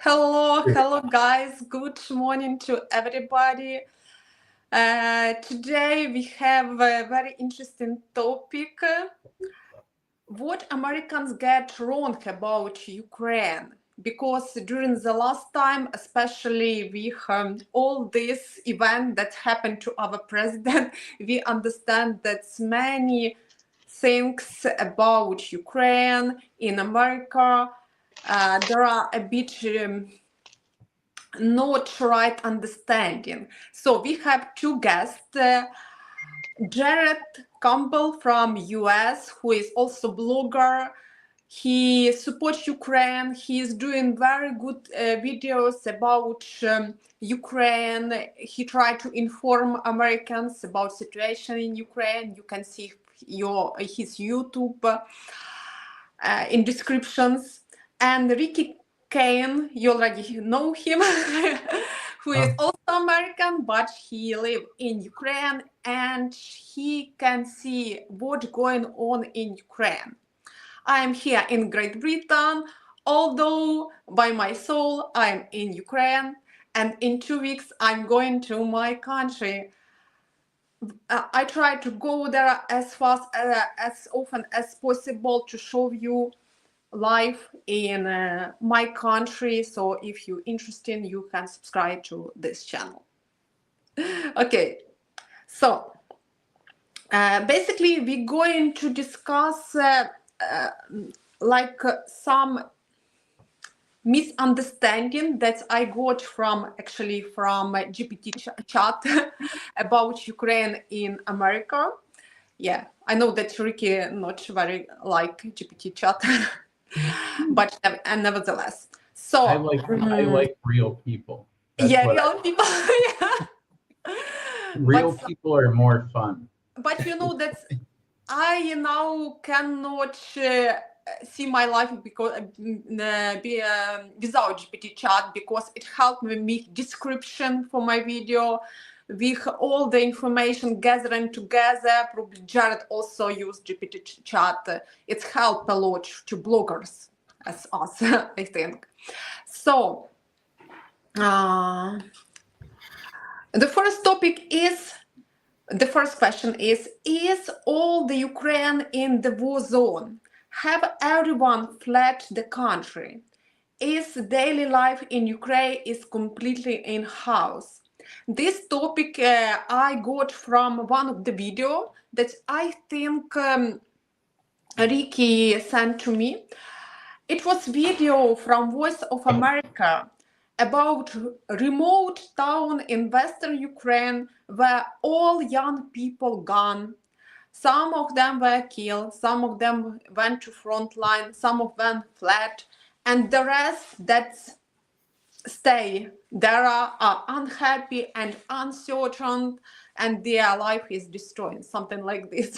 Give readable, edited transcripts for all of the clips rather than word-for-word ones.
Hello guys. Good morning to everybody. Today we have a very interesting topic. What Americans get wrong about Ukraine? Because during the last time, especially with all this event that happened to our president, we understand that many things about Ukraine in America, there are a bit not right understanding. So we have two guests, Jared Campbell from US, who is also blogger. He supports Ukraine. He is doing very good videos about Ukraine. He tried to inform Americans about situation in Ukraine. You can see his YouTube in descriptions. And Ricky Cain, you already know him, who is also American, but he lives in Ukraine and he can see what's going on in Ukraine. I am here in Great Britain, although by my soul I'm in Ukraine, and in 2 weeks I'm going to my country. I try to go there as fast, as often as possible to show you life in my country. So if you're interested, you can subscribe to this channel. Okay, so basically we're going to discuss some misunderstanding that I got from GPT chat about Ukraine in America. Yeah, I know that Ricky not very like GPT chat, but nevertheless. So I like real people. Real people. Yeah. Real people are more fun. But you know that I now cannot see my life because without GPT chat, because it helped me make description for my video with all the information gathering together. Probably Jared also used GPT chat. It's helped a lot to bloggers as us, I think. So the first question is all the Ukraine in the war zone? Have everyone fled the country? Is daily life in Ukraine is completely in-house? This topic I got from one of the video that I think Ricky sent to me. It was video from Voice of America about remote town in western Ukraine where all young people gone. Some of them were killed, some of them went to front line, some of them fled, and the rest that stay there are unhappy and uncertain, and their life is destroyed, something like this.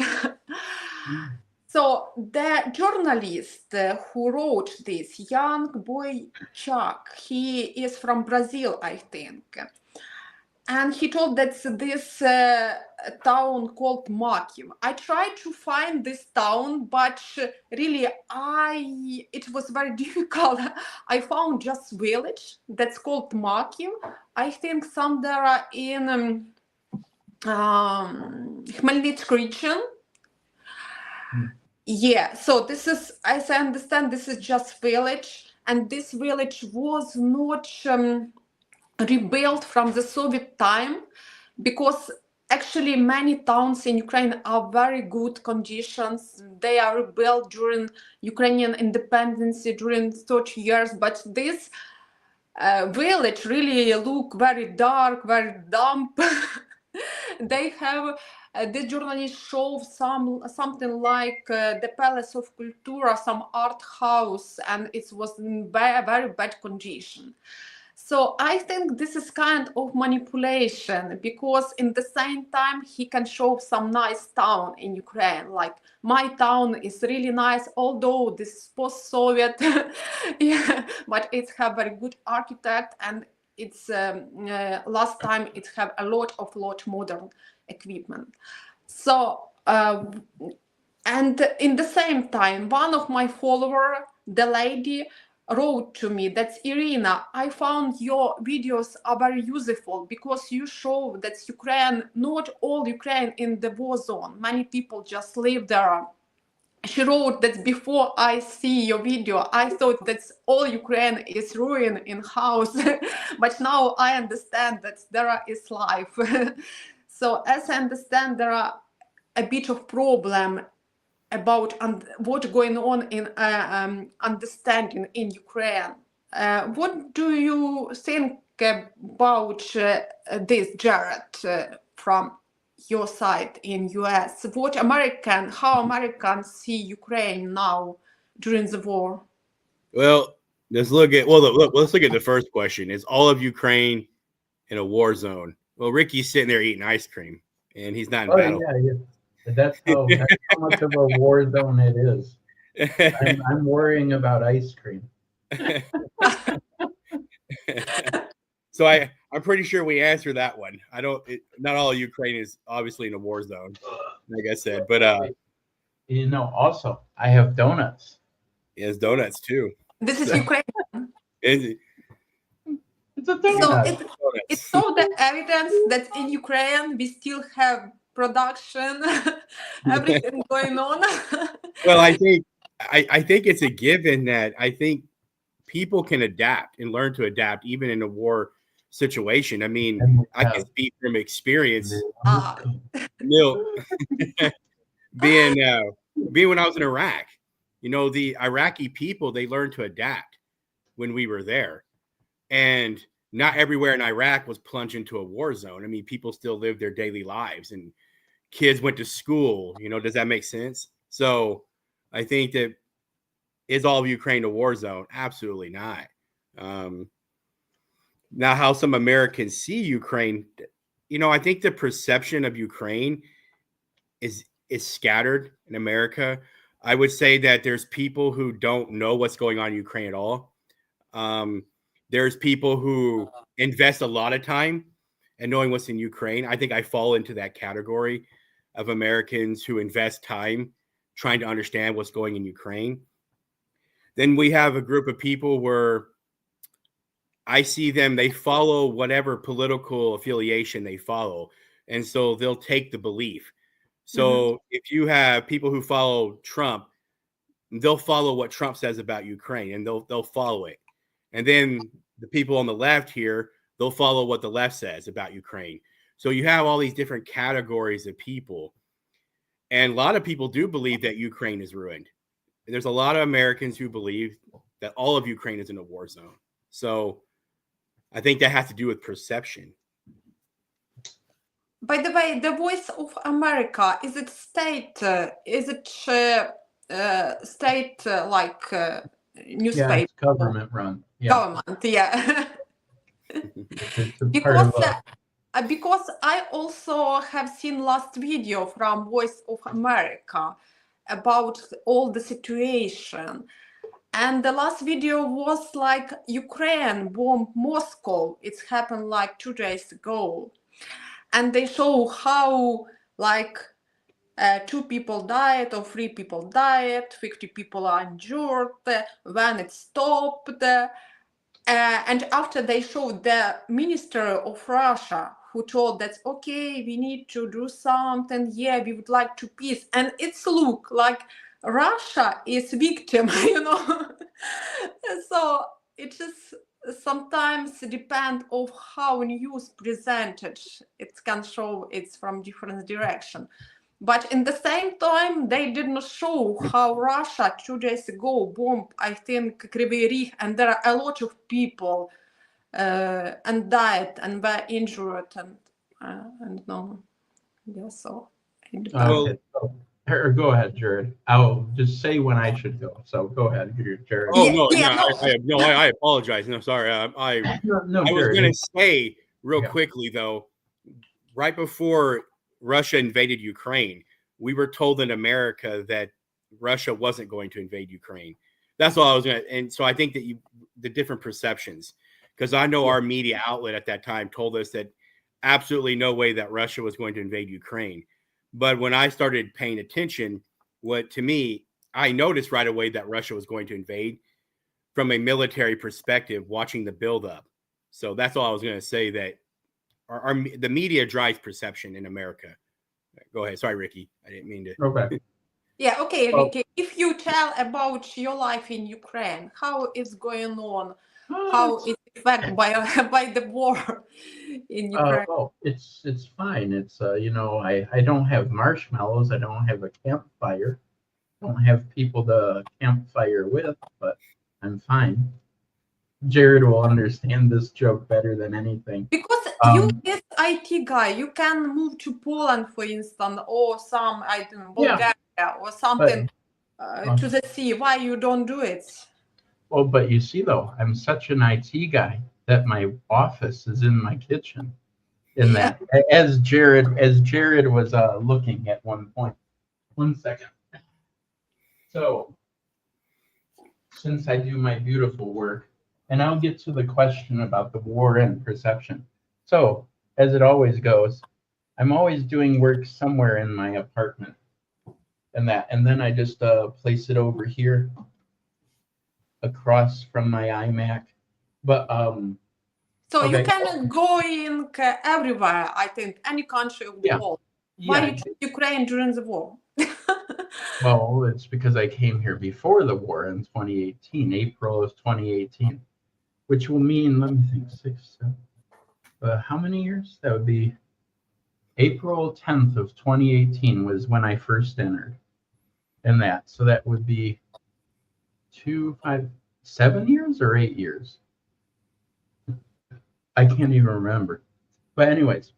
So the journalist who wrote this, young boy Chuck, he is from Brazil, I think. And he told that this town called Makiv. I tried to find this town, but really it was very difficult. I found just village that's called Makiv. I think somewhere in Khmelnytsk region. Yeah, so this is, as I understand, this is just village, and this village was not rebuilt from the Soviet time, because actually many towns in Ukraine are very good conditions. They are rebuilt during Ukrainian independence during 30 years, but this village really look very dark, very damp. They have the journalist showed something like the Palace of Cultura, some art house, and it was in very bad condition. So I think this is kind of manipulation, because in the same time he can show some nice town in Ukraine, like my town is really nice, although this is post-Soviet, yeah, but it have very good architect, and it's last time it have a lot modern equipment. So and in the same time, one of my follower, the lady, wrote to me, that's Irina, I found your videos are very useful because you show that Ukraine, not all Ukraine in the war zone, many people just live there. She wrote that before I see your video, I thought that all Ukraine is ruined in house, but now I understand that there is life. So as I understand, there are a bit of problem about what's going on in understanding in Ukraine. What do you think about this, Jared, from your side in US? How Americans see Ukraine now during the war? Well, let's look at let's look at the first question. Is all of Ukraine in a war zone? Well, Ricky's sitting there eating ice cream, and he's not in battle. Yeah. That's how much of a war zone it is. I'm worrying about ice cream. So I'm pretty sure we answered that one. Not all of Ukraine is obviously in a war zone, like I said, but also I have donuts. He has donuts too. This is Ukraine. It's a donut. So it's all the evidence that in Ukraine we still have production, everything going on. Well, I think it's a given that I think people can adapt and learn to adapt even in a war situation. I mean, I can speak from experience. Being when I was in Iraq, the Iraqi people, they learned to adapt when we were there. And not everywhere in Iraq was plunged into a war zone. I mean, people still lived their daily lives and kids went to school. Does that make sense? So I think that is all of Ukraine a war zone? Absolutely not. Now, how some Americans see Ukraine, I think the perception of Ukraine is scattered in America. I would say that there's people who don't know what's going on in Ukraine at all. There's people who invest a lot of time in knowing what's in Ukraine. I think I fall into that category of Americans who invest time trying to understand what's going in Ukraine. Then we have a group of people where I see them, they follow whatever political affiliation they follow. And so they'll take the belief. So if you have people who follow Trump, they'll follow what Trump says about Ukraine and they'll follow it. And then the people on the left here, they'll follow what the left says about Ukraine. So you have all these different categories of people. And a lot of people do believe that Ukraine is ruined. There's a lot of Americans who believe that all of Ukraine is in a war zone. So I think that has to do with perception. By the way, the Voice of America, is it state? Is it state like newspaper? Yeah, it's government run. Yeah. Government, yeah. Because I also have seen last video from Voice of America about all the situation. And the last video was like Ukraine bombed Moscow. It's happened like 2 days ago. And they show how like 2 people died or 3 people died, 50 people are injured, when it stopped. And after they showed the minister of Russia who told that, okay, we need to do something. Yeah, we would like to peace. And it's look like Russia is victim, So it just sometimes depend of how news presented. It can show it's from different direction. But in the same time, they did not show how Russia 2 days ago bombed, I think, Kryvyi Rih, and there are a lot of people and died and were injured and no, yeah. So. Go ahead, Jared. I'll just say when I should go. So go ahead, Jared. Oh no, I apologize. No, sorry. I was going to say real quickly though, right before Russia invaded Ukraine, we were told in America that Russia wasn't going to invade Ukraine. That's all I was going to. And so I think that the different perceptions, because I know our media outlet at that time told us that absolutely no way that Russia was going to invade Ukraine. But when I started paying attention, I noticed right away that Russia was going to invade. from a military perspective, watching the buildup. So that's all I was going to say, that the media drives perception in America. Go ahead. Sorry, Ricky. I didn't mean to. Okay. Yeah, okay, Well, Ricky. If you tell about your life in Ukraine, how is going on? How is affected by the war in Ukraine? well, it's fine. It's I don't have marshmallows. I don't have a campfire. I don't have people to campfire with, but I'm fine. Jared will understand this joke better than anything. Because you is IT guy, you can move to Poland, for instance, or some, I don't know, Yeah, Bulgaria or something but to the sea. Why you don't do it? well, but you see though, I'm such an IT guy that my office is in my kitchen. In Yeah. that, as Jared was looking at one point. 1 second. So, since I do my beautiful work, and I'll get to the question about the war and perception. So, as it always goes, I'm always doing work somewhere in my apartment, and then I just place it over here, across from my iMac. But So you okay, can go in everywhere, I think, any country of the yeah, world. Why yeah. you choose Ukraine during the war? Well, it's because I came here before the war in 2018, April of 2018, which will mean, let me think, 6, 7, how many years? That would be April 10th of 2018 was when I first entered. And that, so that would be 2, 5, 7 years or 8 years. I can't even remember. But anyways,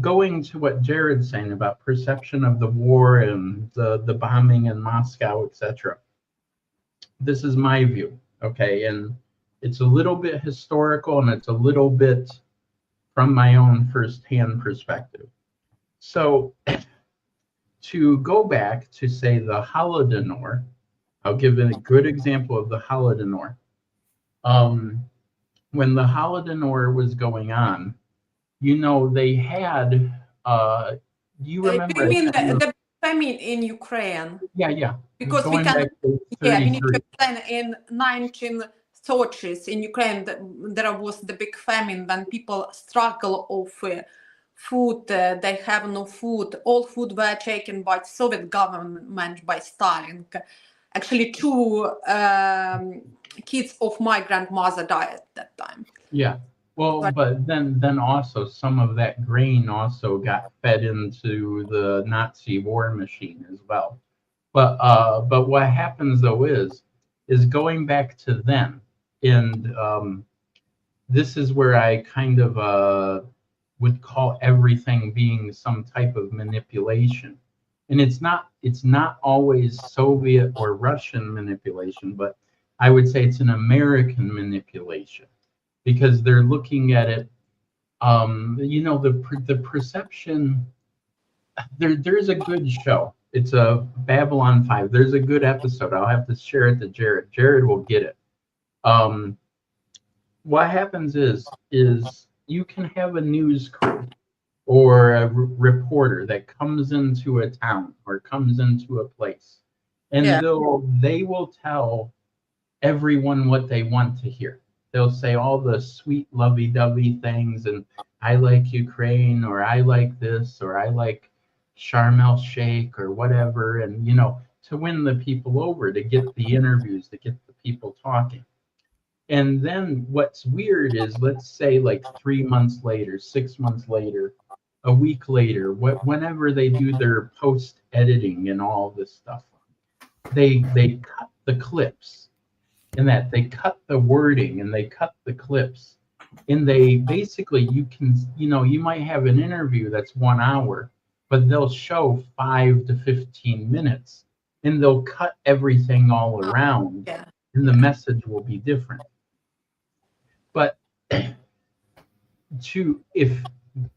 going to what Jared's saying about perception of the war and the bombing in Moscow, etc. This is my view, okay? And it's a little bit historical and it's a little bit from my own firsthand perspective. So to go back to say the Holodomor, I'll give a good example of the Holodomor. When the Holodomor was going on, they had, you remember? You mean the famine in Ukraine? Yeah. Because we Going can, back to yeah, we need to 33. explain in 1930s in Ukraine, there was the big famine when people struggle of food, they have no food. All food were taken by Soviet government, by Stalin. Actually, two kids of my grandmother died at that time. Yeah. Well, but then also some of that grain also got fed into the Nazi war machine as well. But what happens though is going back to then, and this is where I kind of would call everything being some type of manipulation. And it's not always Soviet or Russian manipulation, but I would say it's an American manipulation, because they're looking at it, the perception. There's a good show. It's a Babylon 5. There's a good episode. I'll have to share it to Jared. Jared will get it. What happens is you can have a news crew or a reporter that comes into a town or comes into a place, and they will tell everyone what they want to hear. They'll say all the sweet lovey-dovey things, and I like Ukraine, or I like this, or I like Sharm el Sheikh, or whatever, and to win the people over, to get the interviews, to get the people talking. And then what's weird is, let's say like 3 months later, 6 months later, a week later, whenever they do their post editing and all this stuff, they cut the clips, and that they cut the wording and they cut the clips, and they basically, you might have an interview that's 1 hour, but they'll show 5 to 15 minutes, and they'll cut everything all around, and the message will be different. But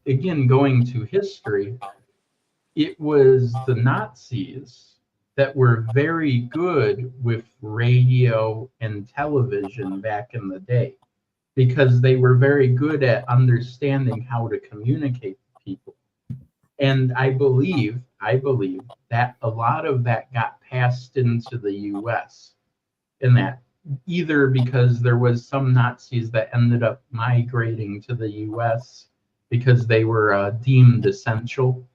again, going to history, it was the Nazis that were very good with radio and television back in the day, because they were very good at understanding how to communicate with people. And I believe that a lot of that got passed into the US, and that either because there was some Nazis that ended up migrating to the U.S. because they were deemed essential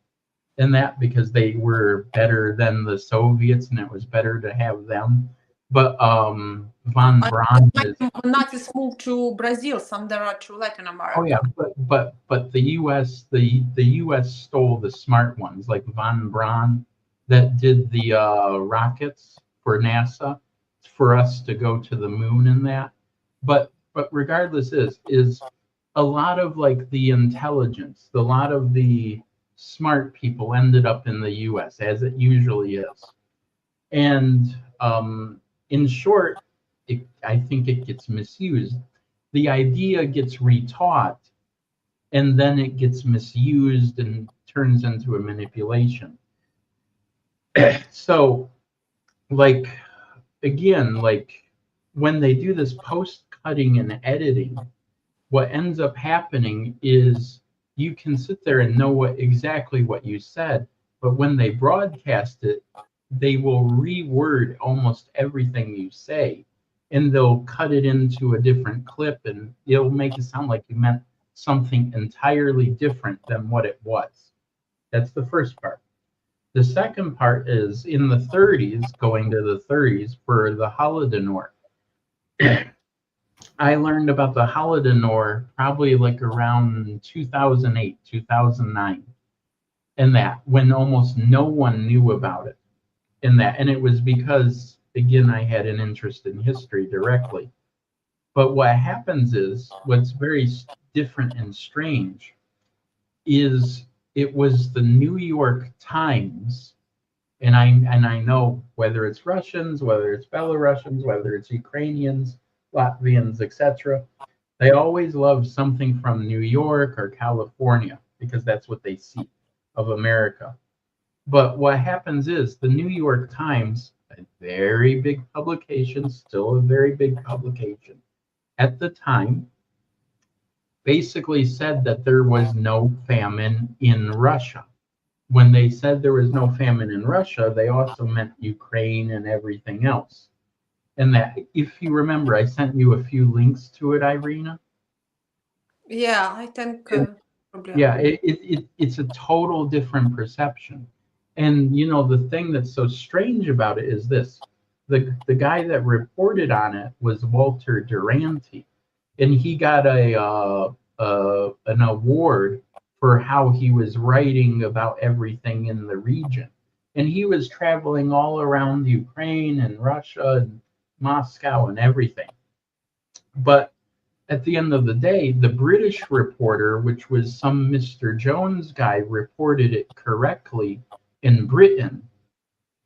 in that, because they were better than the Soviets and it was better to have them. But von Braun is, Nazis moved to Brazil, some there are to Latin America. oh yeah, but the U.S. the U.S. stole the smart ones, like von Braun, that did the rockets for NASA for us to go to the moon and that. But regardless, is a lot of like the intelligence, a lot of the smart people ended up in the U.S. as it usually is, and in short, I think it gets misused. The idea gets retaught, and then it gets misused and turns into a manipulation. So, like, again, like when they do this post cutting and editing, what ends up happening is you can sit there and know exactly what you said, but when they broadcast it, they will reword almost everything you say, and they'll cut it into a different clip, and it'll make it sound like you meant something entirely different than what it was. That's the first part. The second part is in the 30s, going to the 30s for the Holodomor. I learned about the Holodomor probably like around 2008, 2009, and that when almost no one knew about it. In that, and it was because, again, I had an interest in history directly. But what happens is, what's very different and strange is it was the New York Times, and I know whether it's Russians, whether it's Belarusians, whether it's Ukrainians, Latvians, etc., they always love something from New York or California because that's what they see of America. But what happens is the New York Times, a very big publication, still a very big publication, at the time, basically said that there was no famine in Russia. When they said there was no famine in Russia, they also meant Ukraine and everything else. And that, if you remember, I sent you a few links to it, Irina. Yeah, I think. Yeah, it's a total different perception. And you know, the thing that's so strange about it is this: the guy that reported on it was Walter Duranty, and he got an award for how he was writing about everything in the region. And he was traveling all around Ukraine and Russia and Moscow and everything. But at the end of the day, the British reporter, which was some Mr. Jones guy, reported it correctly in Britain.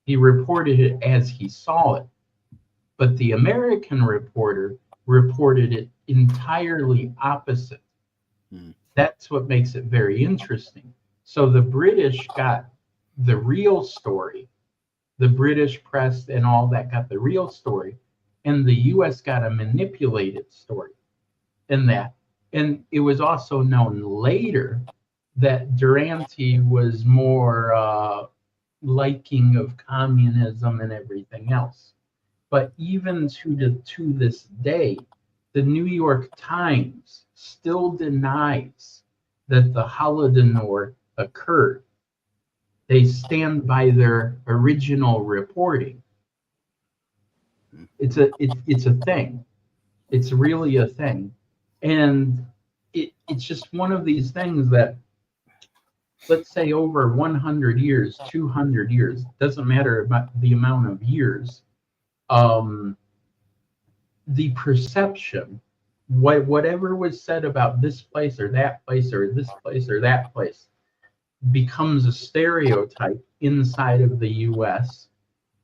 He reported it as he saw it. But the American reporter reported it entirely opposite. That's what makes it very interesting. So the British got the real story. The British press and all that got the real story. And the US got a manipulated story in that. And it was also known later that Duranty was more liking of communism and everything else. But even to this day, the New York Times still denies that the Holodomor occurred. They stand by their original reporting. It's a thing. It's really a thing. And it's just one of these things that, let's say over 100 years, 200 years, doesn't matter about the amount of years, the perception, whatever was said about this place or that place or this place or that place, becomes a stereotype inside of the US.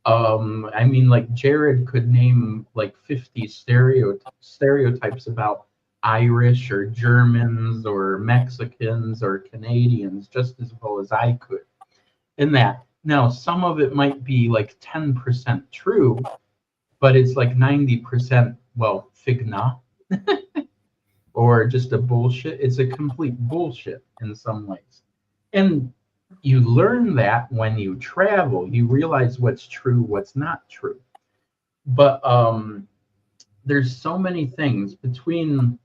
I mean, like Jared could name like 50 stereotypes about Irish or Germans or Mexicans or Canadians just as well as I could. In that, now some of it might be like 10% true, but it's like 90%, well, figna, or just a bullshit. It's a complete bullshit in some ways. And you learn that when you travel, you realize what's true, what's not true. But there's so many things between,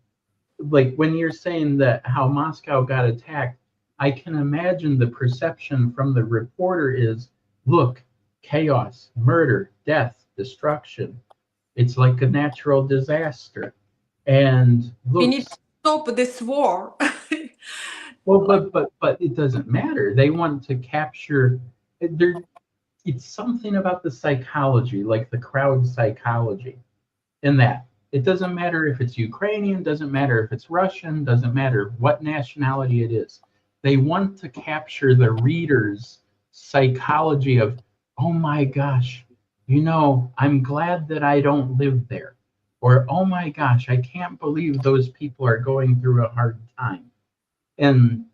like when you're saying that how Moscow got attacked, I can imagine the perception from the reporter is, look, chaos, murder, death, destruction. It's like a natural disaster. And We look, need to stop this war. well, but it doesn't matter. They want to capture. It's something about the psychology, like the crowd psychology, in that it doesn't matter if it's Ukrainian, doesn't matter if it's Russian, doesn't matter what nationality it is. They want to capture the reader's psychology of, oh my gosh, I'm glad that I don't live there. Or, oh my gosh, I can't believe those people are going through a hard time. And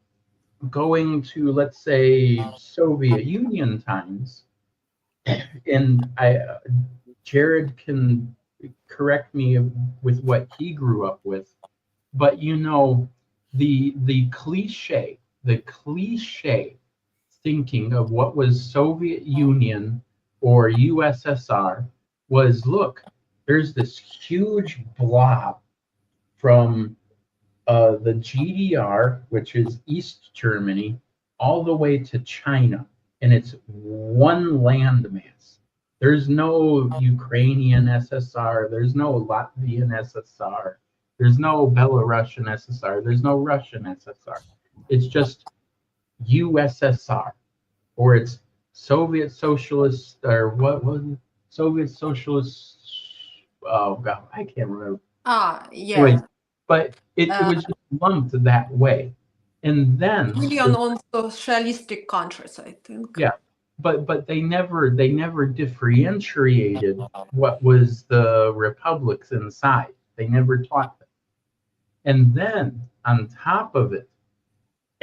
going to, let's say, Soviet Union times, and Jared can correct me with what he grew up with, but the cliche thinking of what was Soviet Union or USSR was, look, there's this huge blob from the GDR, which is East Germany, all the way to China, and it's one landmass. There's no Ukrainian SSR, there's no Latvian SSR, there's no Belarusian SSR, there's no Russian SSR. It's just USSR, or it's Soviet Socialist, or what was it? Soviet Socialist. Oh God, I can't remember. Yeah. Anyways, but it was just lumped that way. And then Million on socialistic countries, I think. yeah, but they never differentiated what was the republics inside. They never taught them. And then on top of it,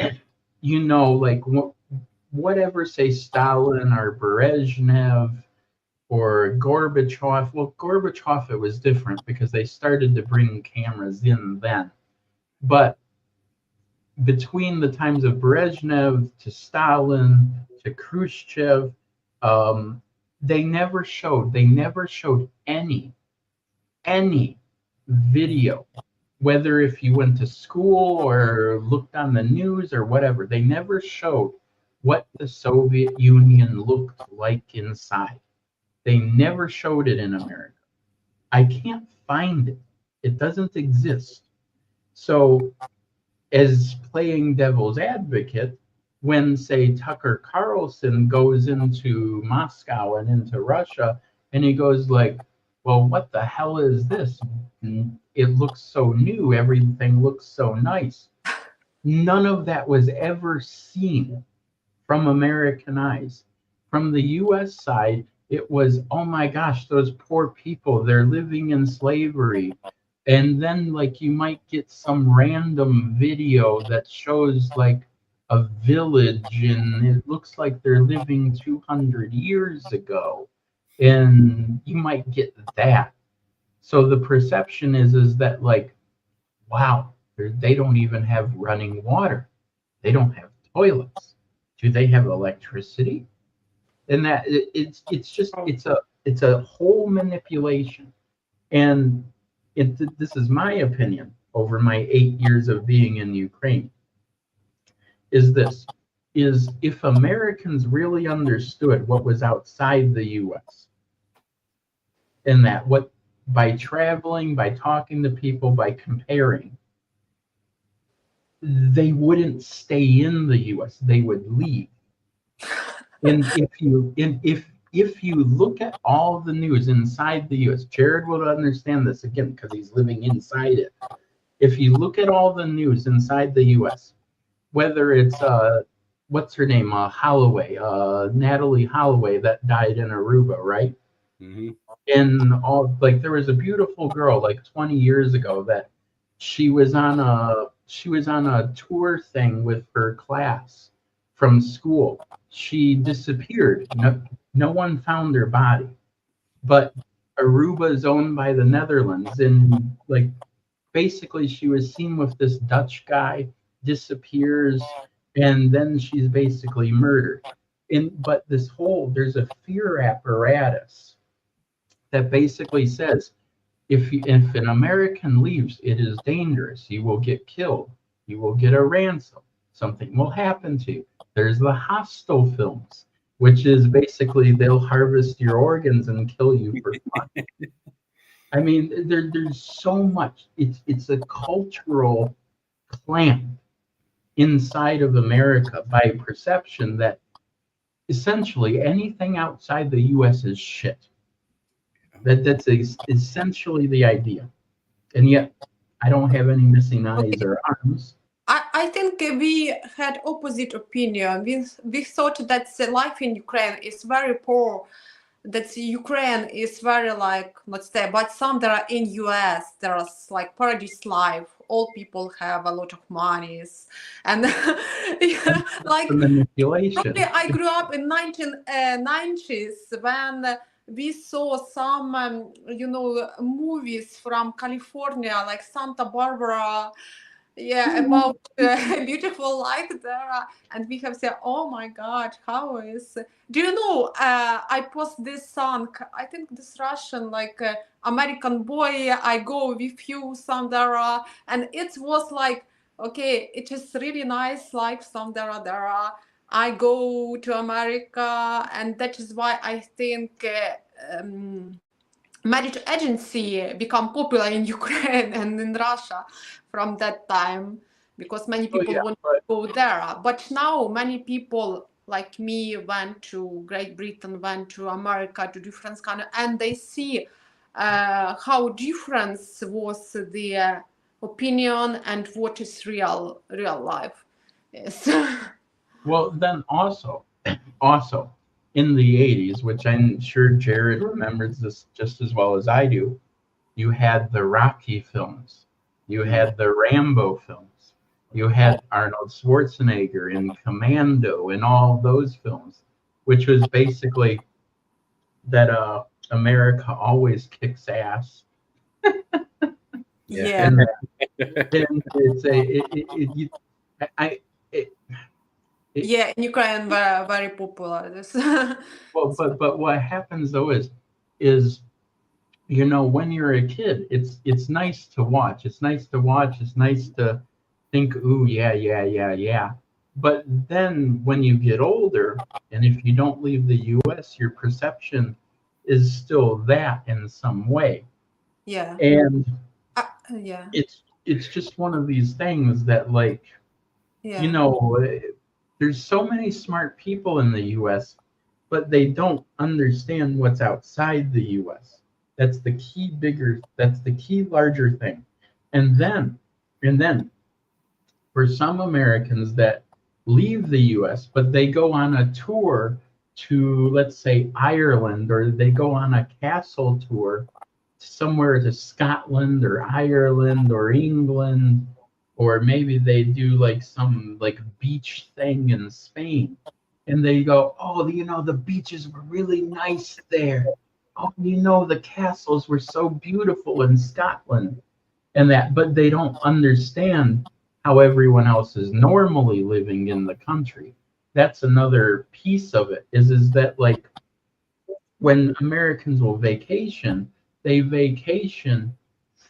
like whatever, say Stalin or Brezhnev or Gorbachev. Well, Gorbachev, it was different because they started to bring cameras in then. But between the times of Brezhnev to Stalin to Khrushchev, they never showed any video, whether if you went to school or looked on the news or whatever. They never showed what the Soviet Union looked like inside. They never showed it in America. I can't find it. It doesn't exist. So, as playing devil's advocate, when, say, Tucker Carlson goes into Moscow and into Russia, and he goes like, well, what the hell is this? And it looks so new. Everything looks so nice. None of that was ever seen from American eyes. From the U.S. side, it was, oh my gosh, those poor people, they're living in slavery. And then, like, you might get some random video that shows, like, a village, and it looks like they're living 200 years ago. And you might get that. So the perception is that, like, wow, they don't even have running water. They don't have toilets. Do they have electricity? And that it's a whole manipulation. And this is my opinion over my 8 years of being in Ukraine, is if Americans really understood what was outside the U.S. and that what, by traveling, by talking to people, by comparing, they wouldn't stay in the U.S. They would leave. And if you look at all the news inside the U.S., Jared will understand this again because he's living inside it. If you look at all the news inside the U.S., whether it's what's her name, Holloway, Natalie Holloway, that died in Aruba, right? Mm-hmm. And all, like, there was a beautiful girl like 20 years ago that she was on a tour thing with her class from school. She disappeared. No one found her body. But Aruba is owned by the Netherlands, and, like, basically she was seen with this Dutch guy, disappears, and then she's basically murdered. But there's a fear apparatus that basically says, if an American leaves, it is dangerous. You will get killed. You will get a ransom. Something will happen to you. There's the hostile films, which is basically they'll harvest your organs and kill you for fun. I mean, there's so much. It's a cultural clamp inside of America by perception that essentially anything outside the U.S. is shit. That's essentially the idea. And yet, I don't have any missing eyes or arms. I think we had opposite opinion. We thought that the life in Ukraine is very poor, that Ukraine is very like, let's say, but some there are in US, there's like paradise life. All people have a lot of monies. And yeah, like, The manipulation. probably I grew up in 1990s when we saw some, movies from California, like Santa Barbara, about beautiful life there, and we have said, oh my god, how is, do you know, I post this song, I think this Russian, like American boy, I go with you somewhere, and it was like, okay, it is really nice life somewhere there, I go to America, and that is why I think marriage agency become popular in Ukraine and in Russia from that time, because many people want to go there. But now many people like me went to Great Britain, went to America, to different countries, and they see how different was the opinion and what is real life. Yes. Well, then also in the 80s, which I'm sure Jared remembers this just as well as I do, you had the Rocky films, you had the Rambo films, you had Arnold Schwarzenegger in Commando and all those films, which was basically that America always kicks ass. Yeah. And it's yeah, in Ukraine, very, very popular. This. Well, but what happens though is when you're a kid, it's nice to watch. It's nice to watch. It's nice to think, ooh, yeah. But then when you get older, and if you don't leave the U.S., your perception is still that in some way. Yeah. And yeah. It's just one of these things that, like, there's so many smart people in the U.S., but they don't understand what's outside the U.S. That's the key larger thing. And then for some Americans that leave the U.S., but they go on a tour to, let's say, Ireland, or they go on a castle tour somewhere to Scotland or Ireland or England, or maybe they do like some like beach thing in Spain, and they go, oh, the beaches were really nice there. Oh, the castles were so beautiful in Scotland, and that, but they don't understand how everyone else is normally living in the country. That's another piece of it, is that, like, when Americans will vacation, they vacation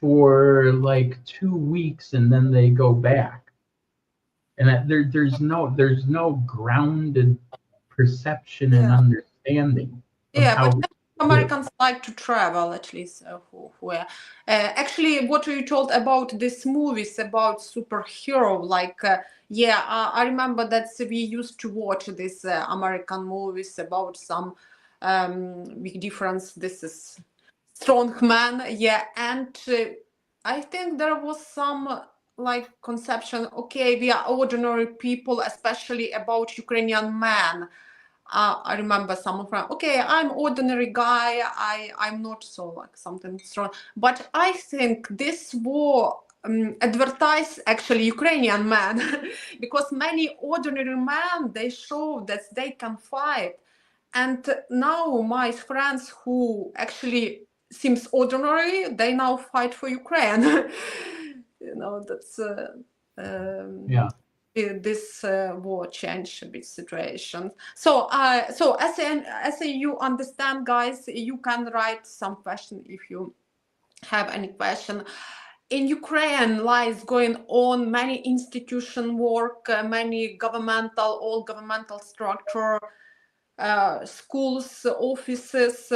for like 2 weeks and then they go back, and that there's no grounded perception and understanding of how but Americans like to travel, at least actually what you told about these movies about superhero, like I remember that we used to watch these American movies about some big difference. This is strong man, and I think there was some like conception, okay, we are ordinary people, especially about Ukrainian men. I remember some of them, okay, I'm ordinary guy, I'm not so like something strong, but I think this war advertise actually Ukrainian men because many ordinary men, they show that they can fight. And now my friends who actually seems ordinary, they now fight for Ukraine. That's this war changed a bit situation. So as you understand, guys, you can write some question if you have any question. In Ukraine, lies going on, many institution work, many all governmental structure, schools, offices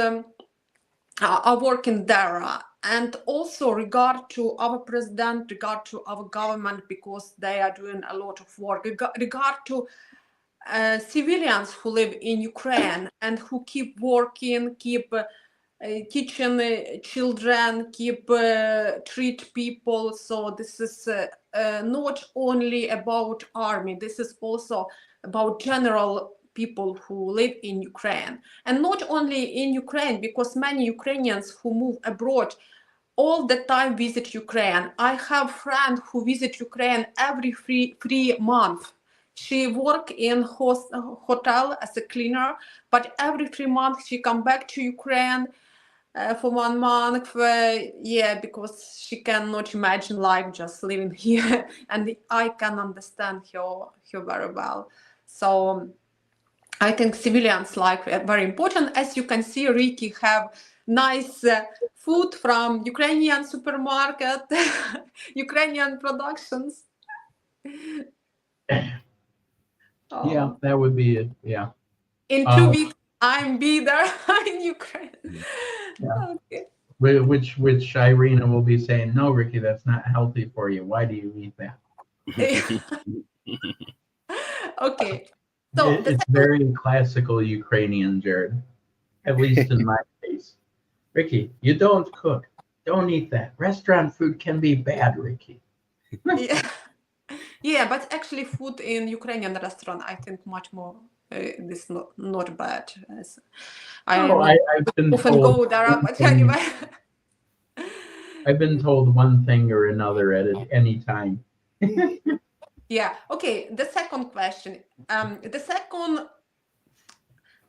are working there. And also regard to our president, regard to our government, because they are doing a lot of work, regard to civilians who live in Ukraine and who keep working, keep teaching children, keep treat people. So this is not only about army, this is also about general people who live in Ukraine. And not only in Ukraine, because many Ukrainians who move abroad all the time visit Ukraine. I have friends who visit Ukraine every three months. She work in hotel as a cleaner, but every 3 months she come back to Ukraine for 1 month. Yeah, because she cannot imagine life just living here, and I can understand her very well. So I think civilians' life are very important. As you can see, Ricky have nice food from Ukrainian supermarket, Ukrainian productions. Yeah, that would be it. Yeah. In 2 weeks, I'm be there in Ukraine. Yeah. Okay. Which Irina will be saying, no, Ricky, that's not healthy for you. Why do you eat that? Okay. So It's very classical Ukrainian, Jared, at least in my case. Ricky, you don't cook. Don't eat that. Restaurant food can be bad, Ricky. yeah. Yeah, but actually food in Ukrainian restaurant, I think much more this not bad. As I've been often told go there, but anyway. I've been told one thing or another at any time. Yeah. Okay. The second question. The second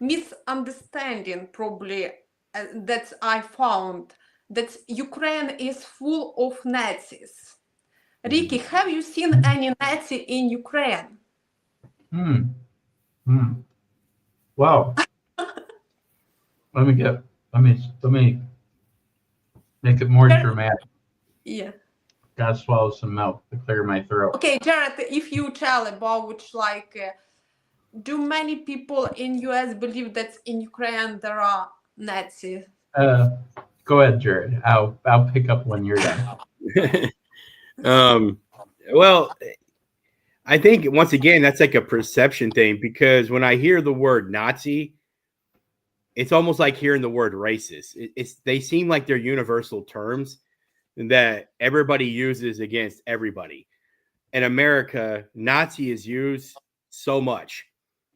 misunderstanding probably that I found, that Ukraine is full of Nazis. Ricky, have you seen any Nazi in Ukraine? Wow. Let me make it more dramatic. Yeah. Gotta swallow some milk to clear my throat. Okay, Jared, if you tell about like, do many people in US believe that in Ukraine there are Nazis? Go ahead, Jared. I'll pick up when you're done. Well, I think once again that's like a perception thing, because when I hear the word Nazi, it's almost like hearing the word racist. They seem like they're universal terms that everybody uses against everybody. In America, Nazi is used so much.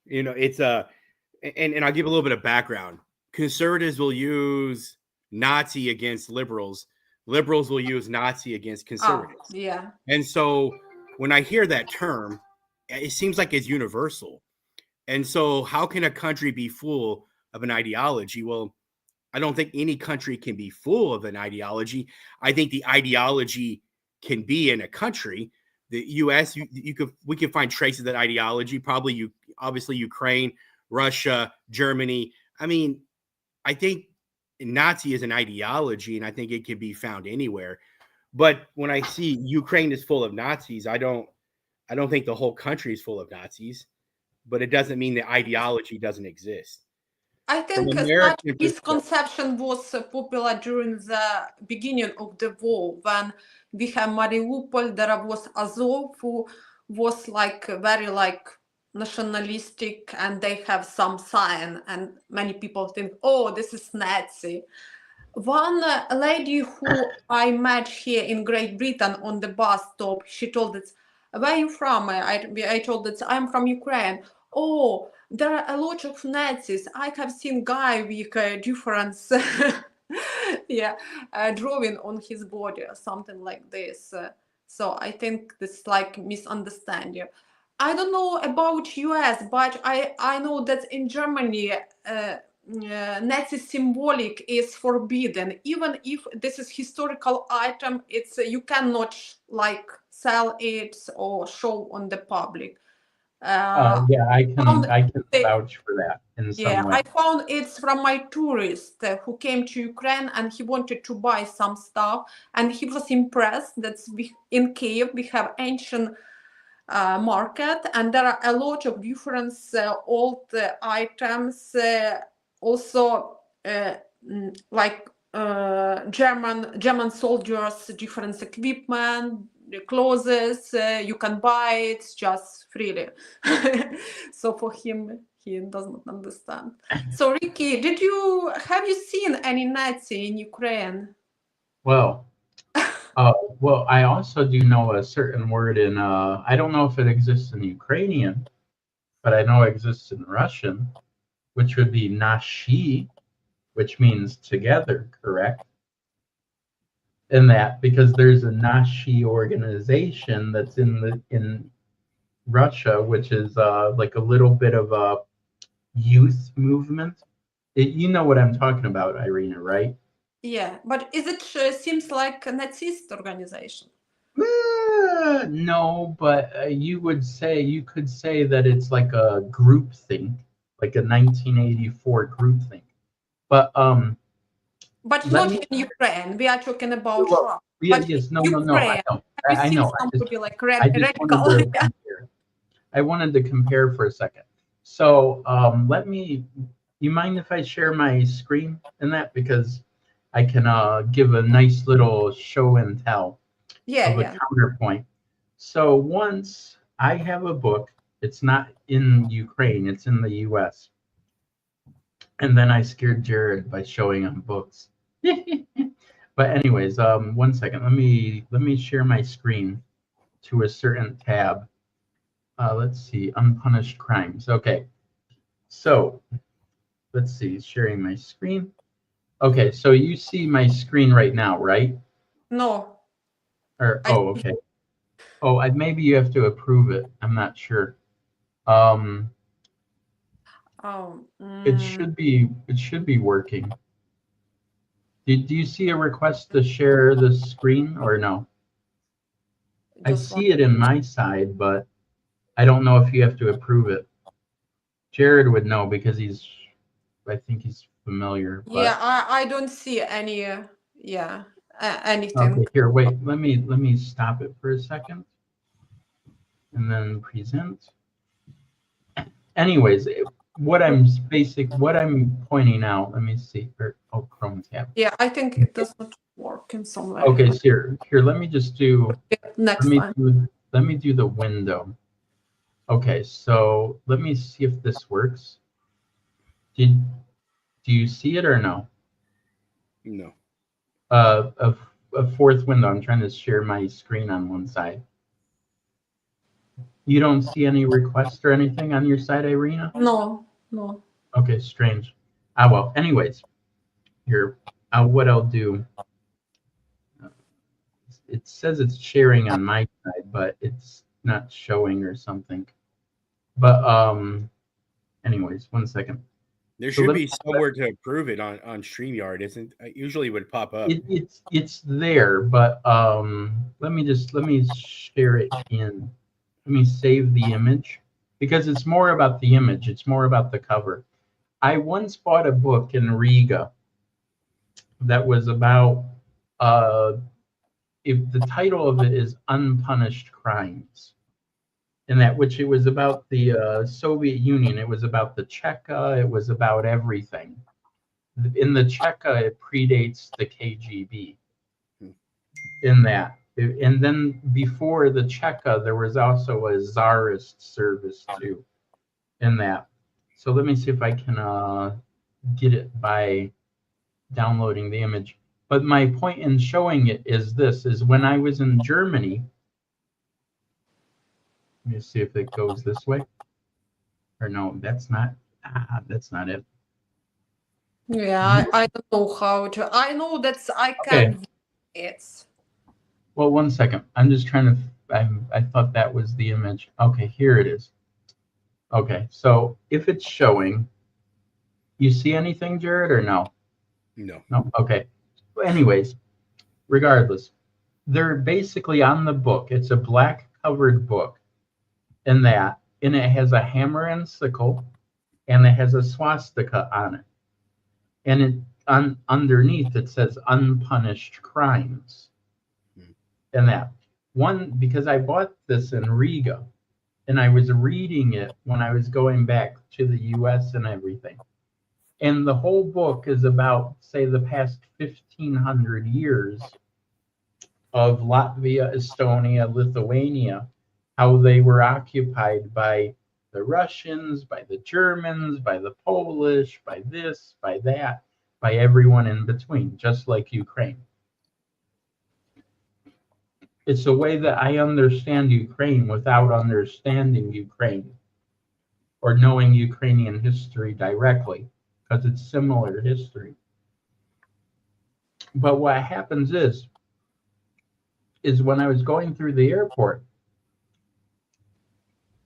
You know, it's and I'll give a little bit of background. Conservatives will use Nazi against liberals. Liberals will use Nazi against conservatives. Oh, yeah. And so when I hear that term, it seems like it's universal. And so how can a country be full of an ideology? Well, I don't think any country can be full of an ideology. I think the ideology can be in a country. The U.S. we could find traces of that ideology. Probably obviously Ukraine, Russia, Germany. I mean, I think Nazi is an ideology, and I think it can be found anywhere. But when I see Ukraine is full of Nazis, I don't think the whole country is full of Nazis. But it doesn't mean the ideology doesn't exist. I think such misconception was popular during the beginning of the war, when we have Mariupol, there was Azov, who was like very like nationalistic, and they have some sign, and many people think, oh, this is Nazi. One lady who I met here in Great Britain on the bus stop, she told us, where are you from? I told that I'm from Ukraine. Oh, there are a lot of Nazis. I have seen guy with difference, yeah, drawing on his body or something like this. So I think this like misunderstanding. I don't know about US, but I know that in Germany, Nazi symbolic is forbidden. Even if this is historical item, it's you cannot like sell it or show on the public. Yeah, I found can it- vouch for that in yeah, some way. I found it's from my tourist who came to Ukraine and he wanted to buy some stuff and he was impressed that in Kiev we have ancient market and there are a lot of different old items, also like German soldiers, different equipment, clothes. You can buy it just freely. So for him, he does not understand. So Ricky, have you seen any Nazi in Ukraine? Well, well, I also do know a certain word in I don't know if it exists in Ukrainian, but I know it exists in Russian, which would be nashi, which means together, correct? In that, because there's a nashi organization that's in Russia, which is like a little bit of a youth movement. You know what I'm talking about, Irina, right? Yeah, but is it seems like a Nazist organization? No, but you could say that it's like a group thing, like a 1984 group thing. But But let not me. in Ukraine. We are talking about Well, Russia. yeah, But in yes, no, Ukraine, have you I seen know. somebody like I just wanted radical? to Yeah. compare. I wanted to compare for a second. So you mind if I share my screen in that? Because I can give a nice little show and tell Yeah, of a yeah. counterpoint. So once I have a book, it's not in Ukraine, it's in the US. And then I scared Jared by showing him books. But anyways, one second. Let me share my screen to a certain tab. Let's see, unpunished crimes. Okay, so let's see, sharing my screen. Okay, so you see my screen right now, right? No. Or I oh, okay. Oh, maybe you have to approve it. I'm not sure. Um, um it mm, should be working. Do you see a request to share the screen or no? I just one. see it in my side, but I don't know if you have to approve it. Jared would know because I think he's familiar, Yeah, but I don't see any yeah, anything. okay, here, wait, let me stop it for a second and then present. Anyways, what I'm pointing out, let me see, Chrome tab. Yeah, I think it does not work in some way. Okay, so here, let me just do, Yeah, next time. let me do the window. Okay, so let me see if this works. Do you see it or no? No. A fourth window. I'm trying to share my screen on one side. You don't see any requests or anything on your side, Irina? No, no. Okay, strange. Well, anyways, here, what I'll do, it says it's sharing on my side, but it's not showing or something. But anyways, one second. There So should be somewhere to approve it on StreamYard, isn't usually it would pop up. it's there, but let me share it in. Let me save the image because it's more about the image. It's more about the cover. I once bought a book in Riga that was about if the title of it is Unpunished Crimes, in that which it was about the Soviet Union. It was about the Cheka. It was about everything. In the Cheka, it predates the KGB. In that, and then before the Cheka, there was also a Tsarist service too. In that, so let me see if I can get it by downloading the image. But my point in showing it is this: is when I was in Germany. Let me see if it goes this way. Or no, that's not. That's not it. Yeah, I don't know how to. I know that I Okay. can. It's. Well, one second. I'm just trying to. I thought that was the image. Okay, here it is. Okay, so if it's showing, you see anything, Jared, or no? No. No. Okay. Anyways, regardless, they're basically on the book. It's a black covered book, in that and it has a hammer and sickle, and it has a swastika on it. And underneath it says unpunished crimes. And that one, because I bought this in Riga, and I was reading it when I was going back to the US and everything. And the whole book is about, say, the past 1,500 years of Latvia, Estonia, Lithuania, how they were occupied by the Russians, by the Germans, by the Polish, by this, by that, by everyone in between, just like Ukraine. It's a way that I understand Ukraine without understanding Ukraine or knowing Ukrainian history directly, because it's similar history. But what happens is when I was going through the airport,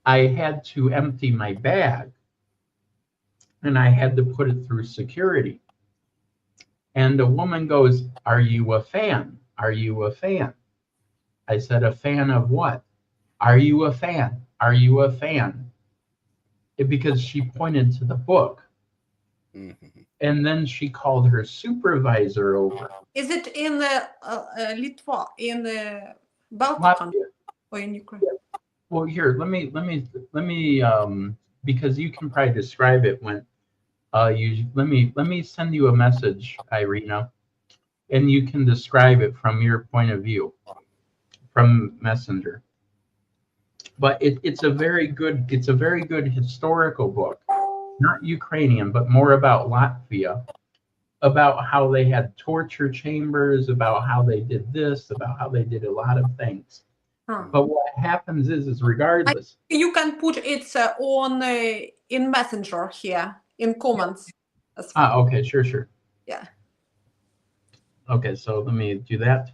I had to empty my bag, and I had to put it through security. And a woman goes, "Are you a fan? Are you a fan?" I said, "A fan of what?" "Are you a fan? Are you a fan?" Because she pointed to the book. Mm-hmm. And then she called her supervisor over. Is it in Litva, in the Baltic country, or in Ukraine? Yeah. Well, here, let me, because you can probably describe it when let me send you a message, Irina, and you can describe it from your point of view, from Messenger. But it's a very good historical book, not Ukrainian, but more about Latvia, about how they had torture chambers, about how they did this, about how they did a lot of things. But what happens is regardless. You can put it on in Messenger here in comments. As well. Okay, sure. Yeah. Okay, so let me do that.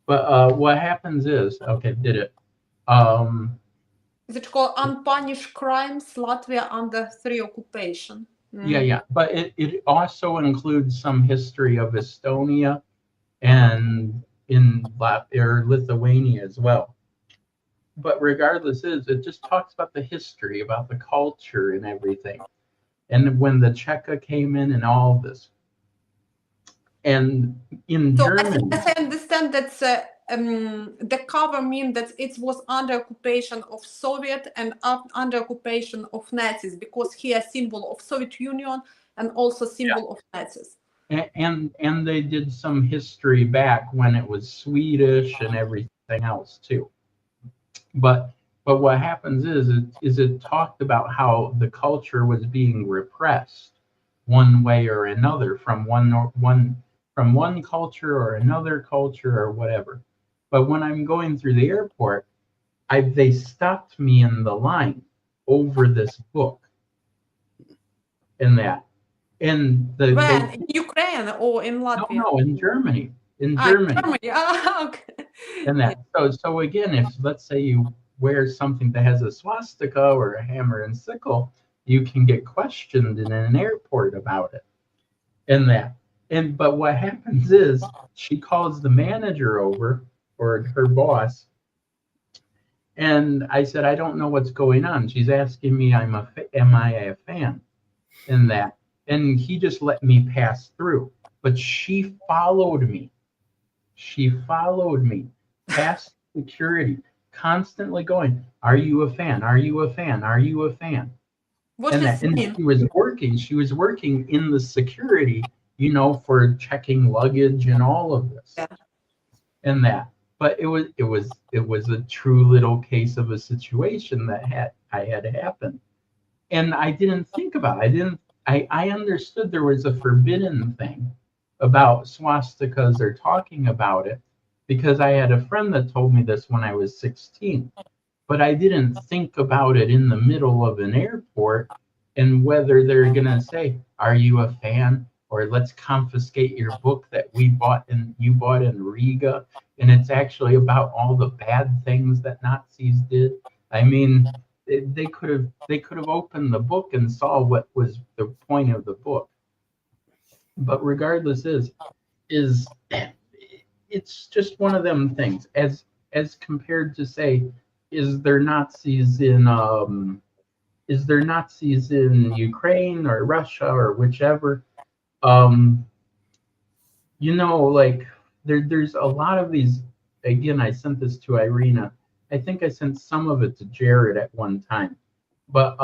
But what happens is, okay, did it. Is it called Unpunished Crimes, Latvia under 3 occupation? Yeah. But it also includes some history of Estonia and in Lithuania as well. But regardless, it just talks about the history, about the culture and everything. And when the Cheka came in and all of this. And in Germany. As I understand that's the cover means that it was under occupation of Soviet and under occupation of Nazis, because here symbol of Soviet Union and also symbol of Nazis. And they did some history back when it was Swedish and everything else too. But what happens is it talked about how the culture was being repressed one way or another from one culture or another culture or whatever. But when I'm going through the airport, they stopped me in the line over this book. In Ukraine or in Latvia? No, in Germany. In Germany. Okay. And that. So again, if let's say you wear something that has a swastika or a hammer and sickle, you can get questioned in an airport about it. And that. But what happens is she calls the manager over, or her boss, and I said, "I don't know what's going on." She's asking me, am I a fan? In that. And he just let me pass through. But she followed me. She followed me past security, constantly going, "Are you a fan? Are you a fan? Are you a fan?" And she was working in the security, for checking luggage and all of this. Yeah. And that. But it was a true little case of a situation that had happened. And I didn't think about it. I understood there was a forbidden thing about swastikas or talking about it, because I had a friend that told me this when I was 16. But I didn't think about it in the middle of an airport and whether they're going to say, "Are you a fan?" or "Let's confiscate your book that you bought in Riga." And it's actually about all the bad things that Nazis did. I mean, they could have opened the book and saw what was the point of the book. But regardless, it's just one of them things. As compared to, say, is there Nazis in is there Nazis in Ukraine or Russia or whichever? Um, you know, like there's a lot of these. Again, I sent this to Irina. I think I sent some of it to Jared at one time. But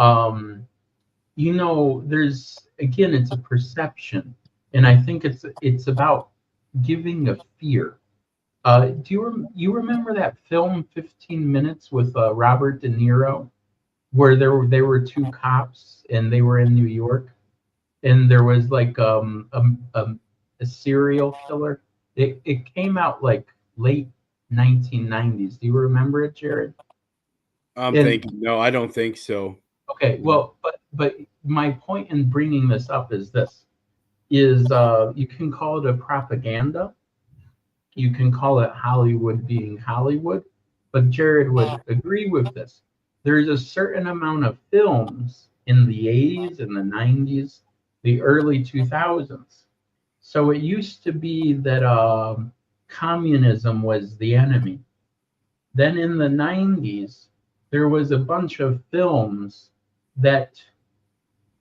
you know, there's again, it's a perception, and I think it's about giving a fear. You remember that film 15 Minutes with Robert De Niro, where there were two cops and they were in New York, and there was like a serial killer. It came out like late 1990s. Do you remember it, Jared? I'm And thinking, no, I don't think so. okay, well, but my point in bringing this up is this: is you can call it a propaganda, you can call it Hollywood being Hollywood, but Jared would agree with this. There's a certain amount of films in the 80s and the 90s, the early 2000s. So it used to be that communism was the enemy. Then in the 90s, there was a bunch of films that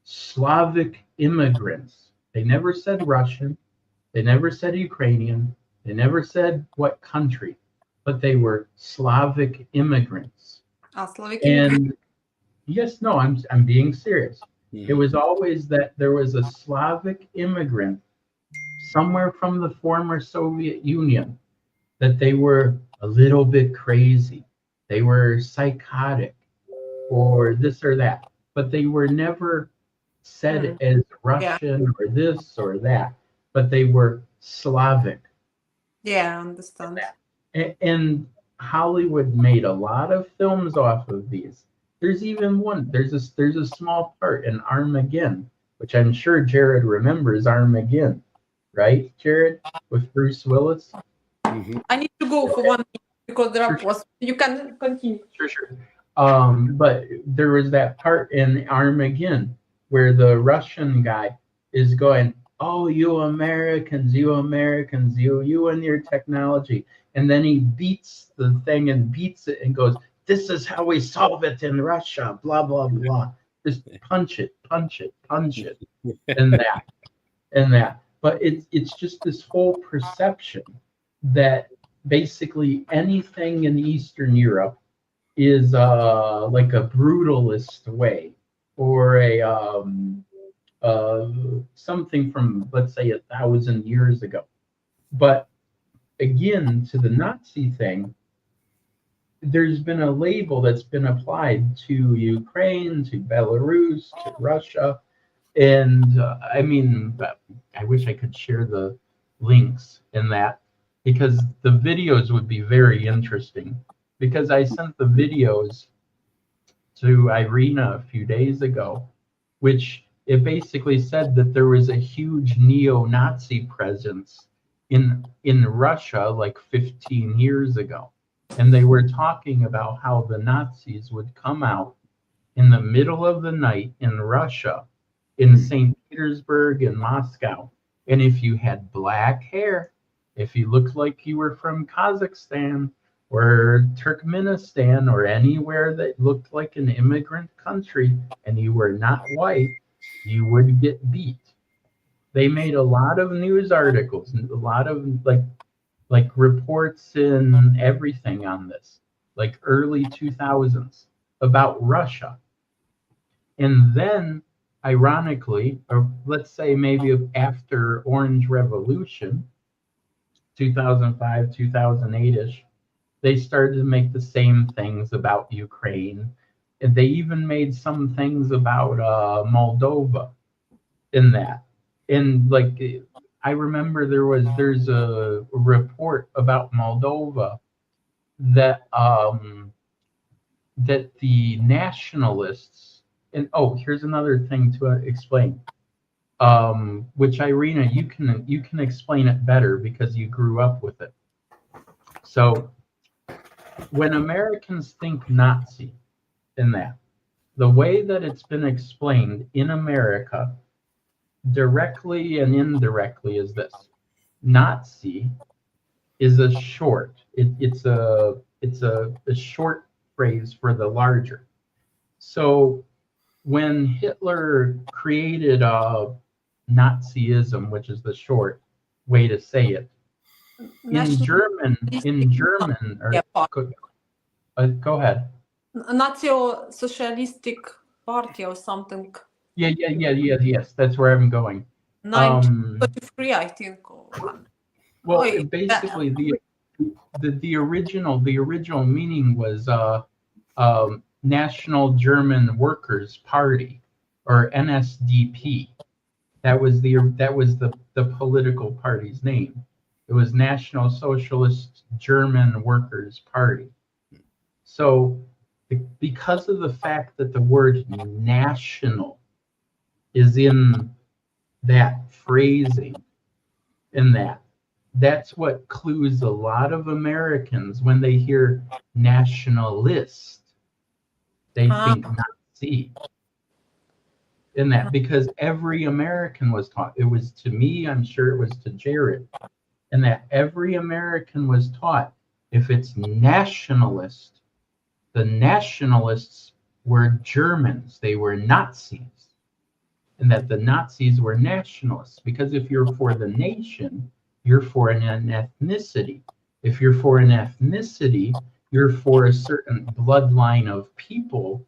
Slavic immigrants, they never said Russian, they never said Ukrainian, they never said what country, but they were Slavic immigrants. Slavic And yes, no, I'm being serious. It Mhm. was always that there was a Slavic immigrant somewhere from the former Soviet Union, that they were a little bit crazy, they were psychotic, or this or that, but they were never said as yeah, Russian or this or that, but they were Slavic. yeah, I understand. And Hollywood made a lot of films off of these. There's even one. There's a small part in Armageddon, which I'm sure Jared remembers Armageddon, right, Jared, with Bruce Willis. Mhm. I need to go for 1 minute because there are Sure, posts. You can continue. sure. But there was that part in Armageddon where the Russian guy is going, "Oh, you Americans, you and your technology," and then he beats the thing and beats it and goes, "This is how we solve it in Russia." Blah blah blah. Just punch it, and that and that. But it's just this whole perception that basically anything in Eastern Europe is like a brutalist way, or a something from, let's say, 1,000 years ago. But again, to the Nazi thing, there's been a label that's been applied to Ukraine, to Belarus, to Russia, and I mean, I wish I could share the links in that, because the videos would be very interesting. Because I sent the videos to Irina a few days ago, which it basically said that there was a huge neo-Nazi presence in Russia like 15 years ago. And they were talking about how the Nazis would come out in the middle of the night in Russia, in St. Petersburg and Moscow. And if you had black hair, if you looked like you were from Kazakhstan or Turkmenistan or anywhere that looked like an immigrant country and you were not white, you would get beat. They made a lot of news articles and a lot of like reports and everything on this, like early 2000s, about Russia. And then, ironically, or let's say maybe after Orange Revolution, 2005, 2008-ish, they started to make the same things about Ukraine. And they even made some things about Moldova in that. And like, I remember there's a report about Moldova that that the nationalists, and oh, here's another thing to explain, which Irina, you can explain it better because you grew up with it. So when Americans think Nazi in that, the way that it's been explained in America, directly and indirectly, is this: Nazi is a short. It's a short phrase for the larger. So when Hitler created Nazism, which is the short way to say it, in German, or go ahead. National Socialistic Party or something. Yes. That's where I'm going. 1933, I think. Well, basically, the original meaning was National German Workers' Party, or NSDP. That was the political party's name. It was National Socialist German Workers' Party. So, because of the fact that the word national is in that phrasing, that's what clues a lot of Americans when they hear nationalist, they think Nazi. In that, because every American was taught, it was to me, I'm sure it was to Jared, and that every American was taught, if it's nationalist, the nationalists were Germans, they were Nazis, and that the Nazis were nationalists, because if you're for the nation, you're for an ethnicity. If you're for an ethnicity, you're for a certain bloodline of people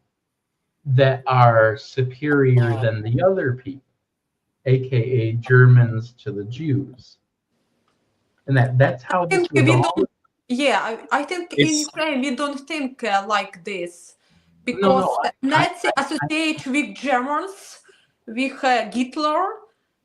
that are superior than the other people, aka Germans to the Jews. And that's how this was all. Yeah, I think in Ukraine we don't think like this, because No, Nazi associate with Germans, with Hitler,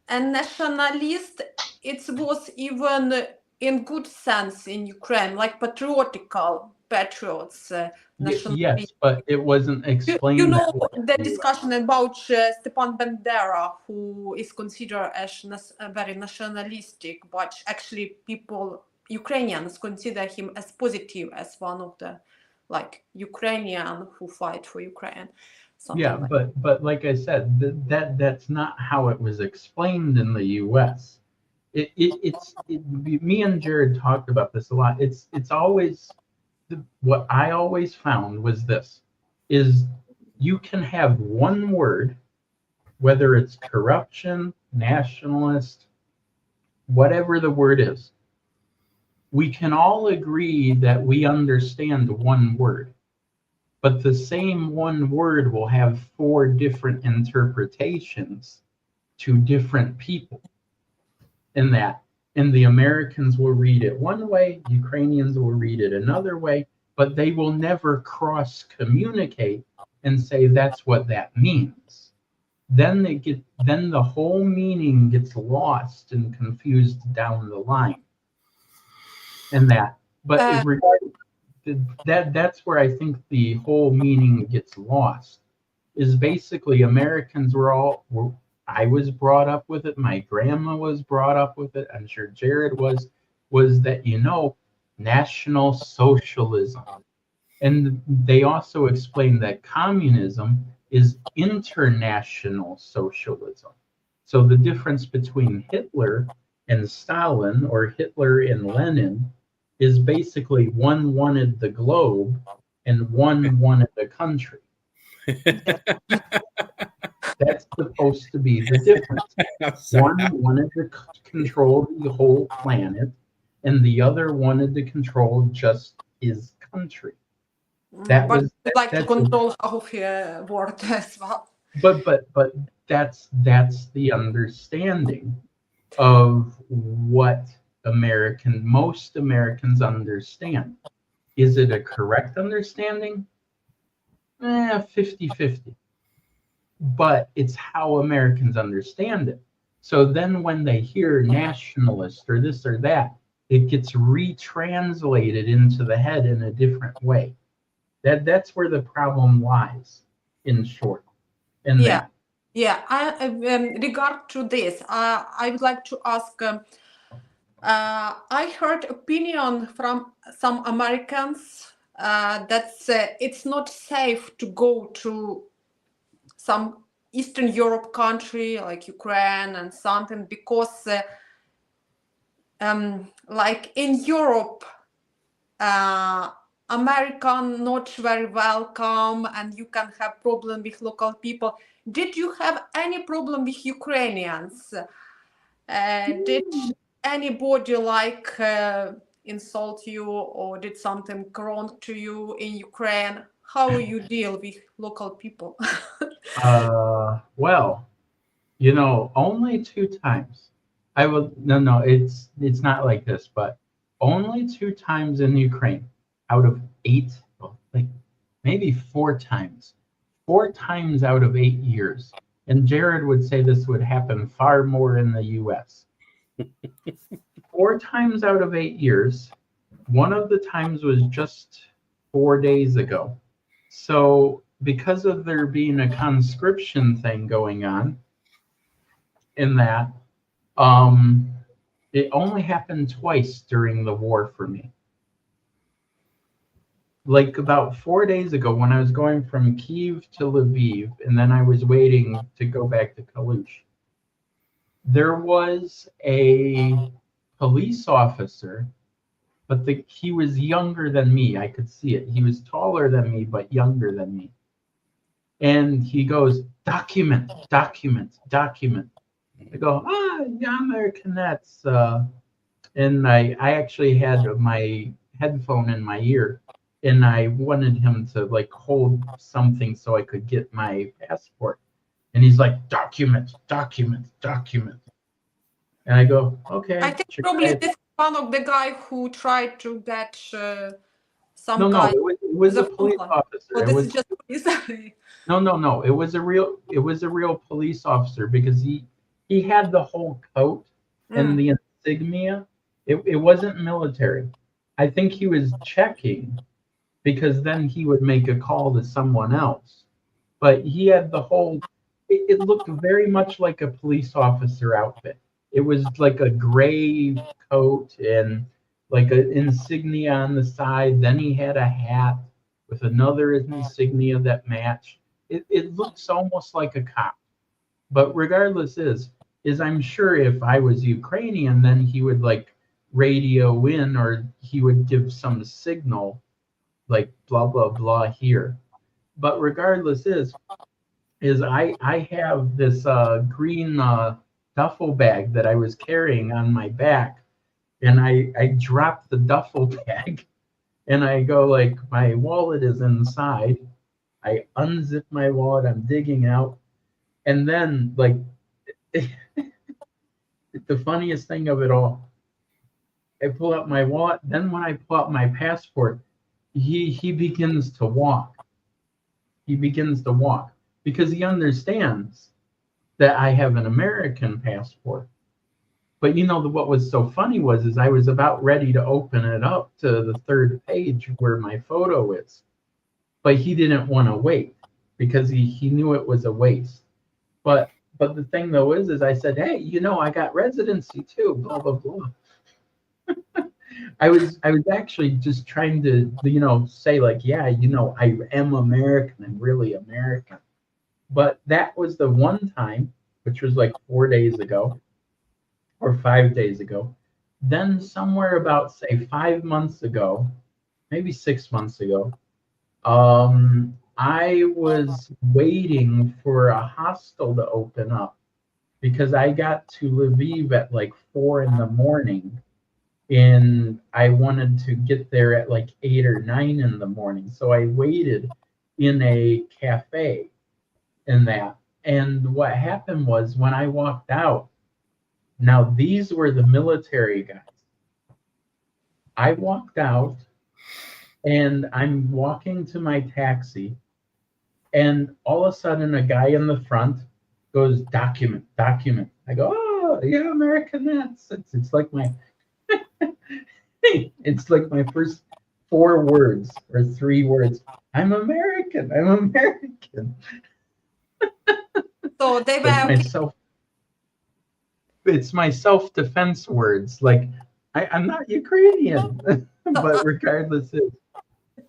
and nationalist. It was even in good sense in Ukraine, like patriotical patriots. Yes, but it wasn't explained. You know the discussion about Stepan Bandera, who is considered as very nationalistic, but actually Ukrainians consider him as positive, as one of the Ukrainian who fight for Ukraine. But like I said, that's not how it was explained in the U.S. Me and Jared talked about this a lot. It's always what I always found was this: is you can have one word, whether it's corruption, nationalist, whatever the word is. We can all agree that we understand one word, but the same one word will have 4 different interpretations to different people. In that, and the Americans will read it one way, Ukrainians will read it another way, but they will never cross communicate and say that's what that means. Then the whole meaning gets lost and confused down the line. And that's where I think the whole meaning gets lost. Is basically Americans I was brought up with it. My grandma was brought up with it. I'm sure Jared was that, National Socialism. And they also explained that communism is international socialism. So the difference between Hitler and Stalin, or Hitler and Lenin, is basically one wanted the globe and one wanted the country. That's supposed to be the difference. One wanted to control the whole planet, and the other wanted to control just his country. To control half of the world as well. But that's the understanding of what most Americans understand. Is it a correct understanding? 50-50. But it's how Americans understand it. So then when they hear nationalist or this or that, it gets retranslated into the head in a different way. That's where the problem lies, in short. Regard to this, I would like to ask, I heard opinion from some Americans that it's not safe to go to some Eastern Europe country like Ukraine and something, because like in Europe, American not very welcome and you can have problem with local people. Did you have any problem with Ukrainians? Did anybody insult you or did something wrong to you in Ukraine? How you deal with local people? Well, only 2 times. It's not like this, but only 2 times in Ukraine out of 8, well, like maybe 4 times. 4 times out of 8 years. And Jared would say this would happen far more in the US. 4 times out of 8 years, one of the times was just 4 days ago. So because of there being a conscription thing going on in that, it only happened twice during the war for me. Like about 4 days ago when I was going from Kyiv to Lviv, and then I was waiting to go back to Kalush, there was a police officer, but he was younger than me. I could see it. He was taller than me, but younger than me. And he goes, document, document, document. I go, yeah, American Nets. And I actually had my headphone in my ear, and I wanted him to like hold something so I could get my passport. And he's like, document, document, document. And I go, okay. I think probably this is one of the guy who tried to get some no, guy. No, it was a police officer. Oh, this is just police. No. It was a real police officer because he had the whole coat and the insignia. It wasn't military. I think he was checking because then he would make a call to someone else. But he had the whole, it looked very much like a police officer outfit. It was like a gray coat and like an insignia on the side. Then he had a hat with another insignia that matched. It looks almost like a cop. But regardless is I'm sure if I was Ukrainian, then he would like radio in or he would give some signal like blah, blah, blah here. But regardless is I have this green duffel bag that I was carrying on my back, and I dropped the duffel bag and I go like, my wallet is inside. I unzip my wallet, I'm digging out, and then like the funniest thing of it all, I pull out my wallet. Then when I pull out my passport, he begins to walk. He begins to walk because he understands that I have an American passport. But what was so funny was I was about ready to open it up to the third page where my photo is. But he didn't want to wait because he knew it was a waste. But the thing though is I said, hey, I got residency too, blah, blah, blah. I was actually just trying to, say like, yeah, I am American. I'm really American. But that was the one time, which was like 4 days ago or 5 days ago. Then somewhere about, say, 5 months ago, maybe 6 months ago, I was waiting for a hostel to open up because I got to Lviv at like 4 a.m. and I wanted to get there at like 8 or 9 a.m. So I waited in a cafe in that. And what happened was when I walked out, now these were the military guys. I walked out and I'm walking to my taxi, and all of a sudden a guy in the front goes, document, document. I go, oh, yeah, American Nets. It's like my it's like my first 4 words or 3 words. I'm American. I'm American. So they were it's my self-defense words. Like I'm not Ukrainian, but regardless,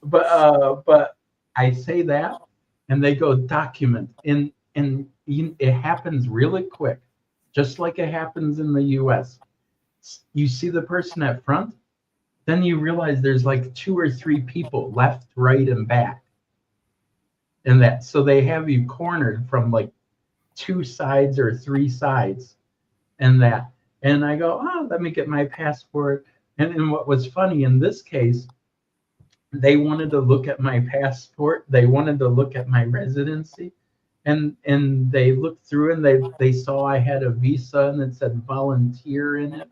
but I say that, and they go document, and it happens really quick, just like it happens in the U.S. You see the person at front, then you realize there's like 2 or 3 people left, right, and back. And that, so they have you cornered from like 2 sides or 3 sides and that. And I go, oh, let me get my passport. And what was funny in this case, they wanted to look at my passport. They wanted to look at my residency. And they looked through and they saw I had a visa and it said volunteer in it.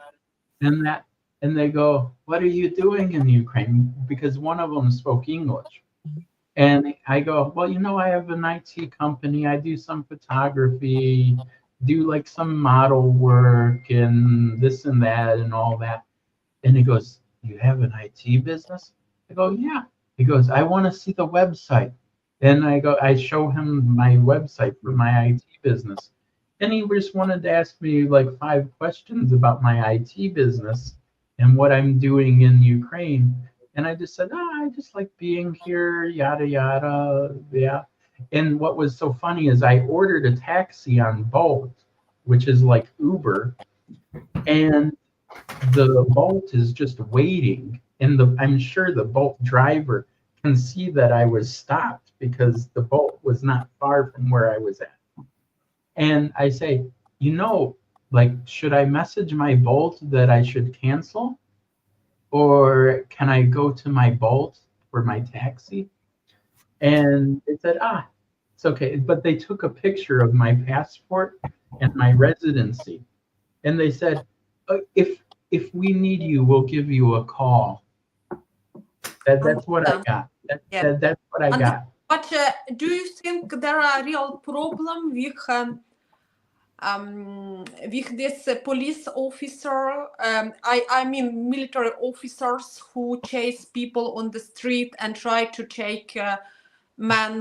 And that, and they go, what are you doing in Ukraine? Because one of them spoke English. And I go, well, you know, I have an IT company. I do some photography, do like some model work and this and that and all that. And he goes, you have an IT business? I go, yeah. He goes, I want to see the website. And I go, I show him my website for my IT business. And he just wanted to ask me like 5 questions about my IT business and what I'm doing in Ukraine. And I just said, oh, I just like being here, yada, yada, yeah. And what was so funny is I ordered a taxi on Bolt, which is like Uber, and the Bolt is just waiting. And I'm sure the Bolt driver can see that I was stopped because the Bolt was not far from where I was at. And I say, you know, like, should I message my Bolt that I should cancel? Or can I go to my Bolt for my taxi? And they said, it's okay. But they took a picture of my passport and my residency. And they said, if we need you, we'll give you a call. That's what I got. That's what I got. But do you think there are real problem with this police officer? I mean military officers who chase people on the street and try to take men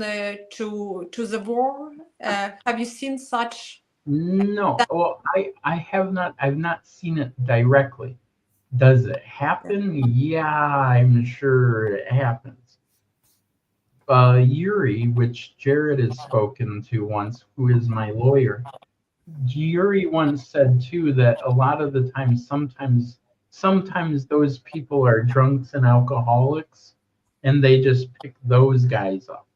to the war. Have you seen such? No. Well, I have not. I've not seen it directly. Does it happen? Yeah, I'm sure it happens. Yuri, which Jared has spoken to once, who is my lawyer, Yuri once said too that a lot of the time, sometimes those people are drunks and alcoholics, and they just pick those guys up.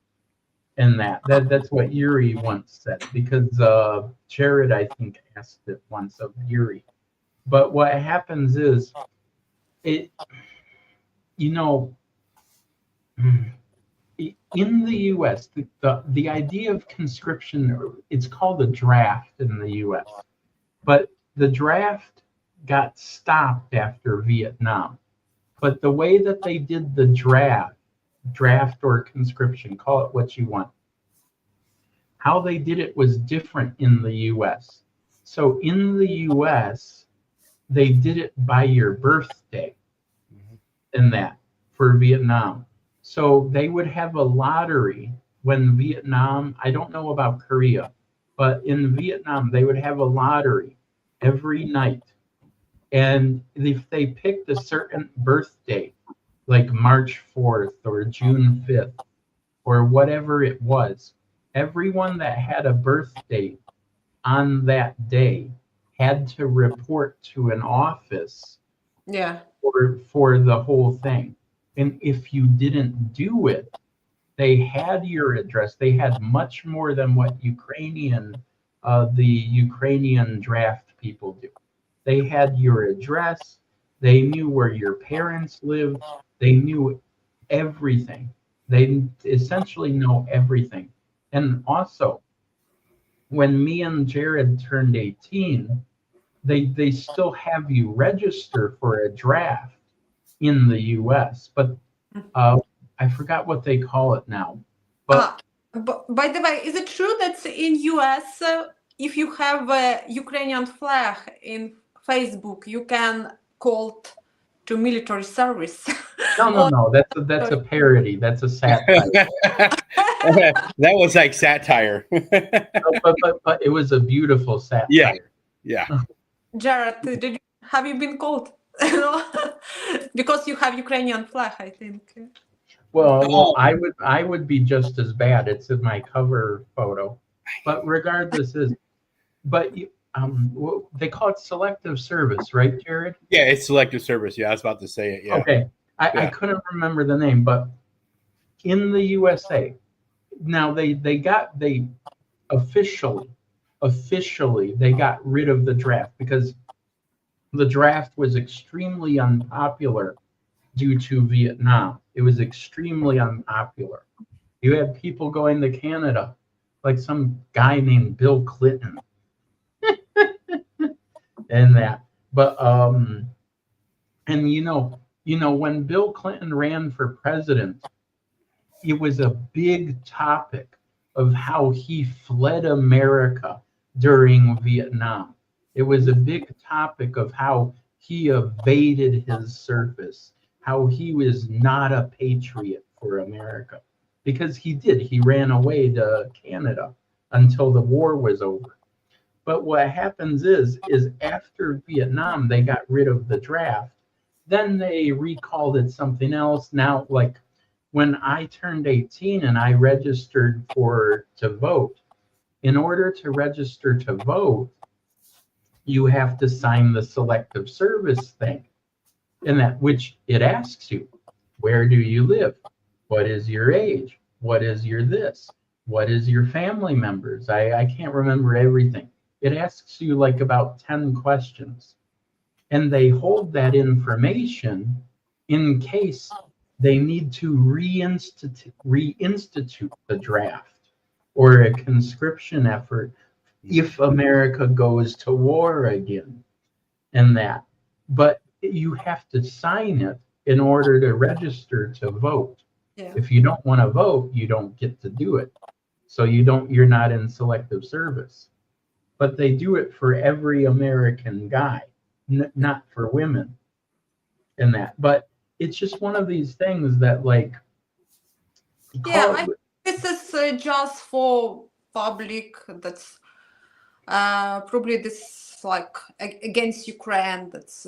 And that's what Yuri once said, because Jared, I think, asked it once of Yuri. But what happens is, in the U.S., the idea of conscription, it's called a draft in the U.S., but the draft got stopped after Vietnam. But the way that they did the draft or conscription, call it what you want, how they did it was different in the U.S. So in the U.S., they did it by your birthday in that for Vietnam. So they would have a lottery when Vietnam, I don't know about Korea, but in Vietnam, they would have a lottery every night. And if they picked a certain birthday, like March 4th or June 5th or whatever it was, everyone that had a birthday on that day had to report to an office for the whole thing. And if you didn't do it, they had your address. They had much more than what the Ukrainian draft people do. They had your address. They knew where your parents lived. They knew everything. They essentially know everything. And also, when me and Jared turned 18, they still have you register for a draft in the U.S., but I forgot what they call it now. But by the way, is it true that in U.S., if you have a Ukrainian flag in Facebook, you can call to military service? No. That's a parody. That's a satire. That was like satire. but it was a beautiful satire. Yeah. Jared, have you been called? Because you have Ukrainian flag, I think. Well, I would be just as bad. It's in my cover photo. But regardless, they call it selective service, right, Jared? Yeah, it's selective service. Yeah, I was about to say it. Yeah. Okay, I couldn't remember the name, but in the USA, now they officially they got rid of the draft because the draft was extremely unpopular due to Vietnam. It was extremely unpopular. You had people going to Canada, like some guy named Bill Clinton and that. But and when Bill Clinton ran for president, it was a big topic of how he fled America during Vietnam. It was a big topic of how he evaded his service, how he was not a patriot for America. Because he did. He ran away to Canada until the war was over. But what happens is after Vietnam, they got rid of the draft. Then they recalled it something else. Now, like when I turned 18 and I registered to vote, in order to register to vote, you have to sign the selective service thing. And that which it asks you, where do you live? What is your age? What is your this? What is your family members? I can't remember everything. It asks you like about 10 questions. And they hold that information in case they need to reinstitute the draft or a conscription effort if America goes to war again and that. But you have to sign it in order to register to vote. Yeah. If you don't want to vote, you don't get to do it. So you're not in selective service. But they do it for every American guy, not for women and that. But it's just one of these things that like this is just for public. That's probably this like against Ukraine. That's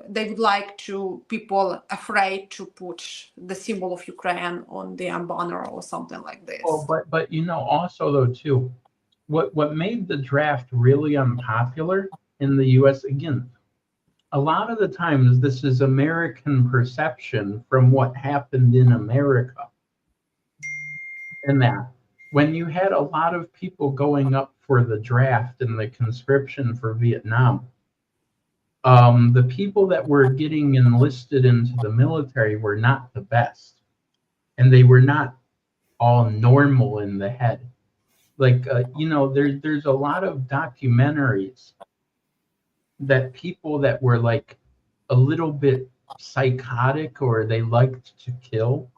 they would like to people afraid to put the symbol of Ukraine on their banner or something like this. Well, but also though too, what made the draft really unpopular in the U.S. again, a lot of the times this is American perception from what happened in America. And that when you had a lot of people going up for the draft and the conscription for Vietnam, the people that were getting enlisted into the military were not the best. And they were not all normal in the head. Like, there's a lot of documentaries that people that were like a little bit psychotic or they liked to kill,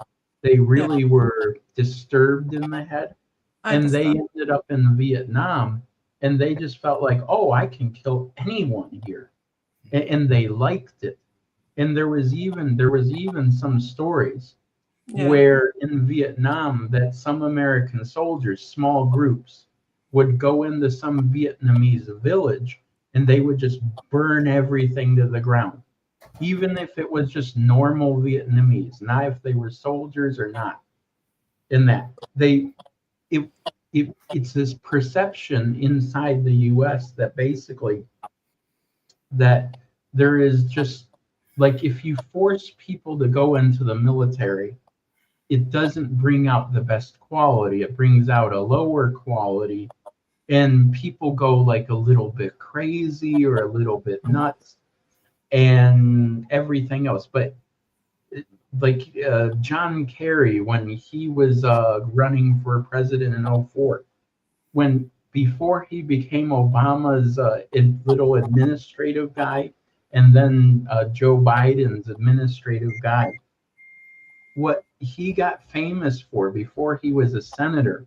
they really were disturbed in the head. And they ended up in Vietnam and they just felt like, oh, I can kill anyone here. And they liked it. And there was even some stories where in Vietnam that some American soldiers, small groups, would go into some Vietnamese village and they would just burn everything to the ground, even if it was just normal Vietnamese, not if they were soldiers or not. In that it's this perception inside the U.S. that basically that there is just like if you force people to go into the military, it doesn't bring out the best quality. It brings out a lower quality, and people go like a little bit crazy or a little bit nuts and everything else. But like John Kerry, when he was running for president in 2004, before he became Obama's little administrative guy, and then Joe Biden's administrative guy, what he got famous for before he was a senator,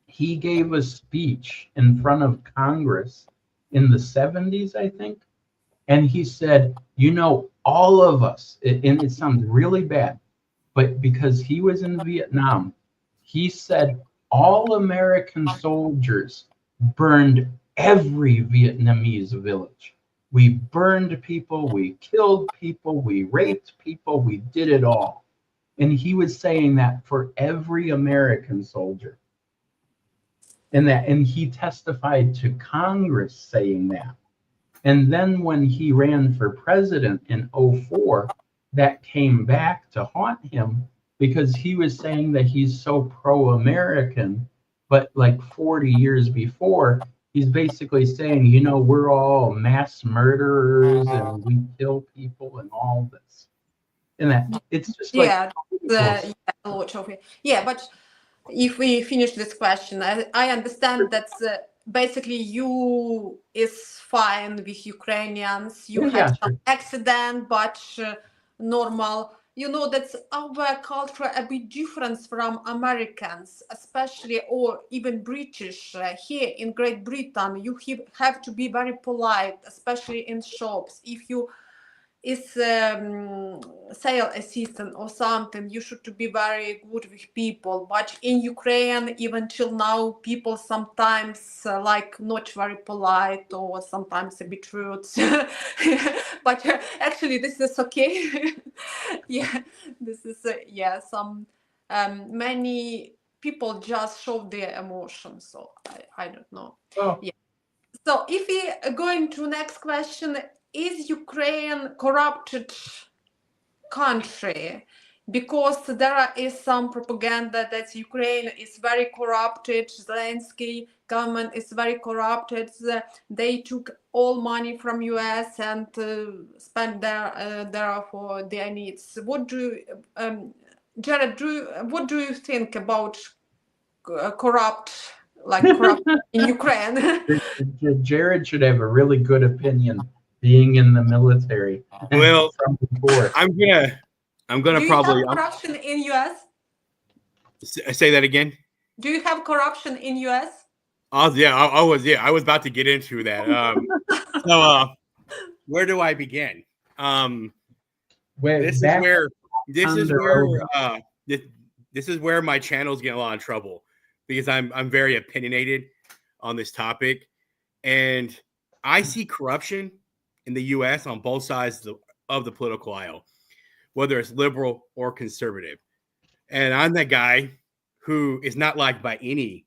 he gave a speech in front of Congress in the 70s, I think. And he said, all of us, and it sounds really bad, but because he was in Vietnam, he said all American soldiers burned every Vietnamese village. We burned people, we killed people, we raped people, we did it all. And he was saying that for every American soldier. and he testified to Congress saying that. And then when he ran for president in 2004, that came back to haunt him because he was saying that he's so pro-American, but like 40 years before, he's basically saying, you know, we're all mass murderers and we kill people and all this. And that it's just like a lot of it. Yeah, but if we finish this question, I understand that basically you is fine with Ukrainians. You had some accident, but normal. You know, that's our culture a bit different from Americans, especially, or even British. Here in Great Britain, you have to be very polite, especially in shops. If you is sales assistant or something, you should to be very good with people. But in Ukraine, even till now, people sometimes like not very polite or sometimes a bit rude. But actually, this is okay. Yeah, this is some many people just show their emotions. So I don't know. Oh. Yeah. So if we are going to next question, is Ukraine corrupted country? Because there is some propaganda that Ukraine is very corrupted, Zelensky government is very corrupted, they took all money from US and spent there for their needs. What do Jared, what do you think about corrupt in Ukraine? Jared should have a really good opinion being in the military. Well, from before. I'm gonna Do probably you have corruption in US? Say that again. Do you have corruption in US? I was about to get into that. So where do I begin? This is where my channel's getting a lot of trouble because I'm very opinionated on this topic, and I see corruption in the U.S. on both sides of the political aisle, whether it's liberal or conservative. And I'm that guy who is not liked by any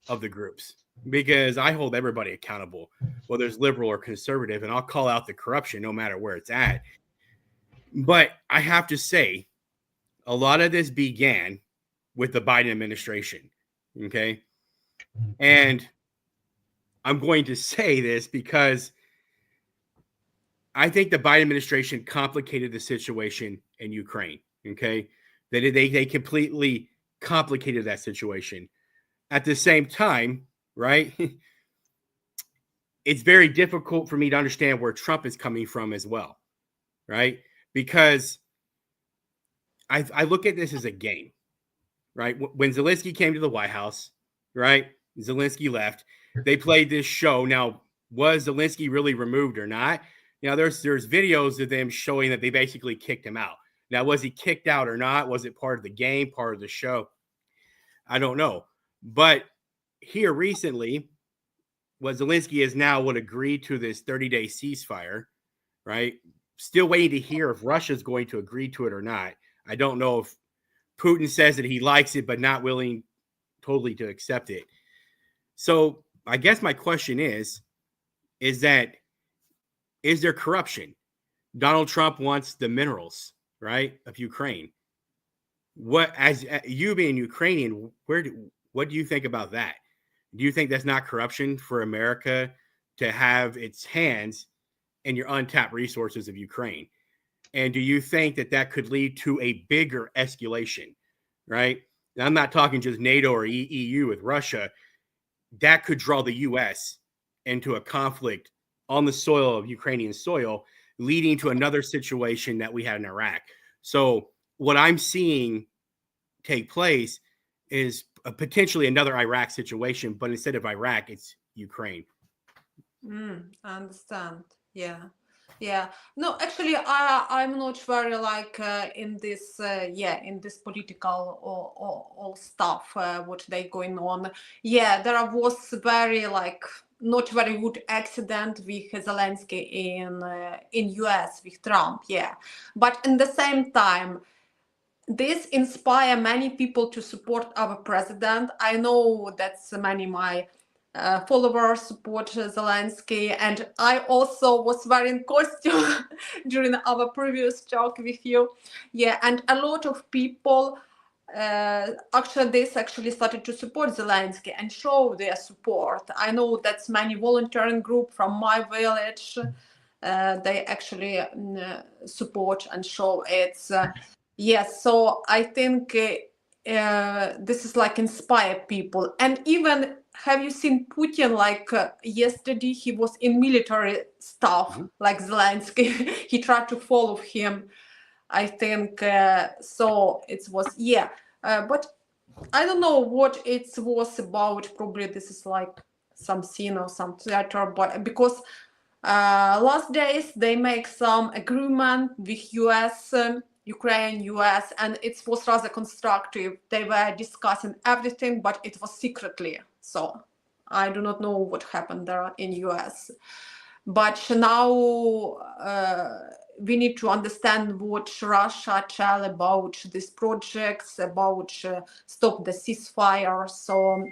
of the groups because I hold everybody accountable, whether it's liberal or conservative, and I'll call out the corruption no matter where it's at. But I have to say, a lot of this began with the Biden administration, okay? And I'm going to say this because I think the Biden administration complicated the situation in Ukraine, okay? They completely complicated that situation. At the same time, right, it's very difficult for me to understand where Trump is coming from as well, right? Because I look at this as a game, right? When Zelensky came to the White House, right, Zelensky left. They played this show. Now, was Zelensky really removed or not? You know, there's videos of them showing that they basically kicked him out. Now, was he kicked out or not? Was it part of the game, part of the show? I don't know. But here recently, what Zelensky has now would agree to this 30-day ceasefire, right? Still waiting to hear if Russia's going to agree to it or not. I don't know if Putin says that he likes it, but not willing totally to accept it. So I guess my question is there corruption? Donald Trump wants the minerals, right, of Ukraine. What, as you being Ukrainian, what do you think about that? Do you think that's not corruption for America to have its hands in your untapped resources of Ukraine? And do you think that could lead to a bigger escalation, right? Now, I'm not talking just NATO or EU with Russia. That could draw the U.S. into a conflict on the soil of Ukrainian soil, leading to another situation that we had in Iraq. So what I'm seeing take place is potentially another Iraq situation, but instead of Iraq, it's Ukraine. I understand. Yeah. No, actually, I'm not very like in this in this political or stuff what they going on. Yeah, there was very like not very good accident with Zelensky in US with Trump. Yeah, but in the same time, this inspire many people to support our president. I know that many my followers support Zelensky, and I also was wearing costume during our previous talk with you. Yeah, and a lot of people actually started to support Zelensky and show their support. I know that's many volunteering group from my village. They actually support and show it's yes. So I think this is like inspire people. And even have you seen Putin? Like yesterday, he was in military stuff like Zelensky. He tried to follow him. I think so. It was but I don't know what it was about. Probably this is like some scene or some theater, but because last days they make some agreement with US, Ukraine, US, and it was rather constructive. They were discussing everything, but it was secretly. So I do not know what happened there in US. But now we need to understand what Russia tell about these projects, about stop the ceasefire. So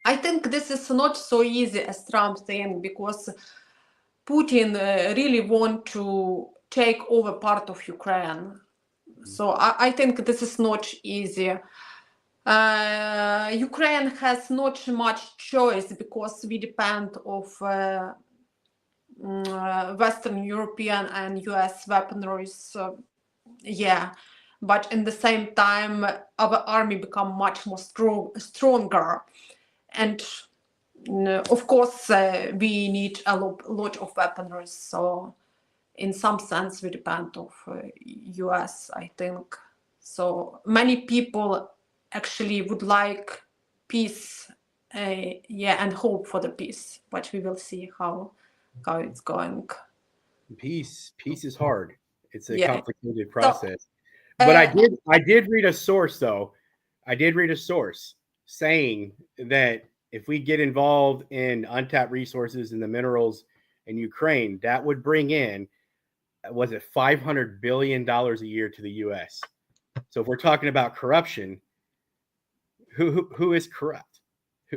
I think this is not so easy as Trump saying, because Putin really want to take over part of Ukraine. So I think this is not easy. Ukraine has not much choice because we depend of Western European and US weaponry. But in the same time, our army become much more stronger. And of course, we need a lot of weaponry. So in some sense, we depend of US, I think. So many people actually would like peace, and hope for the peace. But we will see how it's going. Peace is hard. It's a Yeah. complicated process. But I did read a source though. I did read a source saying that if we get involved in untapped resources and the minerals in Ukraine, that would bring in, was it $500 billion a year to the US? So if we're talking about corruption, who is corrupt?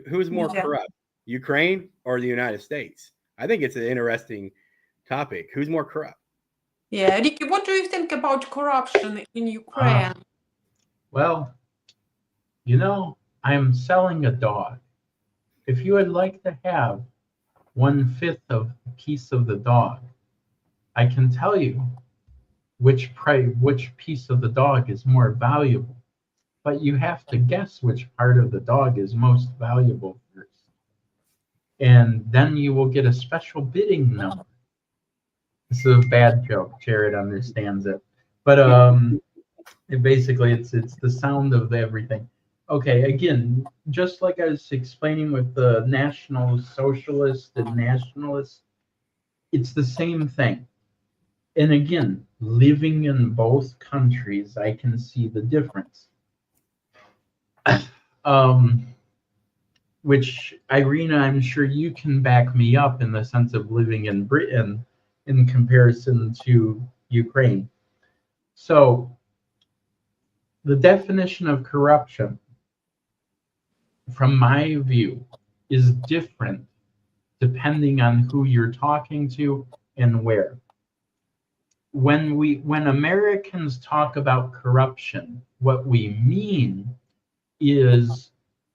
Who is more corrupt, Ukraine or the United States? I think it's an interesting topic. Who's more corrupt? Yeah, Ricky, what do you think about corruption in Ukraine? Well, I'm selling a dog. If you would like to have 1/5 of a piece of the dog, I can tell you which piece of the dog is more valuable. But you have to guess which part of the dog is most valuable first. And then you will get a special bidding number. This is a bad joke. Jared understands it. But basically it's the sound of everything. Okay, again, just like I was explaining with the National Socialist and Nationalists, it's the same thing. And again, living in both countries, I can see the difference. Which, Irina, I'm sure you can back me up in the sense of living in Britain in comparison to Ukraine. So the definition of corruption, from my view, is different depending on who you're talking to and where. When Americans talk about corruption, what we mean is,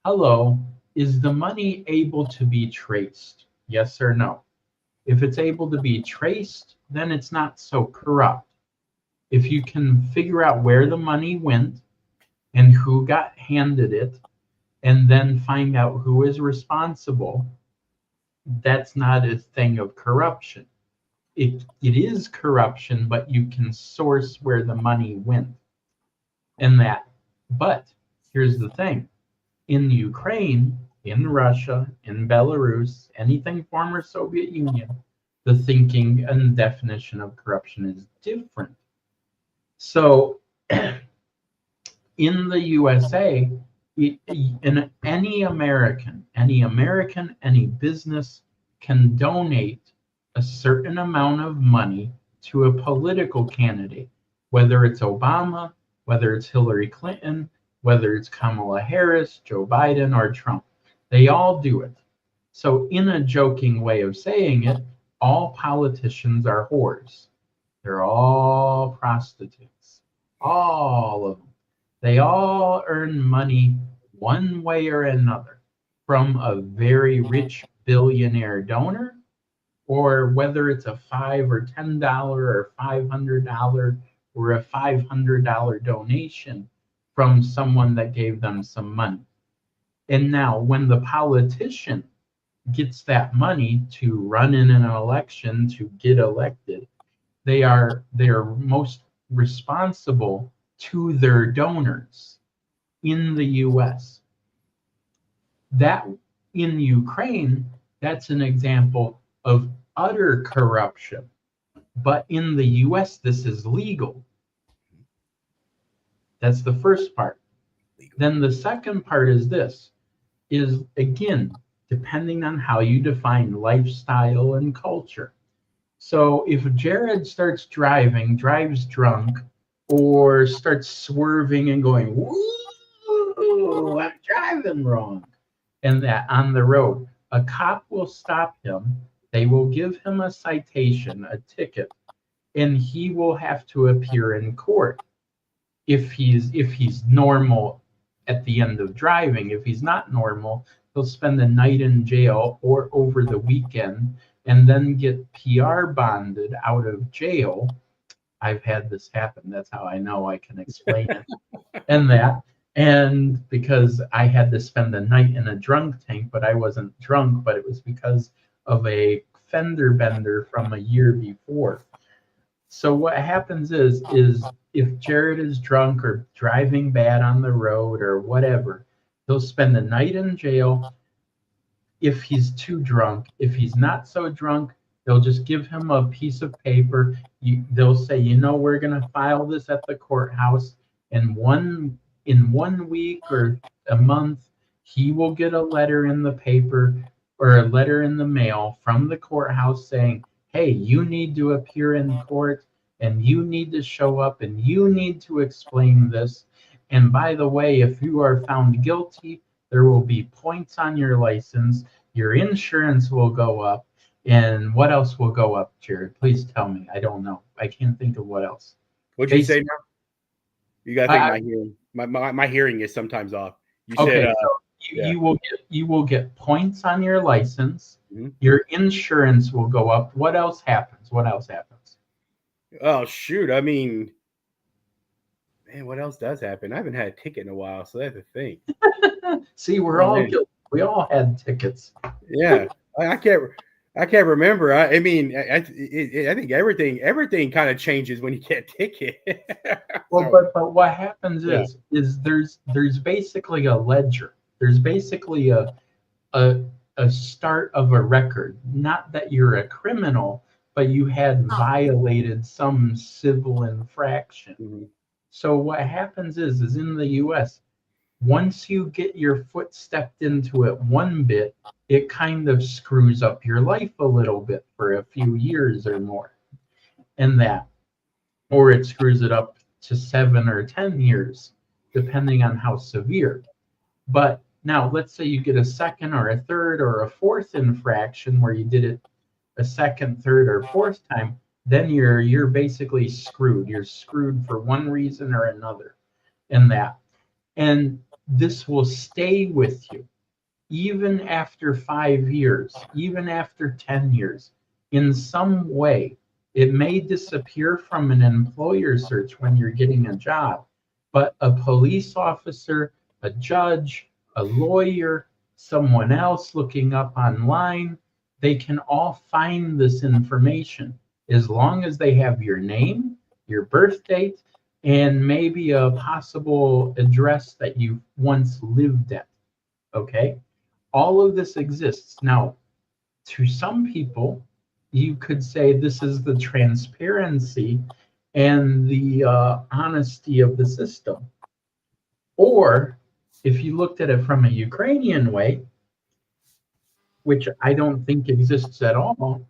hello, is the money able to be traced? Yes or no? If it's able to be traced, then it's not so corrupt. If you can figure out where the money went and who got handed it, and then find out who is responsible, that's not a thing of corruption. It is corruption, but you can source where the money went. And that, but here's the thing. In Ukraine, in Russia, in Belarus, anything former Soviet Union, the thinking and definition of corruption is different. So in the USA, any American, any business can donate a certain amount of money to a political candidate, whether it's Obama whether it's Hillary Clinton, whether it's Kamala Harris, Joe Biden, or Trump. They all do it. So in a joking way of saying it, all politicians are whores. They're all prostitutes. All of them. They all earn money one way or another from a very rich billionaire donor, or whether it's a $5 or $10 or $500 or a $500 donation from someone that gave them some money. And now when the politician gets that money to run in an election to get elected, they're most responsible to their donors in the US. That in Ukraine, that's an example of utter corruption. But in the US, this is legal. That's the first part. Then the second part is this, is again, depending on how you define lifestyle and culture. So if Jared starts drives drunk, or starts swerving and going, woo, I'm driving wrong, and that on the road, a cop will stop him. They will give him a citation, a ticket, and he will have to appear in court. If he's normal at the end of driving. If he's not normal, he'll spend the night in jail or over the weekend and then get PR bonded out of jail. I've had this happen. That's how I know I can explain it. And because I had to spend the night in a drunk tank, but I wasn't drunk, but it was because of a fender bender from a year before. So what happens is if Jared is drunk or driving bad on the road or whatever, he'll spend the night in jail if he's too drunk. If he's not so drunk, they'll just give him a piece of paper. They'll say, we're going to file this at the courthouse, and in 1 week or a month, he will get a letter in the paper or a letter in the mail from the courthouse saying, hey, you need to appear in court, and you need to show up, and you need to explain this. And by the way, if you are found guilty, there will be points on your license. Your insurance will go up. And what else will go up, Jared? Please tell me. I don't know. I can't think of what else. What'd you say now? You got to think my hearing. My hearing is sometimes off. You said you will get points on your license. Mm-hmm. Your insurance will go up. What else happens? Oh, shoot. I mean, man, what else does happen? I haven't had a ticket in a while, so that's the thing. See, we all had tickets. Yeah, I can't remember. I mean, I think everything kind of changes when you get a ticket. Well, but what happens is there's basically a ledger. There's basically a start of a record. Not that you're a criminal, but you had violated some civil infraction. Mm-hmm. So what happens is in the US, once you get your foot stepped into it one bit, it kind of screws up your life a little bit for a few years or more. Or it screws it up to 7 or 10 years, depending on how severe. But now let's say you get a second or a third or a fourth infraction where you did it a second, third, or fourth time, then you're basically screwed. You're screwed for one reason or another. And this will stay with you even after 5 years, even after 10 years. In some way, it may disappear from an employer search when you're getting a job, but a police officer, a judge, a lawyer, someone else looking up online, they can all find this information as long as they have your name, your birth date, and maybe a possible address that you once lived at. Okay? All of this exists. Now, to some people, you could say this is the transparency and the honesty of the system. Or if you looked at it from a Ukrainian way, which I don't think exists at all,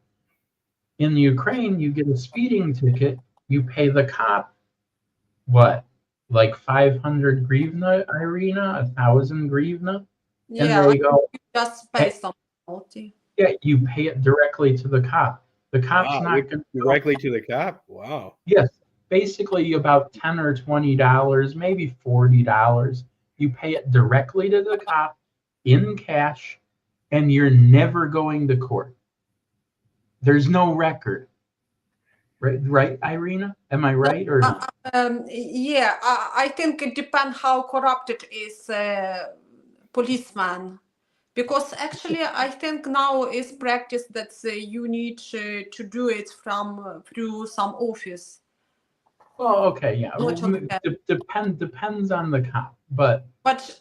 in Ukraine, you get a speeding ticket, you pay the cop, what, like 500 grivna, Irina, 1,000 grivna, and Yeah, they go, you just pay some penalty. yeah, you pay it directly to the cop. The cop's Wow, not going to go. directly to the cop. Wow. Yes, basically about $10 or $20, maybe $40. You pay it directly to the cop in cash, and you're never going to court. There's no record. Right, Irina? Am I right or not? Yeah, I think it depends how corrupted is policeman. Because actually, I think now is practice that you need to do it from through some office. Well, okay, yeah. Not on the Depends on the cop, but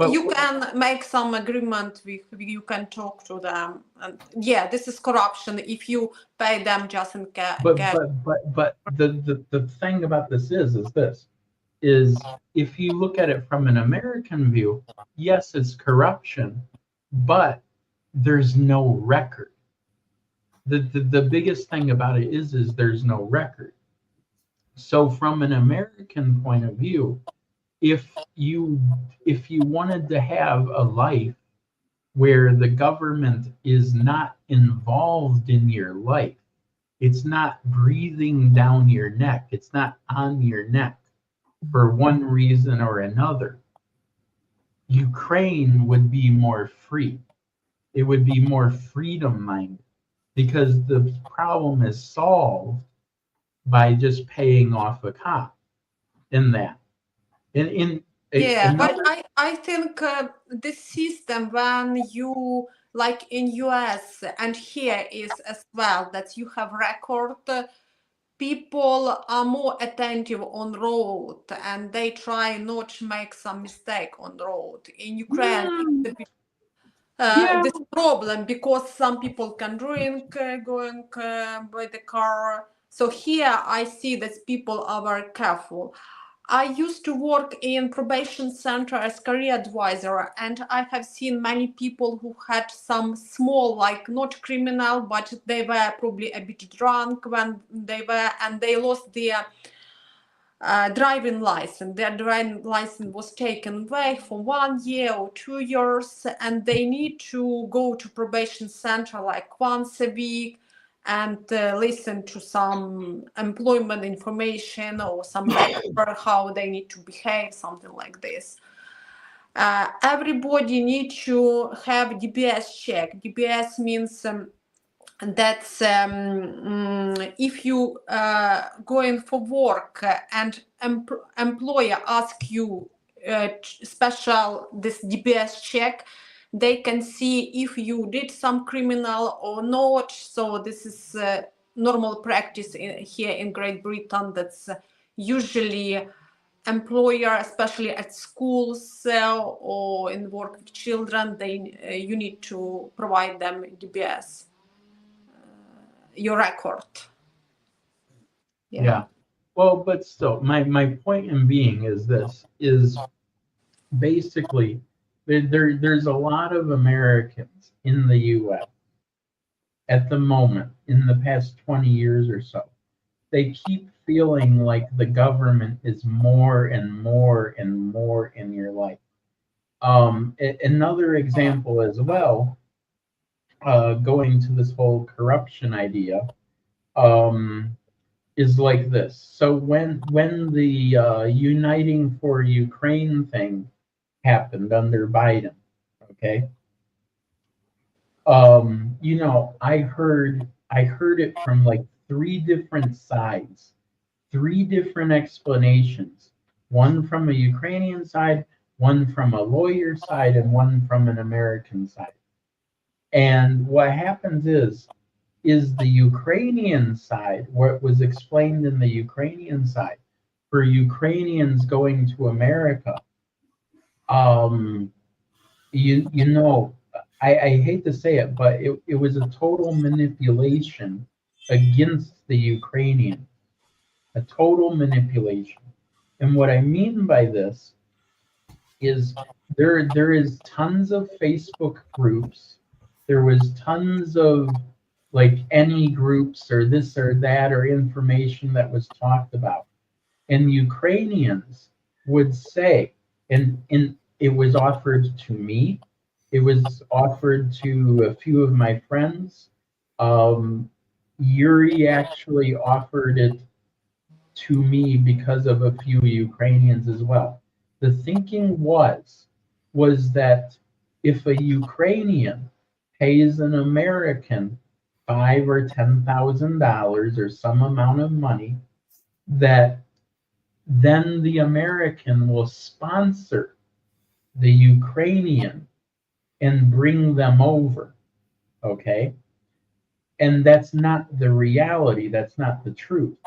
you can make some agreement with, you can talk to them, and yeah, this is corruption if you pay them just in cash. but the thing about this is this is if you look at it from an American view, yes, it's corruption, but there's no record. The biggest thing about it is there's no record. So from an American point of view, if you wanted to have a life where the government is not involved in your life, it's not breathing down your neck, it's not on your neck for one reason or another, Ukraine would be more free. It would be more freedom minded because the problem is solved by just paying off a cop in that. But I think this system, when you like in US and here is as well, that you have record, people are more attentive on road and they try not to make some mistake on road. In Ukraine, this problem because some people can drink going by the car. So here I see that people are very careful. I used to work in probation center as career advisor, and I have seen many people who had some small, like not criminal, but they were probably a bit drunk when they were, and they lost their driving license. Their driving license was taken away for 1 year or 2 years, and they need to go to probation center like once a week and listen to some employment information or some lecture how they need to behave, something like this. Everybody needs to have DBS check. DBS means that's if you going for work and employer ask you special this DBS check, they can see if you did some criminal or not. So this is normal practice here in Great Britain. That's usually employer, especially at schools or in work with children, they you need to provide them DBS, your record. Yeah. Well, but still, my point in being is this is basically there's a lot of Americans in the US at the moment, in the past 20 years or so. They keep feeling like the government is more and more and more in your life. Another example as well, going to this whole corruption idea, is like this. So when the Uniting for Ukraine thing happened under Biden, okay, I heard it from like 3 different sides, 3 different explanations, one from a Ukrainian side, one from a lawyer side, and one from an American side. And what happens is the Ukrainian side, what was explained in the Ukrainian side, for Ukrainians going to America, I hate to say it, but it was a total manipulation against the Ukrainian, a total manipulation. And what I mean by this is there is tons of Facebook groups. There was tons of like any groups or this or that or information that was talked about. And Ukrainians would say, and it was offered to me, it was offered to a few of my friends. Yuri actually offered it to me because of a few Ukrainians as well. The thinking was that if a Ukrainian pays an American $5,000 or $10,000 or some amount of money, that then the American will sponsor the Ukrainian and bring them over. Okay? And that's not the reality, that's not the truth.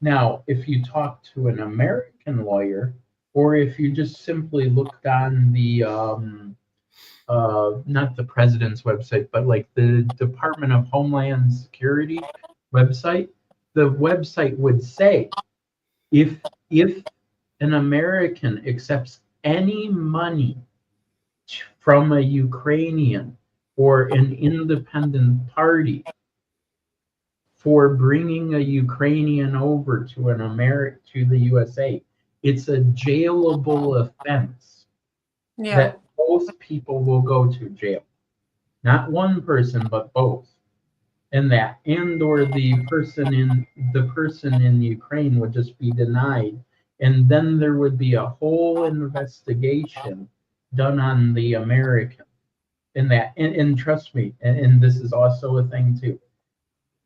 Now, if you talk to an American lawyer, or if you just simply looked on the not the president's website, but like the Department of Homeland Security website, the website would say if an American accepts any money from a Ukrainian or an independent party for bringing a Ukrainian over to to the USA, it's a jailable offense that both people will go to jail. Not one person, but both. And or the person in Ukraine would just be denied. And then there would be a whole investigation done on the American. And trust me, and this is also a thing too.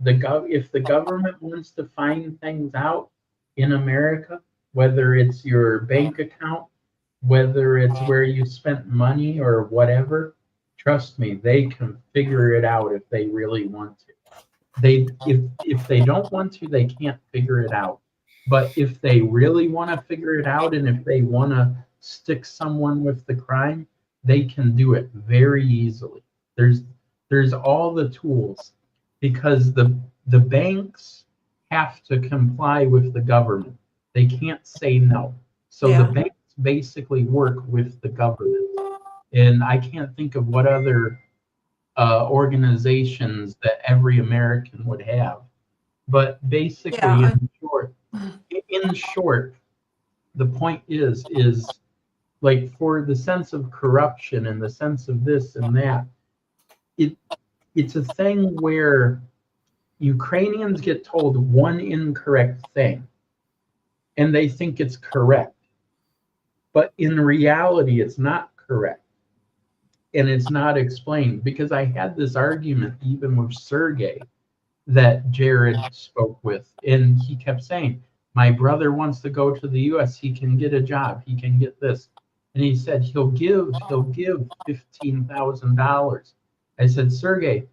If the government wants to find things out in America, whether it's your bank account, whether it's where you spent money or whatever, trust me, they can figure it out if they really want to. If they don't want to, they can't figure it out. But if they really want to figure it out, and if they want to stick someone with the crime, they can do it very easily. There's all the tools, because the banks have to comply with the government. They can't say no. So the banks basically work with the government. And I can't think of what other organizations that every American would have. But basically, in short, the point is like, for the sense of corruption and the sense of this and that, it's a thing where Ukrainians get told one incorrect thing and they think it's correct. But in reality, it's not correct. And it's not explained, because I had this argument even with Sergey that Jared spoke with, and he kept saying, my brother wants to go to the US, he can get a job, he can get this. And he said he'll give $15,000. I said, Sergey,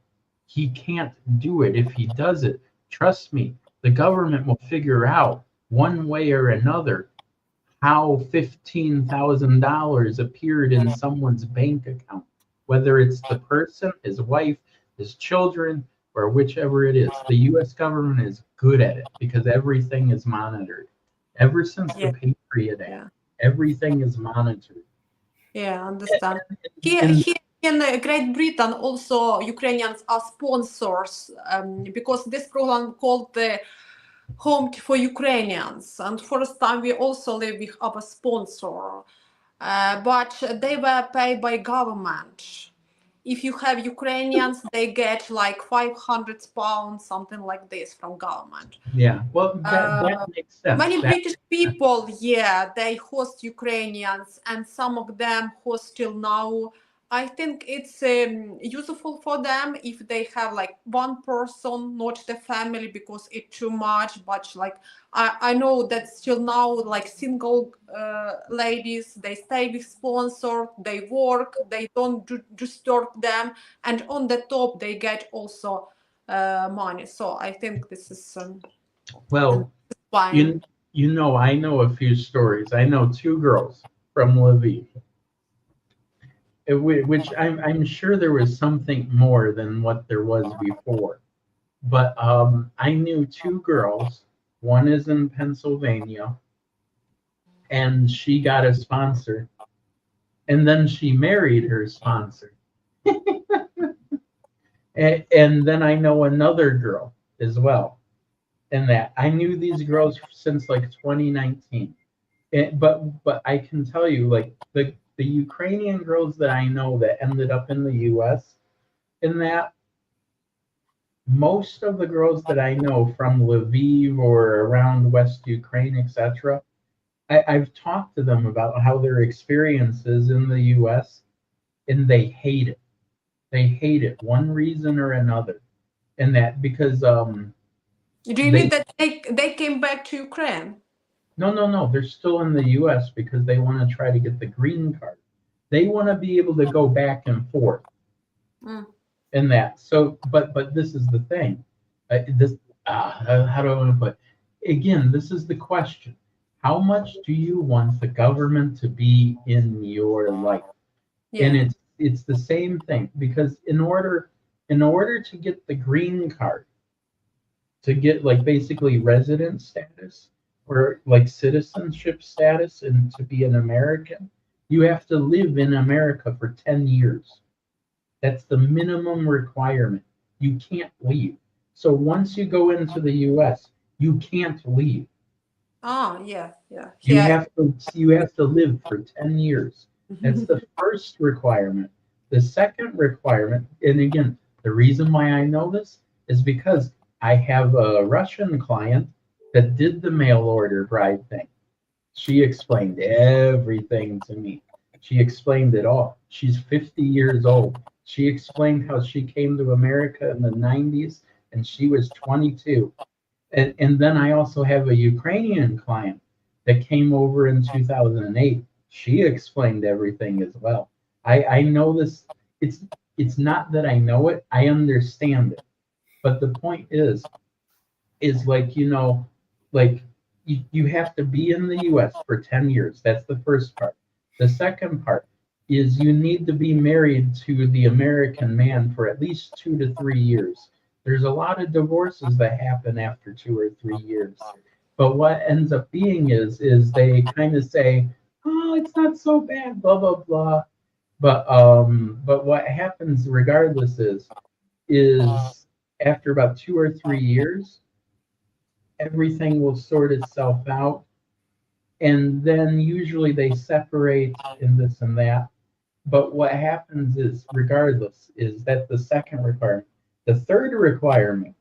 he can't do it. If he does it, trust me, the government will figure out one way or another how $15,000 appeared in someone's bank account, whether it's the person, his wife, his children, or whichever it is. The U.S. government is good at it because everything is monitored. Ever since the Patriot Act, everything is monitored. Yeah, I understand. Here in Great Britain, also Ukrainians are sponsors, because this program called the Home for Ukrainians. And first time we also live with our sponsor, but they were paid by government. If you have Ukrainians, they get like £500, something like this, from government. Yeah, well, that makes sense. Many British people, they host Ukrainians, and some of them host till now. I think it's useful for them if they have like one person, not the family, because it's too much. But like I know that still now, like single ladies, they stay with sponsor, they work, they don't disturb them, and on the top they get also money. So I think this is well, fine. You know, I know a few stories. I know two girls from Lviv, which I'm sure there was something more than what there was before. But I knew two girls. One is in Pennsylvania, and she got a sponsor, and then she married her sponsor. And then I know another girl as well. And that I knew these girls since like 2019. But I can tell you, like the Ukrainian girls that I know that ended up in the U.S. in that, most of the girls that I know from Lviv or around West Ukraine, etc., I've talked to them about how their experiences in the U.S. and they hate it. They hate it, one reason or another, and that because Do you they mean that they came back to Ukraine? no, they're still in the U.S. because they want to try to get the green card. They want to be able to go back and forth in that. So, but this is the thing. How do I want to put it? Again, this is the question. How much do you want the government to be in your life? Yeah. And it's the same thing, because in order to get the green card, to get like basically resident status or like citizenship status and to be an American, you have to live in America for 10 years. That's the minimum requirement. You can't leave. So once you go into the US, you can't leave. Oh, yeah. You have to live for 10 years. That's the first requirement. The second requirement, and again, the reason why I know this is because I have a Russian client that did the mail order bride thing. She explained everything to me. She explained it all. She's 50 years old. She explained how she came to America in the 90s and she was 22. And then I also have a Ukrainian client that came over in 2008. She explained everything as well. I know this. It's not that I know it. I understand it. But the point is like, like you have to be in the US for 10 years. That's the first part. The second part is you need to be married to the American man for at least 2 to 3 years. There's a lot of divorces that happen after 2 or 3 years. But what ends up being is they kind of say, oh, it's not so bad, blah blah blah. But what happens regardless is after about 2 or 3 years, everything will sort itself out. And then usually they separate in this and that. But what happens is, regardless, is that the second requirement. The third requirement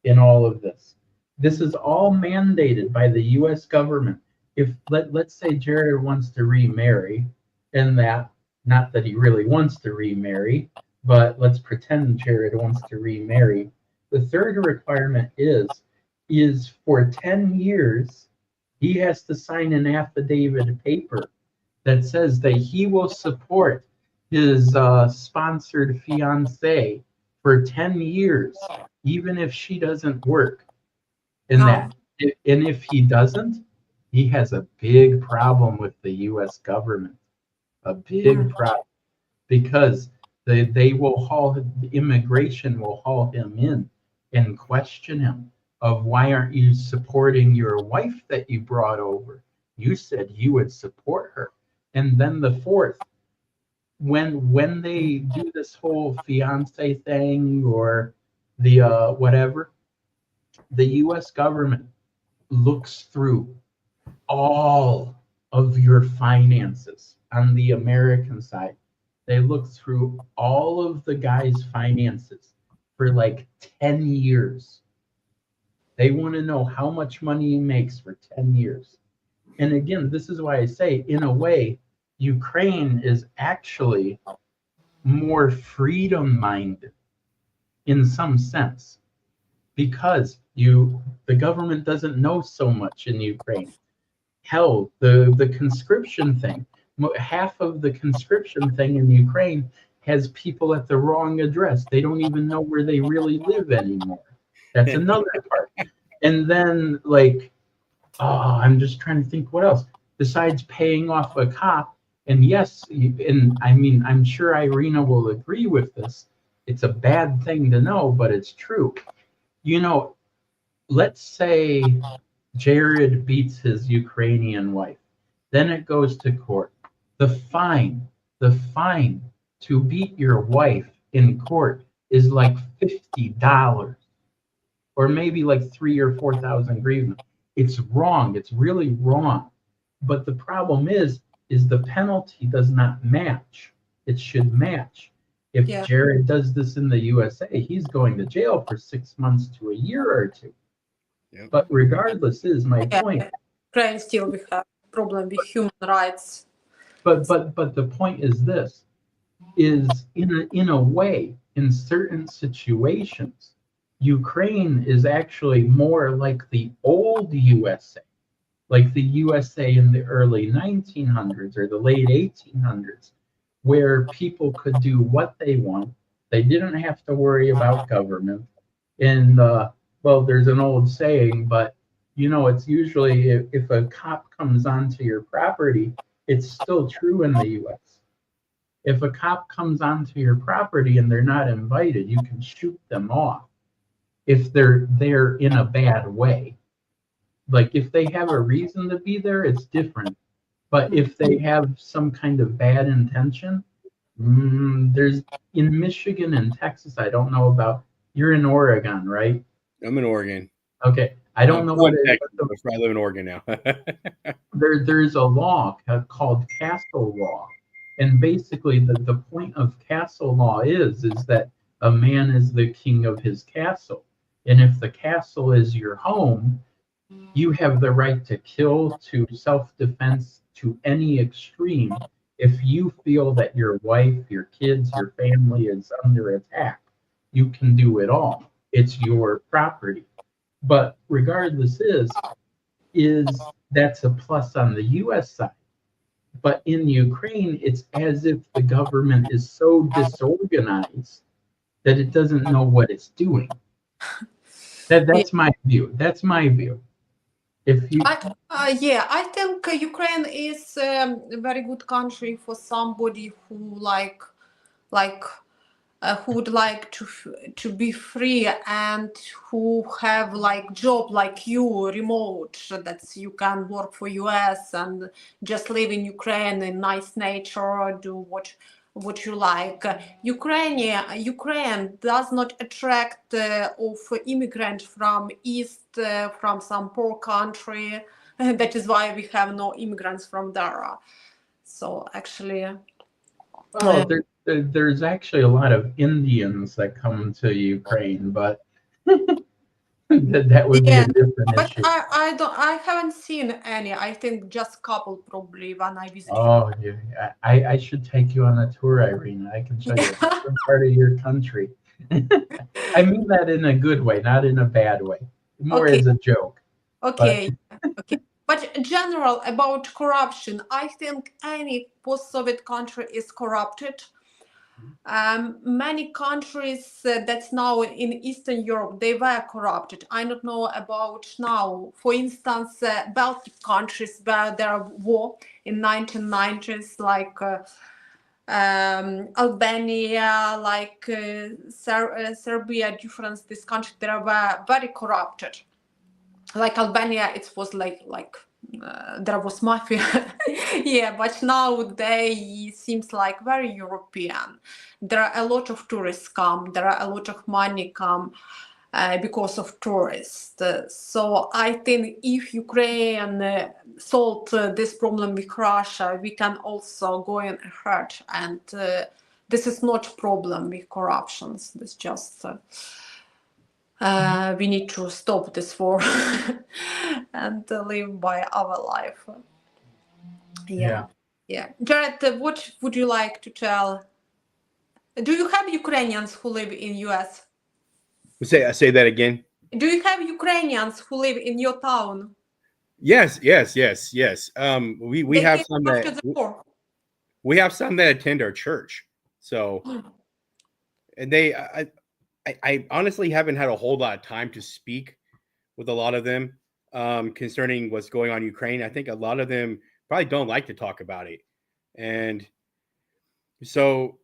in all of this is all mandated by the US government. If let's say Jared wants to remarry, and that, not that he really wants to remarry, but let's pretend Jared wants to remarry. The third requirement is for 10 years, he has to sign an affidavit paper that says that he will support his sponsored fiance for 10 years, even if she doesn't work. And and if he doesn't, he has a big problem with the US government. A big problem. Because they will immigration will haul him in and question him of, why aren't you supporting your wife that you brought over? You said you would support her. And then the fourth, when they do this whole fiance thing or the whatever, the US government looks through all of your finances on the American side. They look through all of the guy's finances for like 10 years. They want to know how much money he makes for 10 years. And again, this is why I say, in a way, Ukraine is actually more freedom-minded in some sense, because the government doesn't know so much in Ukraine. Hell, the conscription thing, half of the conscription thing in Ukraine has people at the wrong address. They don't even know where they really live anymore. That's another part. And then, like, I'm just trying to think what else besides paying off a cop. And yes, and I mean, I'm sure Irina will agree with this. It's a bad thing to know, but it's true. Let's say Jared beats his Ukrainian wife. Then it goes to court. The fine to beat your wife in court is like $50, or maybe like 3,000 or 4,000 hryvnia. It's wrong. It's really wrong. But the problem is the penalty does not match. It should match. If Yeah. Jared does this in the USA, he's going to jail for 6 months to a year or two. Yep. But regardless, is my Yeah. point. Ukraine still we have problem with human rights. But the point is this: is in a way, in certain situations, Ukraine is actually more like the old USA, like the USA in the early 1900s or the late 1800s, where people could do what they want. They didn't have to worry about government. And well, there's an old saying, but it's usually if a cop comes onto your property, it's still true in the US. If a cop comes onto your property and they're not invited, you can shoot them off if they're there in a bad way. Like if they have a reason to be there, it's different. But if they have some kind of bad intention, there's in Michigan and Texas, I don't know about. You're in Oregon, right? I'm in Oregon. Okay, I don't know what Texas, I live in Oregon now. there's a law called castle law, and basically the point of castle law is that a man is the king of his castle, and if the castle is your home, you have the right to kill, to self-defense, to any extreme if you feel that your wife, your kids, your family is under attack. You can do it all. It's your property. But regardless is that's a plus on the US side. But in Ukraine, it's as if the government is so disorganized that it doesn't know what it's doing. That's my view. That's my view. If you I think Ukraine is a very good country for somebody who who would like to be free and who have like job like you remote, that you can work for US and just live in Ukraine in nice nature, do what you like. Ukraine does not attract of immigrant from east, from some poor country. That is why we have no immigrants from there. So actually, well, there's actually a lot of Indians that come to Ukraine, but that would be a different but issue. I haven't seen any. I think just couple probably when I visit. Oh, I should take you on a tour, Irina. I can show you a different part of your country. I mean that in a good way, not in a bad way. More Okay. as a joke. Okay. Okay. But general about corruption, I think any post-Soviet country is corrupted. Many countries that's now in Eastern Europe, they were corrupted. I don't know about now. For instance, Baltic countries where there were war in 1990s, like Albania, like Serbia, different this country, they were very corrupted. Like Albania, it was like there was mafia. Yeah, but now they seems like very European. There are a lot of tourists come, there are a lot of money come because of tourists. So I think if Ukraine solved this problem with Russia, we can also go ahead, and this is not problem with corruptions. This just we need to stop this war and live by our life. Yeah. Jared, what would you like to tell? Do you have Ukrainians who live in US? Say that again. Do you have Ukrainians who live in your town? Yes. We They have came some after that the war. we have some that attend our church. So, and I honestly haven't had a whole lot of time to speak with a lot of them concerning what's going on in Ukraine. I think a lot of them probably don't like to talk about it, and so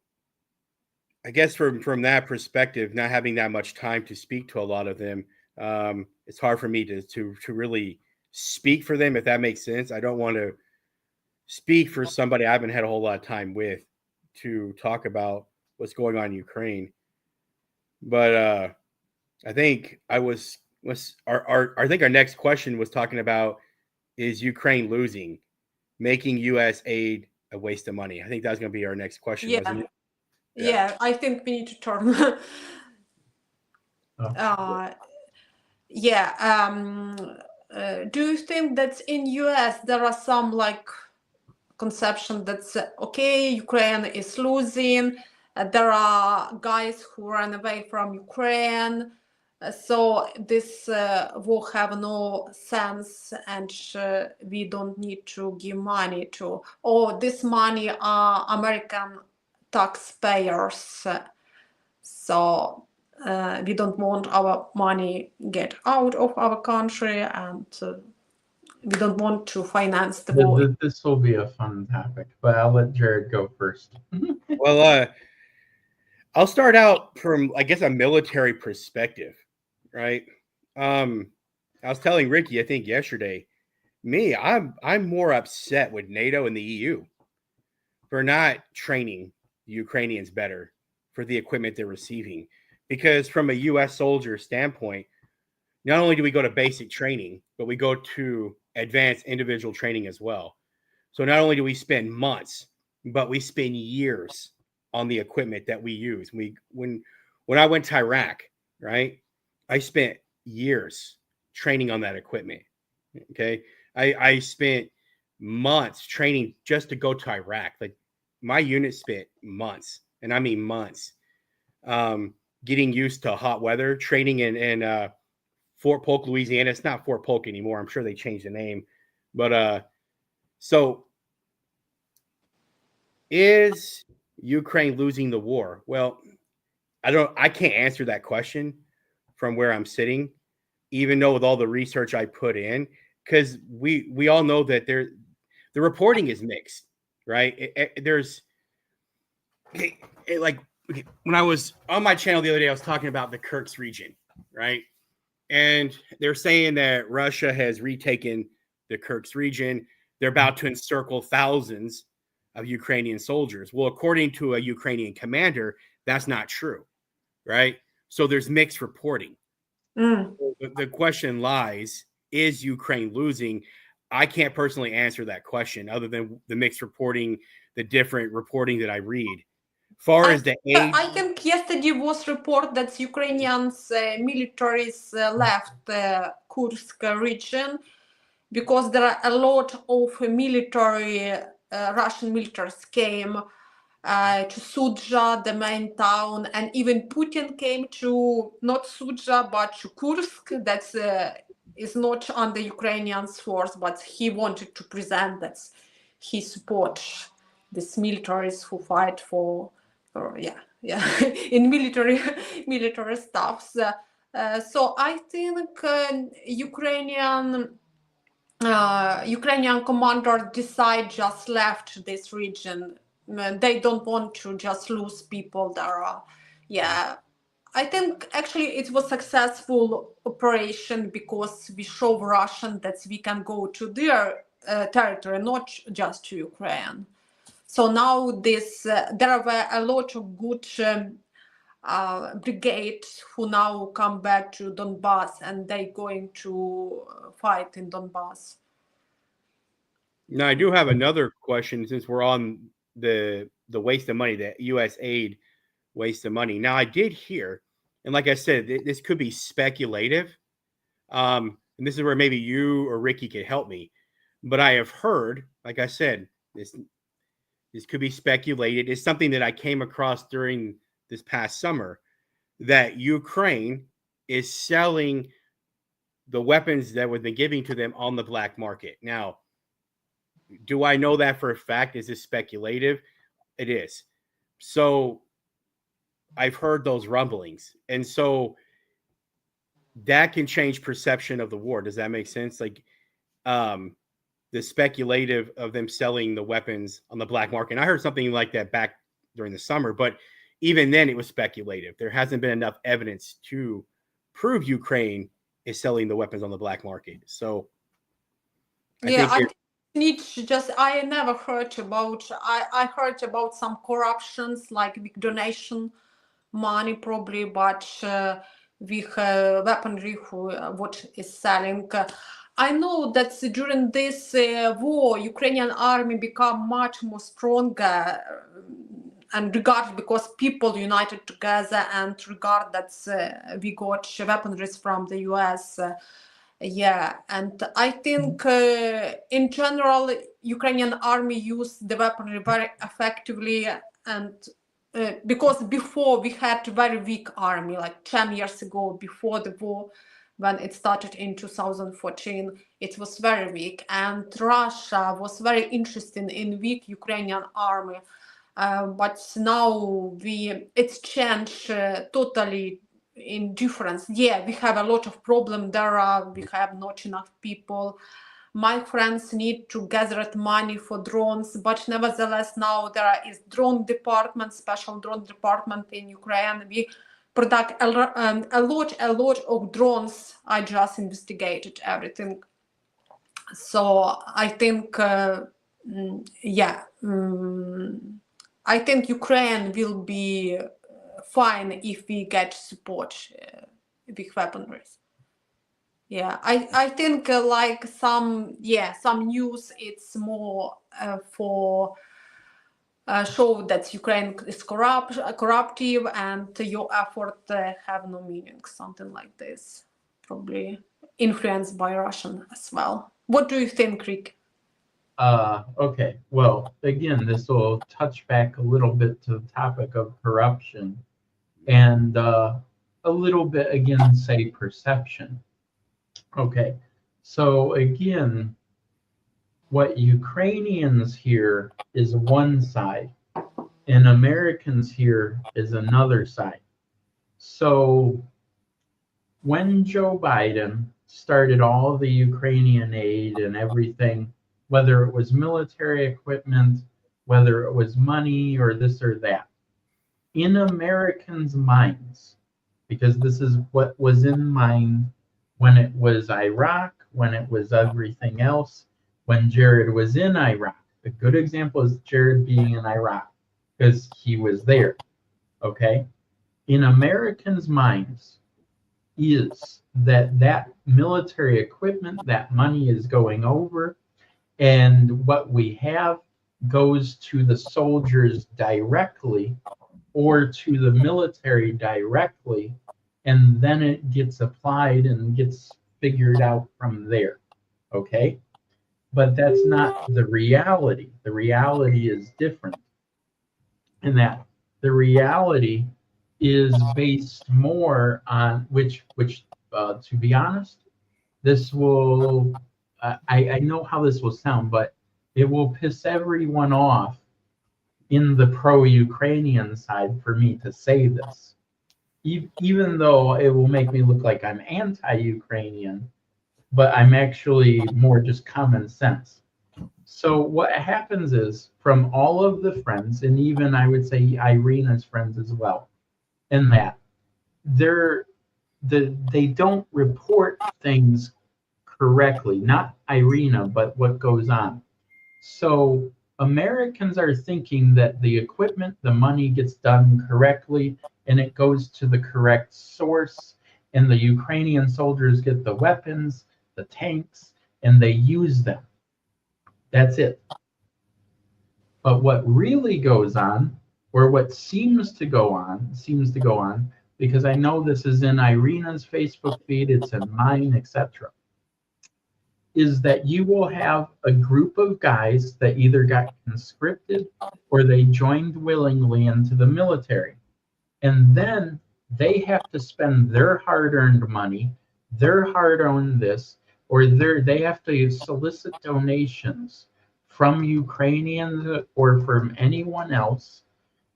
I guess from that perspective, not having that much time to speak to a lot of them, it's hard for me to really speak for them, if that makes sense. I don't want to speak for somebody I haven't had a whole lot of time with to talk about what's going on in Ukraine. But I think I think our next question was talking about, is Ukraine losing? making U.S. aid a waste of money? I think that's going to be our next question, wasn't it? Yeah, I think we need to turn. Oh. Do you think that in US there are some like conception that's okay, Ukraine is losing, there are guys who run away from Ukraine, so this will have no sense, and we don't need to give money to, or this money are American taxpayers, so we don't want our money get out of our country, and we don't want to finance the war. This will be a fun topic, but I'll let Jared go first. Well, I'll start out from, I guess, a military perspective, right? I was telling Ricky, I think yesterday, I'm more upset with NATO and the EU for not training the Ukrainians better for the equipment they're receiving. Because from a U.S. soldier standpoint, not only do we go to basic training, but we go to advanced individual training as well. So not only do we spend months, but we spend years on the equipment that we use. When I went to Iraq, right, I spent years training on that equipment. Okay, I spent months training just to go to Iraq. Like my unit spent months, and I mean months, getting used to hot weather. Training in Fort Polk, Louisiana. It's not Fort Polk anymore. I'm sure they changed the name, but so is Ukraine losing the war? Well, I can't answer that question from where I'm sitting, even though with all the research I put in, because we all know that the reporting is mixed, right? Like when I was on my channel the other day, I was talking about the Kursk region, right? And they're saying that Russia has retaken the Kursk region. They're about to encircle thousands of Ukrainian soldiers. Well, according to a Ukrainian commander, that's not true, right? So there's mixed reporting. The question lies, is Ukraine losing? I can't personally answer that question other than the mixed reporting, the different reporting that I read. Far as the aid, I think yesterday was report that Ukrainians militaries left the Kursk region because there are a lot of military Russian militaries came to Sudzha, the main town, and even Putin came to not Sudzha but to Kursk. That's is not under Ukrainians force, but he wanted to present that he supports these militaries who fight for in military stuff. So I think Ukrainian commander decide just left this region. They don't want to just lose people there. I think actually it was successful operation because we show Russian that we can go to their territory, not just to Ukraine. So now there were a lot of good brigades who now come back to Donbass, and they going to fight in Donbass. Now I do have another question since we're on the waste of money, the U.S. aid waste of money. Now I did hear, and like I said, this could be speculative, and this is where maybe you or Ricky could help me. But I have heard, like I said, this could be speculated. It's something that I came across during this past summer, that Ukraine is selling the weapons that were been giving to them on the black market. Now, do I know that for a fact? Is this speculative? It is. So I've heard those rumblings. And so that can change perception of the war. Does that make sense? Like the speculative of them selling the weapons on the black market. And I heard something like that back during the summer, but even then it was speculative. There hasn't been enough evidence to prove Ukraine is selling the weapons on the black market. So I never heard about, I heard about some corruptions like big donation money probably, but with weaponry what is selling. I know that during this war, Ukrainian army become much more stronger and regard because people united together and regard that we got weaponries from the US. Yeah, and I think in general, Ukrainian army used the weaponry very effectively, and because before we had a very weak army, like 10 years ago, before the war, when it started in 2014, it was very weak, and Russia was very interested in weak Ukrainian army. But now it's changed totally in difference. Yeah, we have a lot of problem there. We have not enough people. My friends need to gather money for drones, but nevertheless now there is drone department, special drone department in Ukraine. We product a lot of drones. I just investigated everything. So I think I think Ukraine will be fine if we get support with weaponry. Yeah, I think like some news, it's more for show that Ukraine is corruptive and your effort have no meaning, something like this, probably influenced by Russian as well. What do you think, Rick? Okay, well, again, this will touch back a little bit to the topic of corruption and a little bit, again, say perception. Okay, so again, what Ukrainians hear is one side, and Americans hear is another side. So when Joe Biden started all of the Ukrainian aid and everything, whether it was military equipment, whether it was money or this or that, in Americans' minds, because this is what was in mind when it was Iraq, when it was everything else, when Jared was in Iraq. A good example is Jared being in Iraq because he was there. Okay? In Americans' minds is that military equipment, that money is going over, and what we have goes to the soldiers directly or to the military directly, and then it gets applied and gets figured out from there. Okay? But that's not the reality. The reality is different in that the reality is based more on which to be honest, this will I know how this will sound, but it will piss everyone off in the pro-Ukrainian side for me to say this, even though it will make me look like I'm anti-Ukrainian, but I'm actually more just common sense. So what happens is, from all of the friends, and even I would say Irina's friends as well, in that they don't report things correctly, not Irina, but what goes on. So Americans are thinking that the equipment, the money gets done correctly, and it goes to the correct source, and the Ukrainian soldiers get the weapons, the tanks, and they use them. That's it. But what really goes on, or what seems to go on, because I know this is in Irina's Facebook feed, it's in mine, etc., is that you will have a group of guys that either got conscripted or they joined willingly into the military. And then they have to spend their hard-earned money, their hard-earned this, or they have to solicit donations from Ukrainians or from anyone else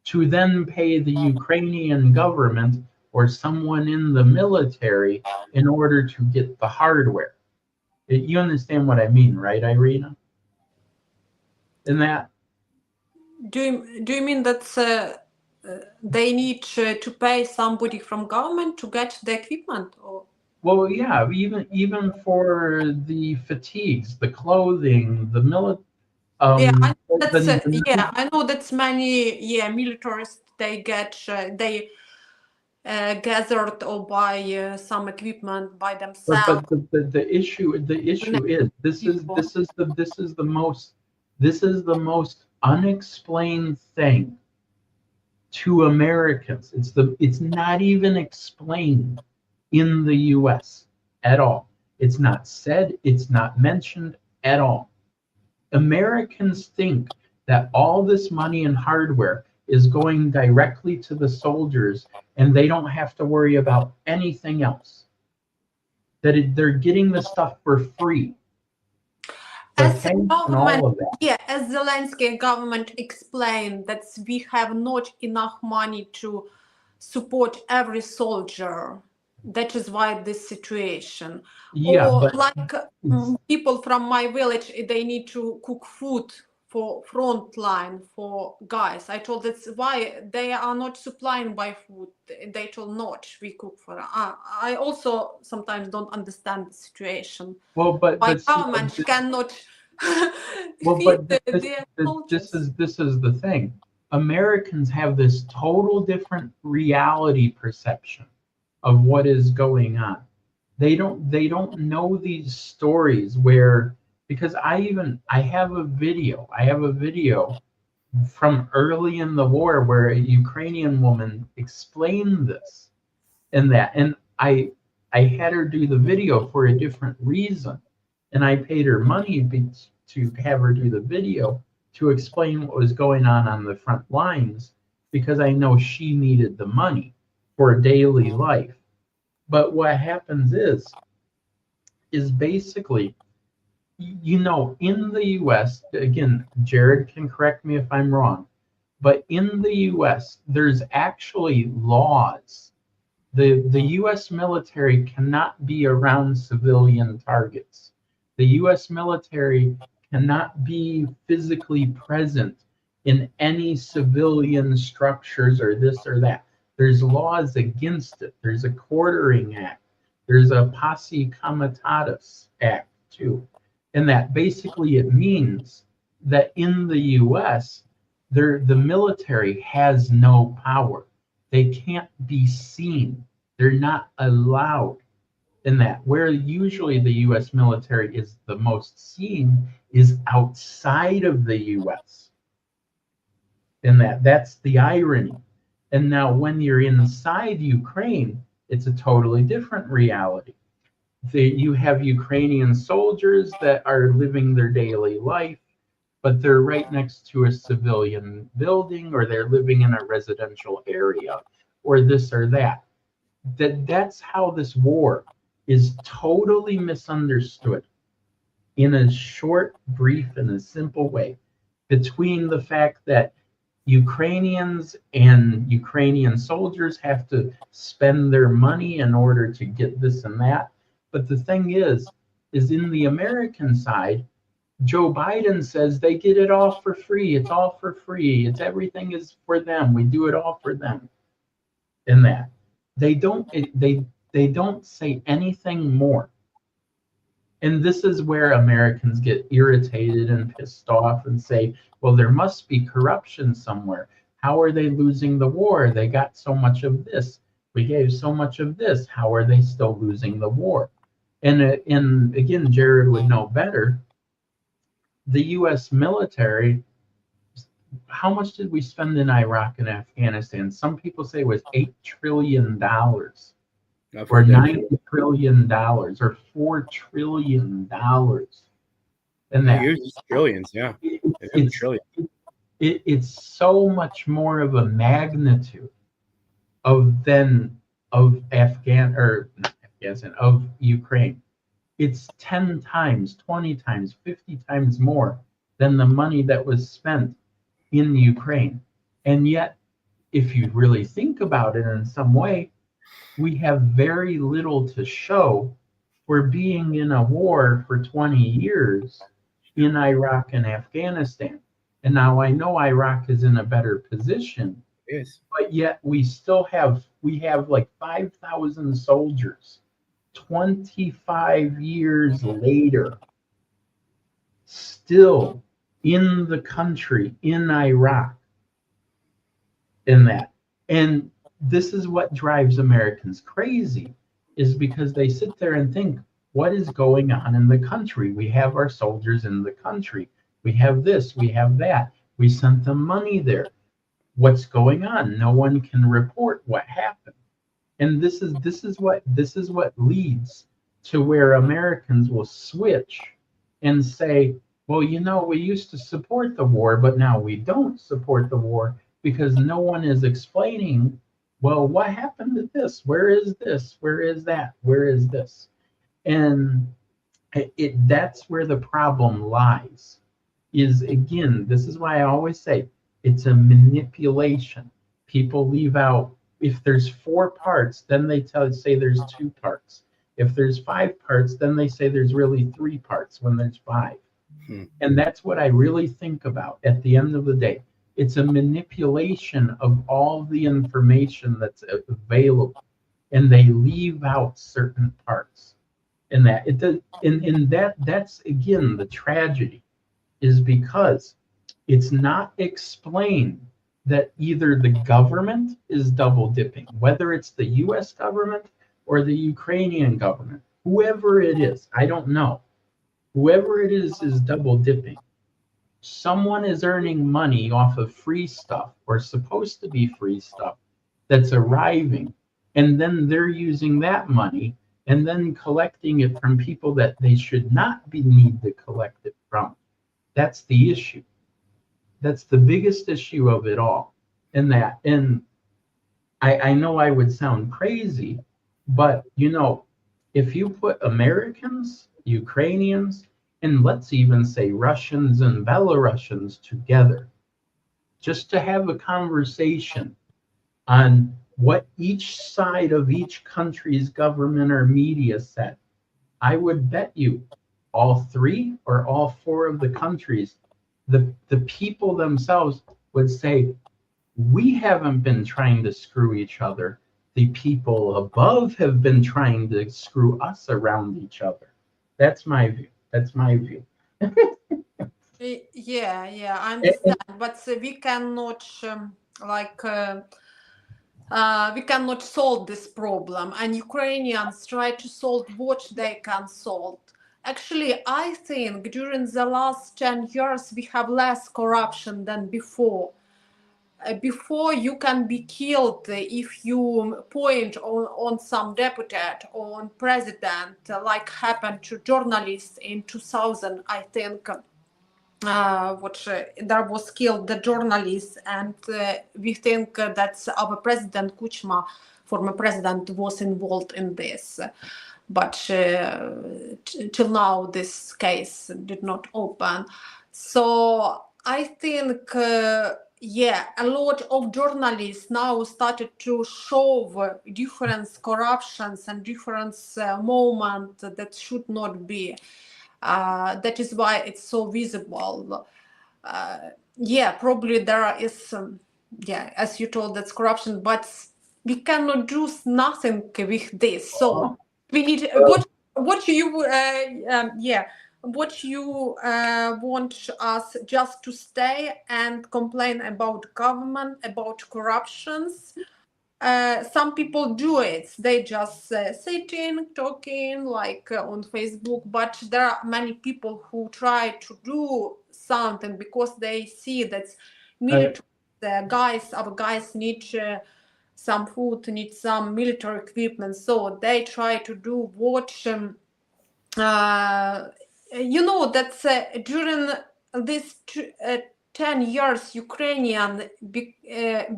to then pay the Ukrainian government or someone in the military in order to get the hardware. You understand what I mean, right, Irina? In that. Do you mean that they need to pay somebody from government to get the equipment? Or? Well, yeah, even for the fatigues, the clothing, the military. I know that's many militarists they get gathered or buy some equipment by But themselves. the issue is this is the most unexplained thing to Americans. It's not even explained in the US at all. It's not said, it's not mentioned at all. Americans think that all this money and hardware is going directly to the soldiers and they don't have to worry about anything else. They're getting the stuff for free. The As the tanks and government, all of that. yeah, as Zelensky government explained that we have not enough money to support every soldier. That is why this situation. Yeah, or but like people from my village, they need to cook food for front line for guys. I told that's why they are not supplying by food. They told not we cook for. I also sometimes don't understand the situation. well, My see, government cannot well, feed but their soldiers. this is the thing. Americans have this total different reality perception of what is going on. They don't know these stories where, because I have a video from early in the war where a Ukrainian woman explained this and that, and I had her do the video for a different reason, and I paid her money to have her do the video to explain what was going on the front lines, because I know she needed the money for daily life. But what happens is basically, in the US, again, Jared can correct me if I'm wrong, but in the US, there's actually laws. The US military cannot be around civilian targets. The US military cannot be physically present in any civilian structures or this or that. There's laws against it. There's a quartering act. There's a posse comitatus act too. And that basically it means that in the US, the military has no power. They can't be seen. They're not allowed in that. Where usually the US military is the most seen is outside of the US. And that's the irony. And now when you're inside Ukraine, it's a totally different reality. You have Ukrainian soldiers that are living their daily life, but they're right next to a civilian building, or they're living in a residential area, or this or that. That's how this war is totally misunderstood in a short, brief, and a simple way, between the fact that Ukrainians and Ukrainian soldiers have to spend their money in order to get this and that. But the thing is in the American side, Joe Biden says they get it all for free. It's all for free. Everything is for them. We do it all for them. In that, they don't say anything more. And this is where Americans get irritated and pissed off and say, well, there must be corruption somewhere. How are they losing the war? They got so much of this. We gave so much of this. How are they still losing the war? And again, Jared would know better. The US military, how much did we spend in Iraq and Afghanistan? Some people say it was $8 trillion. Or $9 trillion or $4 trillion. And that trillions, yeah. It's so much more of a magnitude of Ukraine. It's 10 times, 20 times, 50 times more than the money that was spent in Ukraine. And yet, if you really think about it in some way, we have very little to show for being in a war for 20 years in Iraq and Afghanistan. And now I know Iraq is in a better position, yes, but yet we have like 5,000 soldiers 25 years later still in the country, in Iraq, in that. And this is what drives Americans crazy, is because they sit there and think, what is going on in the country? We have our soldiers in the country. We have this, we have that. We sent them money there. What's going on? No one can report what happened. And this is what leads to where Americans will switch and say, well, you know, we used to support the war, but now we don't support the war because no one is explaining, well, what happened to this? Where is this? Where is that? Where is this? And that's where the problem lies. Is, again, this is why I always say it's a manipulation. People leave out, if there's 4 parts, then they say there's 2 parts. If there's 5 parts, then they say there's really 3 parts when there's 5. And that's what I really think about at the end of the day. It's a manipulation of all the information that's available, and they leave out certain parts. And that it does, that's again the tragedy, is because it's not explained that either the government is double dipping, whether it's the US government or the Ukrainian government, whoever it is, I don't know. Whoever it is double dipping. Someone is earning money off of free stuff, or supposed to be free stuff, that's arriving, and then they're using that money and then collecting it from people that they should not need to collect it from. That's the issue. That's the biggest issue of it all. And I know I would sound crazy, but you know, if you put Americans, Ukrainians, and let's even say Russians and Belarusians together, just to have a conversation on what each side of each country's government or media said, I would bet you all 3 or all 4 of the countries, the people themselves would say, we haven't been trying to screw each other. The people above have been trying to screw us around each other. That's my view. That's my view. Yeah, I understand. But we cannot we cannot solve this problem, and Ukrainians try to solve what they can solve. Actually, I think during the last 10 years we have less corruption than before. Before, you can be killed if you point on some deputy or on president, like happened to journalists in 2000, I think. There was killed the journalist, and we think that our president Kuchma, former president, was involved in this, but till now this case did not open. So I think a lot of journalists now started to show different corruptions and different moments that should not be. That is why it's so visible. Probably there is, as you told, that's corruption, but we cannot do nothing with this. So we need what you want us just to stay and complain about government, about corruptions. Some people do it. They just sitting, talking, like on Facebook. But there are many people who try to do something because they see that military our guys need some food, need some military equipment. So they try to do what that's during this 10 years, Ukrainian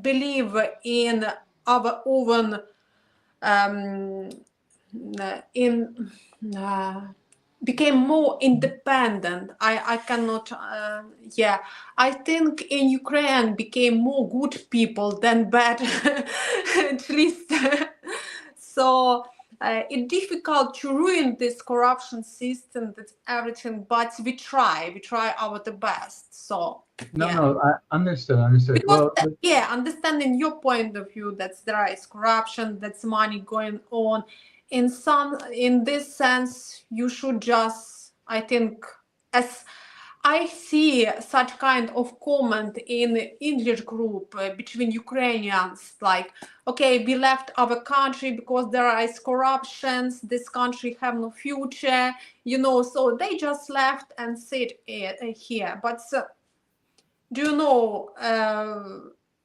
believe in our own became more independent. I cannot I think in Ukraine became more good people than bad at least. So it's difficult to ruin this corruption system, that's everything, but we try our the best. So No, I understood. Because understanding your point of view, that there is corruption, that's money going on. In this sense, you should just, I think, as I see such kind of comment in English group between Ukrainians, like, okay, we left our country because there is corruptions, this country have no future, so they just left and sit here. But do you know,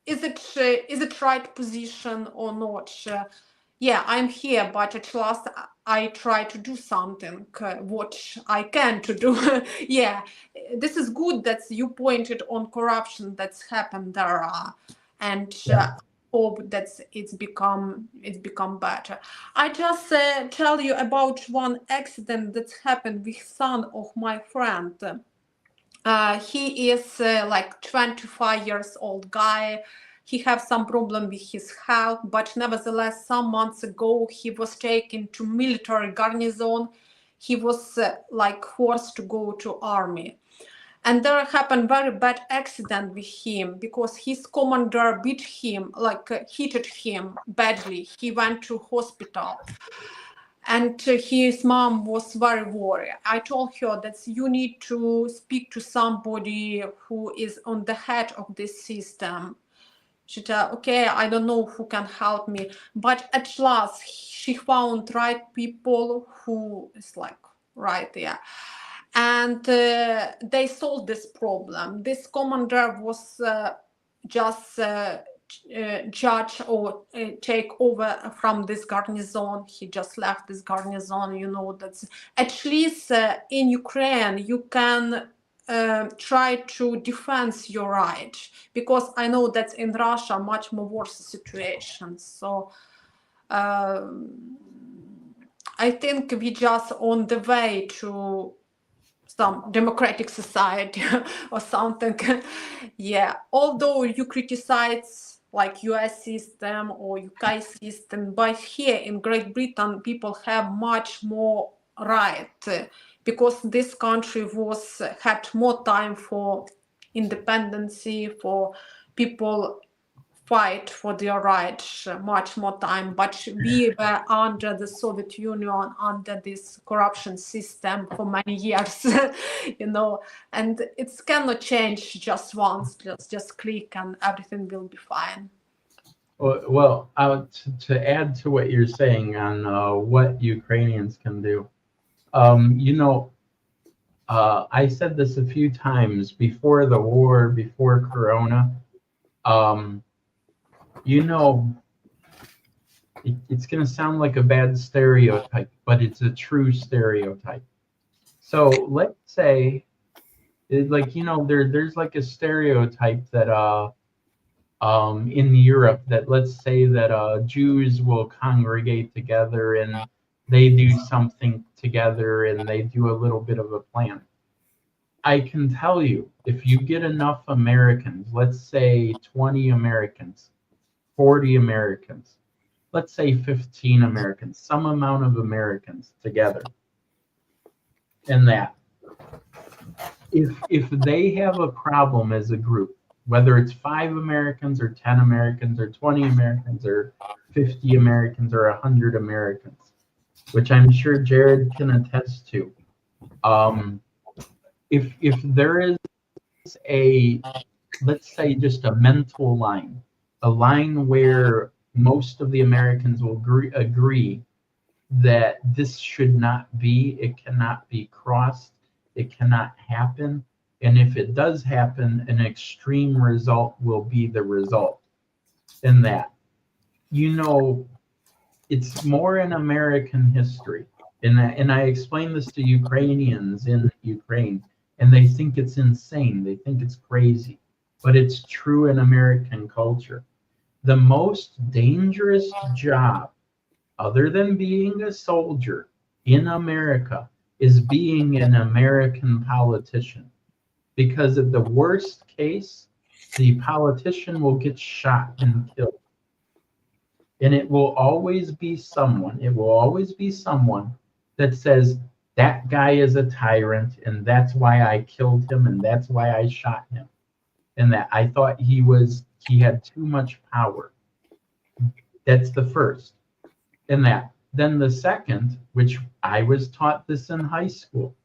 is it right position or not? Yeah, I'm here, but at last I try to do something, what I can to do. Yeah, this is good that you pointed on corruption that's happened there, and hope that it's become better. I just tell you about one accident that's happened with son of my friend. He is like 25 years old guy. He have some problem with his health, but nevertheless, some months ago, he was taken to military garrison. He was like forced to go to army. And there happened very bad accident with him because his commander beat him, like hit him badly. He went to hospital. And his mom was very worried. I told her that you need to speak to somebody who is on the head of this system. She said, okay, I don't know who can help me. But at last, she found right people who is like right there. And they solved this problem. This commander was just judge or take over from this garrison. He just left this garrison. That's at least in Ukraine you can try to defend your right, because I know that in Russia much more worse situation. So I think we just on the way to some democratic society or something. Yeah, although you criticize like US system or UK system, but here in Great Britain people have much more right, because this country had more time for independency, for people fight for their rights, much more time. But we were under the Soviet Union, under this corruption system for many years, and it cannot change just once, just click and everything will be fine. Well, to add to what you're saying on what Ukrainians can do, I said this a few times before the war, before Corona. It's going to sound like a bad stereotype, but it's a true stereotype. So let's say, there's like a stereotype that in Europe, that let's say that Jews will congregate together and they do something together and they do a little bit of a plan. I can tell you, if you get enough Americans, let's say 20 Americans, 40 Americans, let's say 15 Americans, some amount of Americans together, and that if they have a problem as a group, whether it's 5 Americans or 10 Americans or 20 Americans or 50 Americans or 100 Americans, which I'm sure Jared can attest to, if there is let's say just a mental line, a line where most of the Americans will agree that this should not be, it cannot be crossed, it cannot happen, and if it does happen, an extreme result will be the result. And that, it's more in American history. And I explain this to Ukrainians in Ukraine, and they think it's insane. They think it's crazy, but it's true in American culture. The most dangerous job, other than being a soldier in America, is being an American politician. Because at the worst case, the politician will get shot and killed. And it will always be someone that says, that guy is a tyrant, and that's why I killed him, and that's why I shot him. And that I thought he had too much power. That's the first. And that. Then the second, which I was taught this in high school,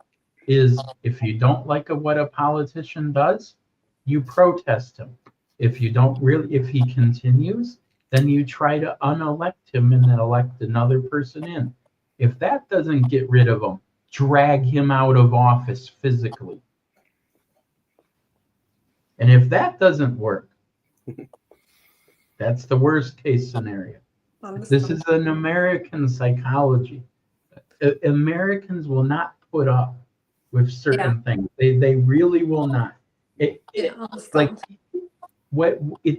is if you don't like what a politician does, you protest him. If he continues, then you try to unelect him and then elect another person in. If that doesn't get rid of him, drag him out of office physically. And if that doesn't work, that's the worst case scenario. This is an American psychology. Americans will not put up with certain things. They really will not. It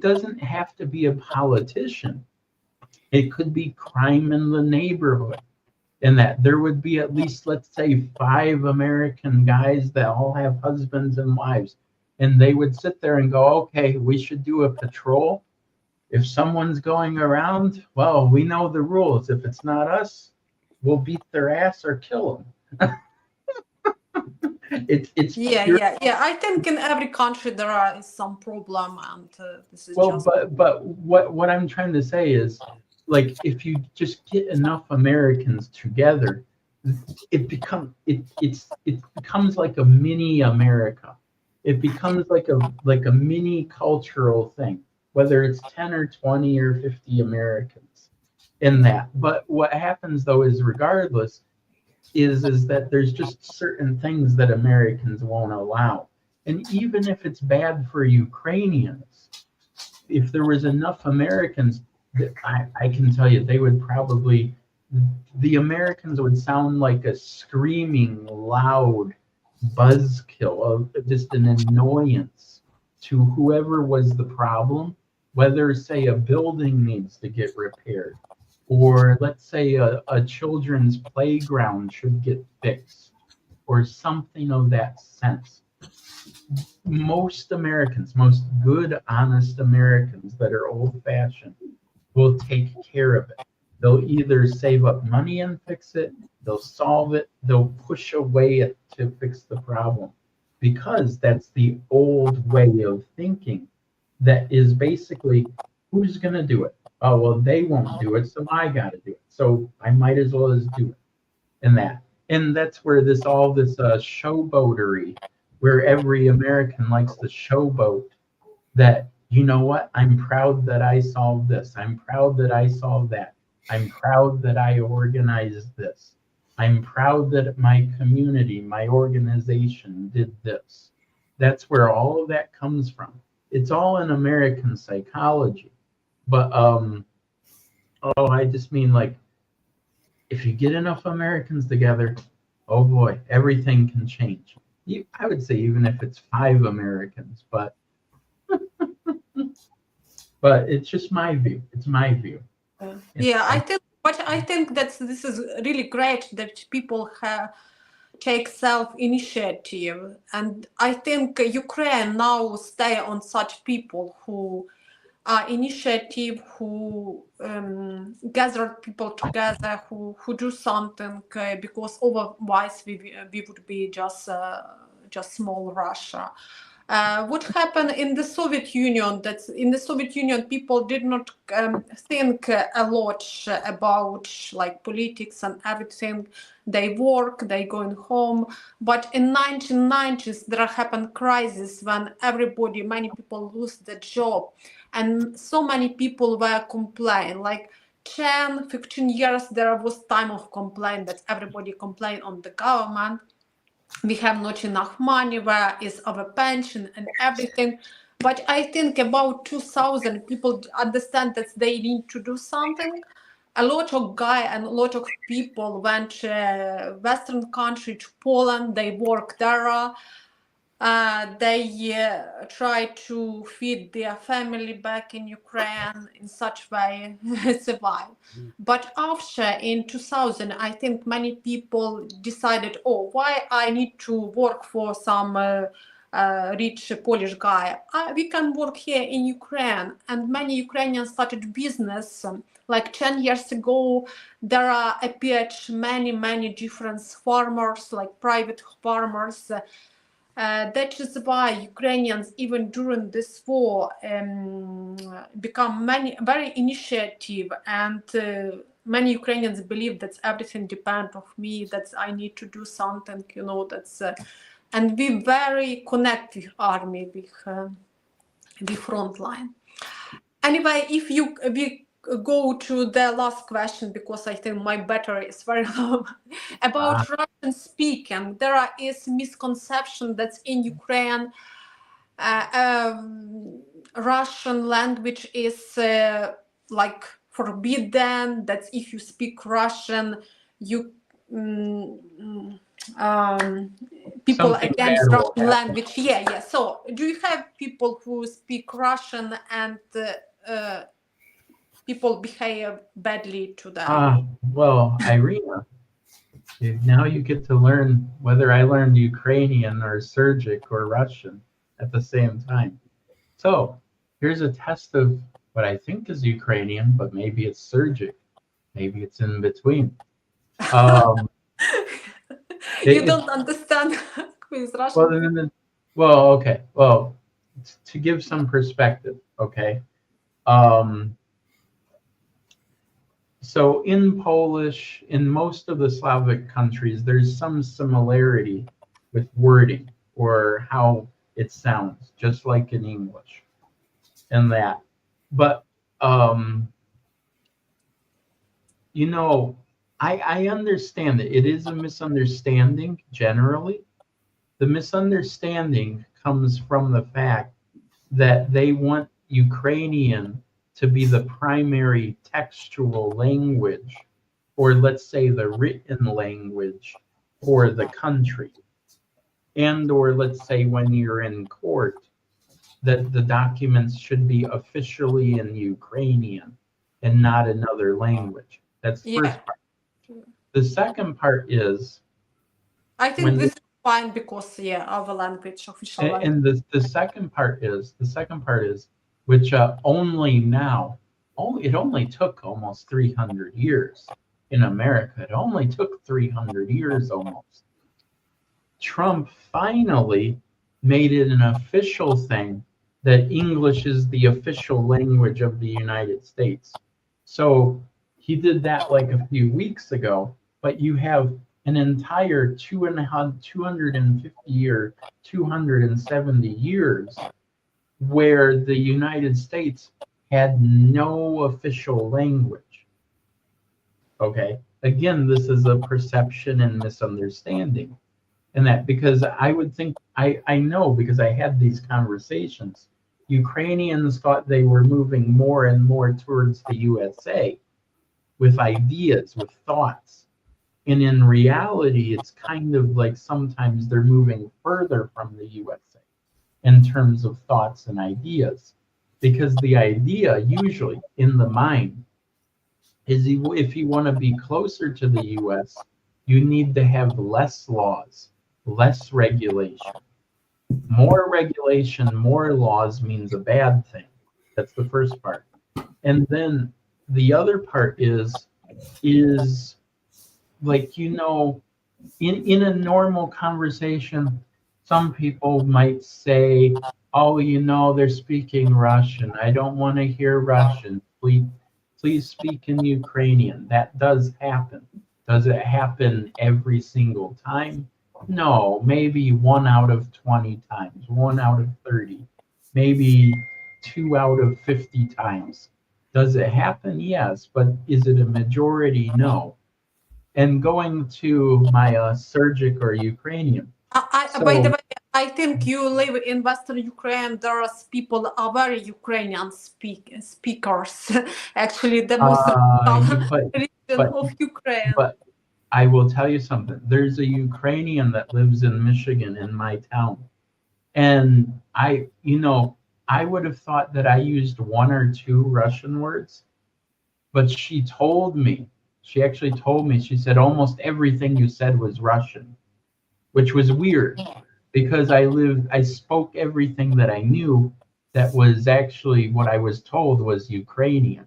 doesn't have to be a politician. It could be crime in the neighborhood. And that there would be at least, let's say, 5 American guys that all have husbands and wives. And they would sit there and go, okay, we should do a patrol. If someone's going around, well, we know the rules. If it's not us, we'll beat their ass or kill them. It's I think in every country there is some problem, and this is but what I'm trying to say is, like, if you just get enough Americans together, it becomes like a mini America. It becomes like a mini cultural thing, whether it's 10 or 20 or 50 Americans in that. But what happens though is, regardless, is that there's just certain things that Americans won't allow. And even if it's bad for Ukrainians, if there was enough Americans, I can tell you, they would probably, the Americans would sound like a screaming, loud buzzkill of just an annoyance to whoever was the problem, whether, say, a building needs to get repaired, or let's say a children's playground should get fixed, or something of that sense. Most Americans, most good, honest Americans that are old-fashioned, will take care of it. They'll either save up money and fix it, they'll solve it, they'll push away to fix the problem, because that's the old way of thinking. That is basically, who's going to do it? Oh, well, they won't do it, so I got to do it. So I might as well just do it. And that's where this showboatery, where every American likes to showboat that, you know what, I'm proud that I solved this. I'm proud that I solved that. I'm proud that I organized this. I'm proud that my community, my organization did this. That's where all of that comes from. It's all in American psychology. But I just mean, like, if you get enough Americans together, oh boy, everything can change. I would say even if it's 5 Americans, but but it's just my view. It's my view. I think that this is really great that people take self-initiative, and I think Ukraine now stay on such people who are initiative, who gather people together, who do something, because otherwise we would be just small Russia. What happened in the Soviet Union? That in the Soviet Union, people did not think a lot about like politics and everything. They work, they going home. But in 1990s, there happened crisis when many people lose their job, and so many people were complaining. Like 10, 15 years, there was time of complaint that everybody complained on the government. We have not enough money, where is our pension and everything. But I think about 2000 people understand that they need to do something. A lot of guys and a lot of people went to Western country, to Poland. They work there. They try to feed their family back in Ukraine, in such way survive. But after, in 2000, I think many people decided, oh, why I need to work for some rich Polish guy? We can work here in Ukraine. And many Ukrainians started business. Like 10 years ago, there appeared many different farmers, like private farmers. That is why Ukrainians, even during this war, become very initiative, and many Ukrainians believe that everything depends of me, that I need to do something, that's and we very connect with army, with the front line. Anyway, if we go to the last question, because I think my battery is very low, about Russian speaking. There is misconception that in Ukraine Russian language is like forbidden, that if you speak Russian, you people Something against bad will Russian happen. language. Yeah. So do you have people who speak Russian and people behave badly to them? Well, Irina, now you get to learn whether I learned Ukrainian or Sergic or Russian at the same time. So here's a test of what I think is Ukrainian, but maybe it's Sergic. Maybe it's in between. You don't understand who is Russian? Well, okay. Well, to give some perspective, okay. So in Polish, in most of the Slavic countries, there's some similarity with wording or how it sounds, just like in English and that. But, I understand that it is a misunderstanding generally. The misunderstanding comes from the fact that they want Ukrainian to be the primary textual language, or let's say the written language for the country. And or let's say when you're in court, that the documents should be officially in Ukrainian and not another language. That's the first part. The second part is, I think this is fine because our language, official language. And the second part is, which only now, it only took almost 300 years in America. It only took 300 years almost. Trump finally made it an official thing that English is the official language of the United States. So he did that like a few weeks ago, but you have an entire 250 or 270 years where the United States had no official language. Okay, again, this is a perception and misunderstanding. And that, because I would think, I know because I had these conversations, Ukrainians thought they were moving more and more towards the USA with ideas, with thoughts. And in reality, it's kind of like sometimes they're moving further from the USA in terms of thoughts and ideas. Because the idea usually in the mind is, if you want to be closer to the US, you need to have less laws, less regulation. More regulation, more laws means a bad thing. That's the first part. And then the other part is like, in a normal conversation, some people might say, oh, they're speaking Russian. I don't want to hear Russian. Please speak in Ukrainian. That does happen. Does it happen every single time? No, maybe 1 out of 20 times, 1 out of 30, maybe 2 out of 50 times. Does it happen? Yes, but is it a majority? No. And going to my Sergic or Ukrainian. By the way, I think you live in Western Ukraine. There are people are very Ukrainian speakers. Actually, the most region of Ukraine. But I will tell you something. There's a Ukrainian that lives in Michigan in my town. And I would have thought that I used 1 or 2 Russian words, but she actually told me, she said almost everything you said was Russian, which was weird because I spoke everything that I knew that was actually what I was told was Ukrainian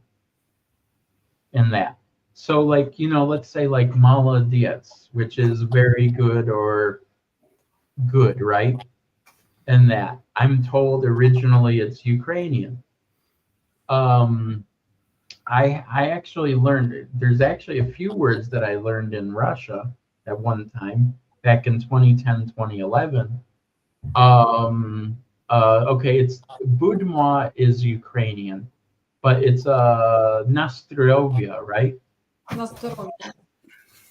in that. So like, let's say like Maladies, which is very good or good, right? And that I'm told originally it's Ukrainian. I actually learned, there's actually a few words that I learned in Russia at one time back in 2010, 2011. Okay, it's Budma is Ukrainian, but it's Nastrovia, right? На здоров'я.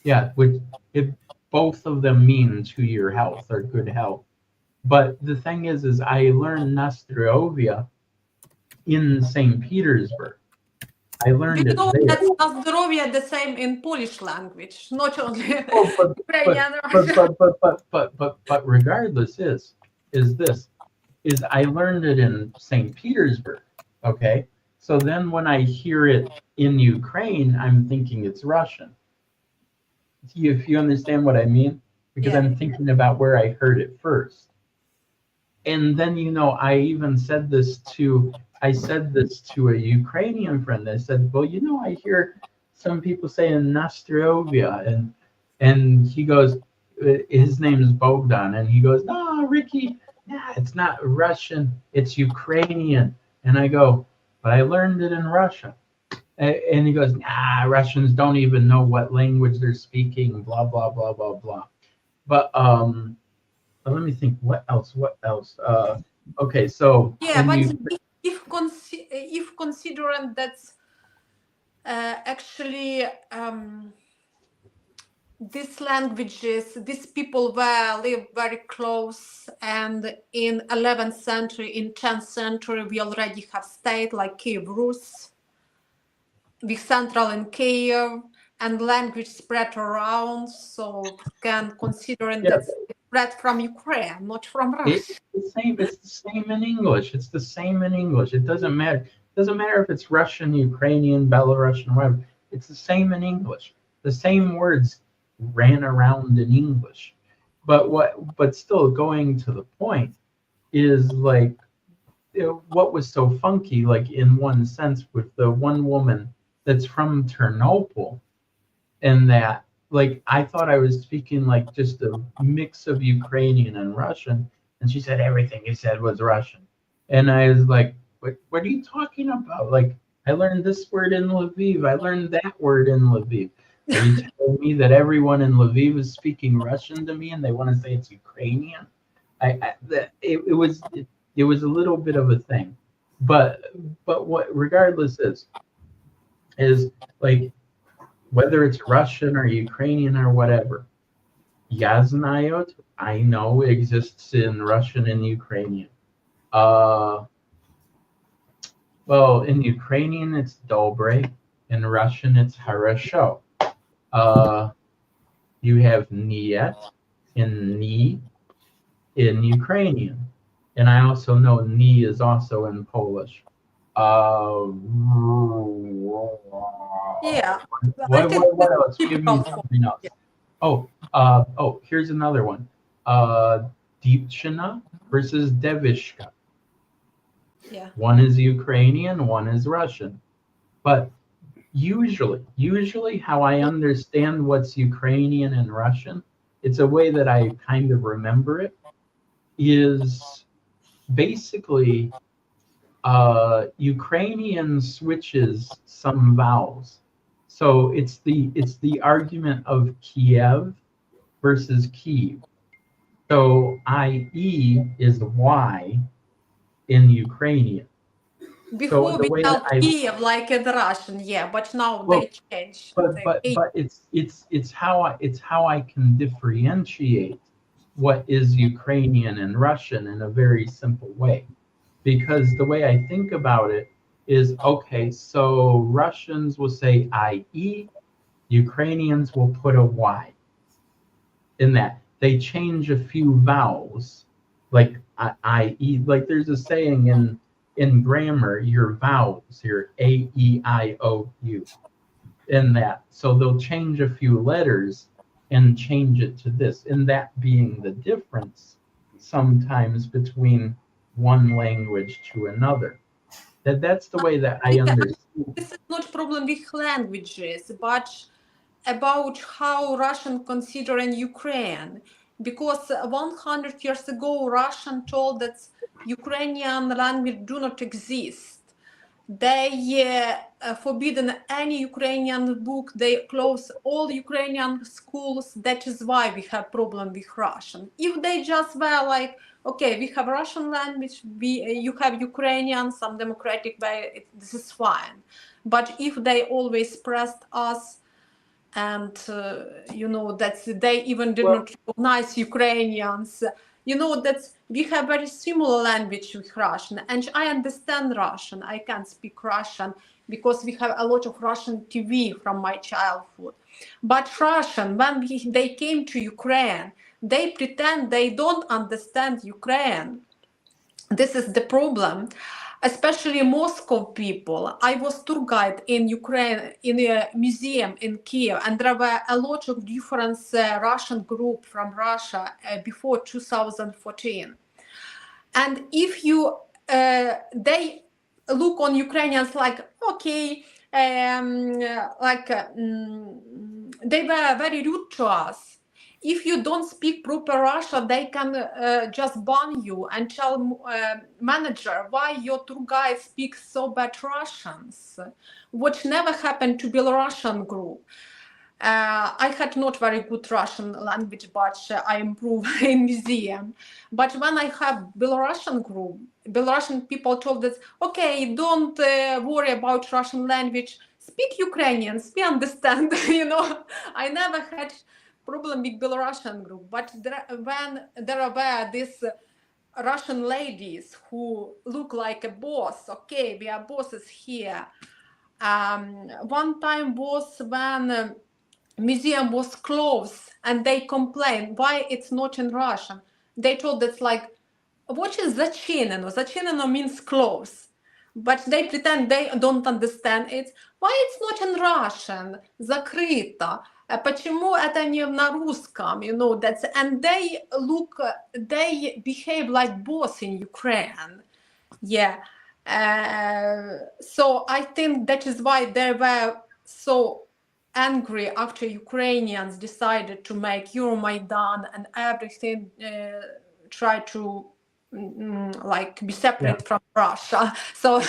Yeah, which it both of them mean to your health or good health. But the thing is I learned Nastrovia in St. Petersburg. I Do learned you it know there. that на здоров'я the same in Polish language, not only Oh, Ukrainian, but regardless is I learned it in St. Petersburg. Okay, so then when I hear it in Ukraine, I'm thinking it's Russian. If you understand what I mean, because Yeah. I'm thinking about where I heard it first. And then I even said this to a Ukrainian friend. I said, well, I hear some people saying Nastrovia, and he goes, his name is Bogdan, and he goes, no, Ricky, nah, it's not Russian, it's Ukrainian. And I go, but I learned it in Russia. And he goes, nah, Russians don't even know what language they're speaking, blah, blah, blah, blah, blah. But let me think, what else? Okay, so Yeah, but if considering that actually these languages, these people live very close, and in 11th century, in 10th century, we already have state like Kiev Rus, with central in Kiev, and language spread around, so can considering that spread from Ukraine, not from Russia. It's the same. It's the same in English. It's the same in English. It doesn't matter. It doesn't matter if it's Russian, Ukrainian, Belarusian, whatever. It's the same in English. The same words ran around in English. But still, going to the point is like what was so funky, like in one sense, with the one woman that's from Ternopil, and that like I thought I was speaking like just a mix of Ukrainian and Russian, and she said everything you said was Russian, and I was like, what are you talking about? Like I learned this word in Lviv, I learned that word in Lviv. Are you telling me that everyone in Lviv is speaking Russian to me and they want to say it's Ukrainian? It was a little bit of a thing, but what regardless is like whether it's Russian or Ukrainian or whatever. Я знаю, I know exists in Russian and Ukrainian. Well, in Ukrainian it's dobre, in Russian it's хорошо. You have niet and ni in Ukrainian, and I also know ni is also in Polish. Yeah. What else? Give me something else. Oh, here's another one. Divchina versus Devishka. Yeah. One is Ukrainian, one is Russian. But usually how I understand what's Ukrainian and Russian, it's a way that I kind of remember it, is basically Ukrainian switches some vowels. So it's the argument of Kiev versus Kyiv. So IE is Y in Ukrainian. Before So the we way tell that I Kiev like in Russian, yeah, but now well, they change. but it's how I can differentiate what is Ukrainian and Russian in a very simple way. Because the way I think about it is okay, so Russians will say IE, Ukrainians will put a Y in that. They change a few vowels, like IE. Like there's a saying in grammar, your vowels, your AEIOU, in that. So they'll change a few letters and change it to this, and that being the difference sometimes between one language to another. That's the way that I understand. This is not problem with languages, but about how Russian considering Ukraine. Because 100 years ago, Russian told that Ukrainian language do not exist. they forbidden any Ukrainian book. They close all Ukrainian schools. That is why we have problem with Russian. If they just were like, okay, we have Russian language, you have Ukrainian, some democratic way, this is fine. But if they always pressed us, and that they even did not recognize Ukrainians, that we have very similar language with Russian, and I understand Russian. I can speak Russian because we have a lot of Russian TV from my childhood. But Russian, when they came to Ukraine, they pretend they don't understand Ukraine. This is the problem. Especially Moscow people. I was tour guide in Ukraine, in a museum in Kiev, and there were a lot of different Russian group from Russia before 2014. And if you, they look on Ukrainians like, okay, they were very rude to us. If you don't speak proper Russian, they can just ban you and tell manager why your tour guide speaks so bad Russians, which never happened to Belarusian group. I had not very good Russian language, but I improved in museum. But when I have Belarusian group, Belarusian people told us, okay, don't worry about Russian language, speak Ukrainian, we understand. I never had problem with Belarusian group, but when there were these Russian ladies who look like a boss, okay, we are bosses here. One time was when museum was closed and they complained why it's not in Russian. They told us like, what is zachинено? Zachинено means close. But they pretend they don't understand it. Why it's not in Russian? Закрыто. Почему это не на русском? That's, and they behave like boss in Ukraine. Yeah. So I think that is why they were so angry after Ukrainians decided to make Euromaidan and everything, try to be separate from Russia. So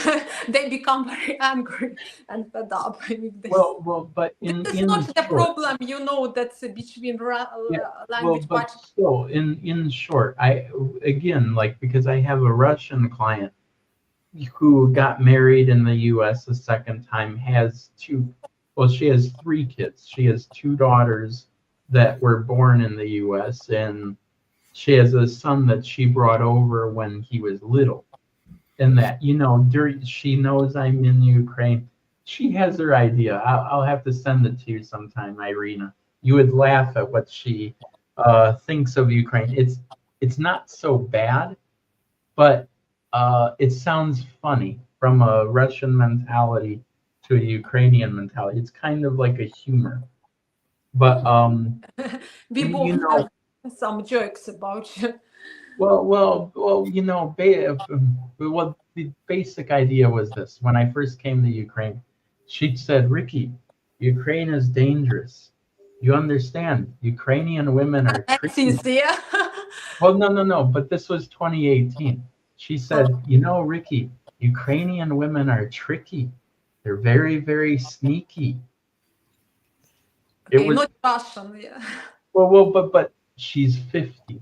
they become very angry and fed up with this. Well, but this is not the problem, that's between language. But still, in short, because I have a Russian client who got married in the U.S. a second time, she has 3 kids. She has 2 daughters that were born in the U.S. and she has a son that she brought over when he was little. And that, she knows I'm in Ukraine. She has her idea. I'll have to send it to you sometime, Irina. You would laugh at what she thinks of Ukraine. It's not so bad, but it sounds funny from a Russian mentality to a Ukrainian mentality. It's kind of like a humor. But we both have some jokes about you. Well, the basic idea was this. When I first came to Ukraine, she said, Ricky, Ukraine is dangerous. You understand, Ukrainian women are tricky. Well, no, but this was 2018. She said, Ricky, Ukrainian women are tricky. They're very, very sneaky. Okay, it was not Russian, yeah. Well, but she's 50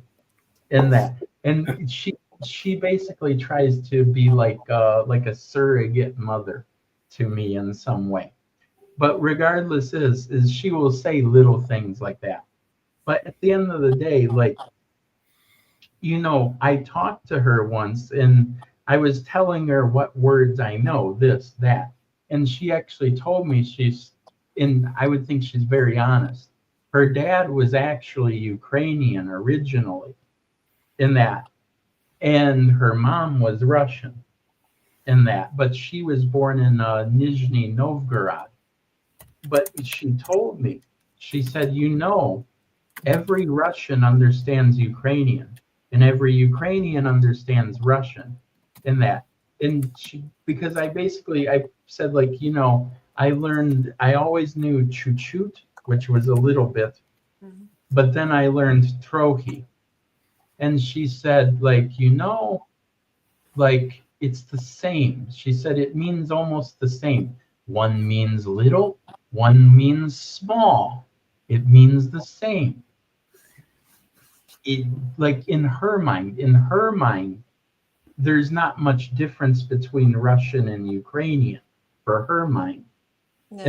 in that, and she basically tries to be like a surrogate mother to me in some way. But regardless, is she will say little things like that. But at the end of the day, I talked to her once and I was telling her what words I know, this, that. And she actually told me I would think she's very honest. Her dad was actually Ukrainian originally in that. And her mom was Russian in that. But she was born in Nizhny Novgorod. But she told me, she said, every Russian understands Ukrainian. And every Ukrainian understands Russian in that. And because I said, I always knew chuchut, which was a little bit, but then I learned trohi. And she said, it's the same. She said it means almost the same. One means little, one means small. It means the same. It, like in her mind, there's not much difference between Russian and Ukrainian for her mind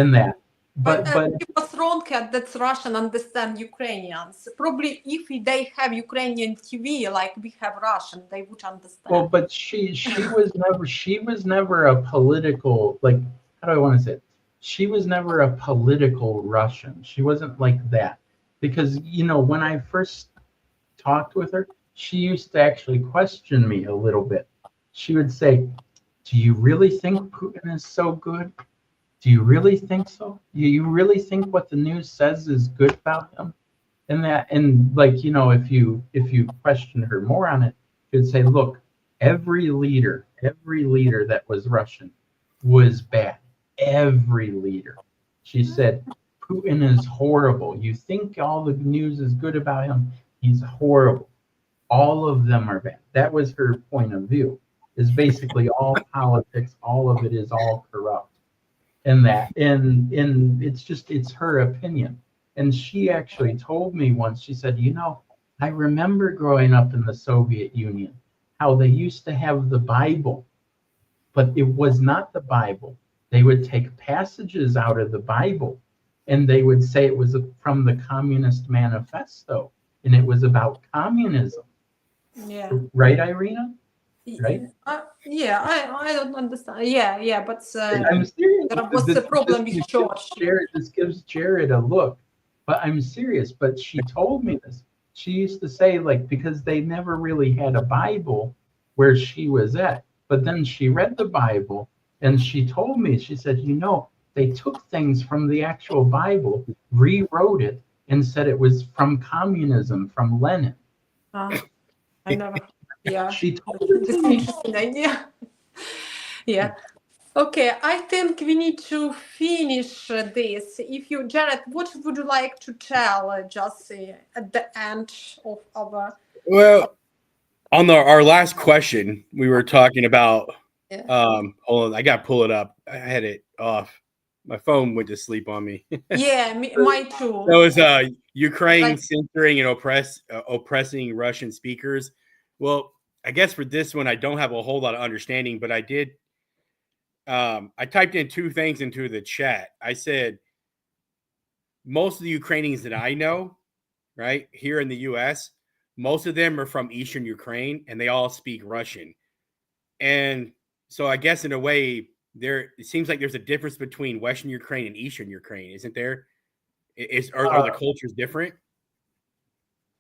in that. But he was wrong that Russian understand Ukrainians. Probably if they have Ukrainian TV like we have Russian, they would understand. Well, but she was never a political, like, how do I want to say it? She was never a political Russian. She wasn't like that. Because, you know, when I first talked with her, she used to actually question me a little bit. She would say, "Do you really think Putin is so good? Do you really think so? You really think what the news says is good about him?" And like, you know, if you question her more on it, she'd say, "Look, every leader that was Russian was bad. Every leader." She said, "Putin is horrible. You think all the news is good about him? He's horrible. All of them are bad." That was her point of view. Is basically all politics, all of it is all corrupt. And it's her opinion. And she actually told me once, she said, "You know, I remember growing up in the Soviet Union, how they used to have the Bible, but it was not the Bible. They would take passages out of the Bible and they would say it was from the Communist Manifesto and it was about communism." Yeah. Right, Irina? Right? Yeah, I don't understand. Yeah, but I'm serious. there was a problem with church. This gives Jared a look, but I'm serious. But she told me this. She used to say, like, because they never really had a Bible where she was at. But then she read the Bible and she told me, she said, "You know, they took things from the actual Bible, rewrote it, and said it was from communism, from Lenin." I never. Yeah, She told this is an interesting idea. Yeah. Okay, I think we need to finish this. If you, Jared, what would you like to tell Jussie at the end of our? Well, on our last question, we were talking about. Hold on, I got to pull it up. I had it off. My phone went to sleep on me. Yeah, my too. That was Ukraine censoring and oppressing Russian speakers. Well, I guess for this one, I don't have a whole lot of understanding, but I did. I typed in two things into the chat. I said, most of the Ukrainians that I know, right, here in the U.S., most of them are from Eastern Ukraine, and they all speak Russian. And so I guess in a way, it seems like there's a difference between Western Ukraine and Eastern Ukraine, isn't there? Are the cultures different?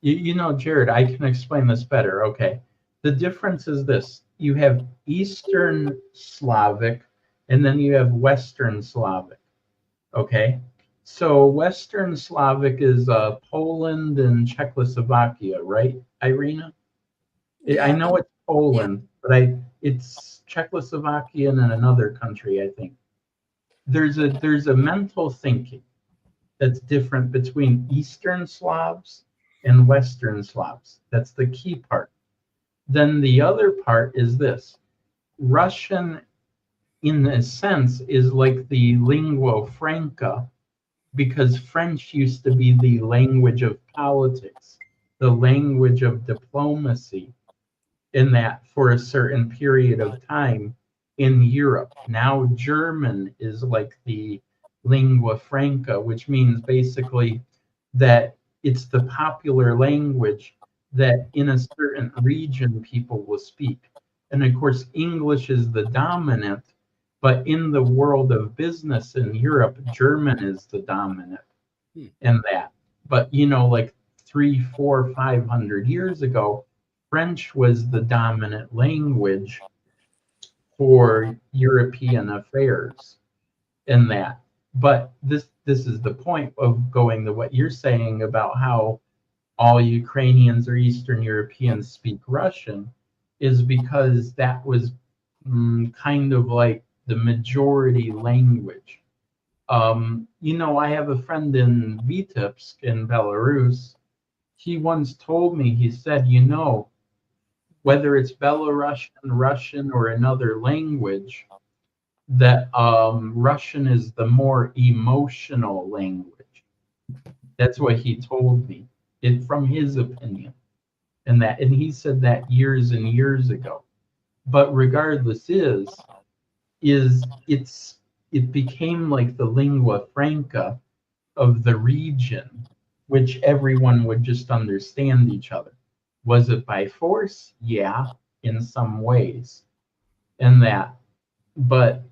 You know, Jared, I can explain this better. Okay. The difference is this. You have Eastern Slavic and then you have Western Slavic. Okay. So Western Slavic is Poland and Czechoslovakia, right, Irina? Yeah. I know it's Poland, but it's Czechoslovakia and another country, I think. There's a mental thinking that's different between Eastern Slavs and Western Slavs. That's the key part. Then the other part is this. Russian, in a sense, is like the lingua franca because French used to be the language of politics, the language of diplomacy, in that for a certain period of time in Europe. Now German is like the lingua franca, which means basically that it's the popular language that in a certain region people will speak. And of course, English is the dominant, but in the world of business in Europe, German is the dominant in that. But, you know, like 300, 400, 500 years ago, French was the dominant language for European affairs in that. But this is the point of going to what you're saying about how all Ukrainians or Eastern Europeans speak Russian is because that was kind of like the majority language. You know, I have a friend in Vitebsk in Belarus. He once told me, he said, you know, whether it's Belarusian, Russian, or another language, that Russian is the more emotional language. That's what he told me, from his opinion, and he said that years and years ago. But regardless, it became like the lingua franca of the region, which everyone would just understand each other. Was it by force? Yeah, in some ways, but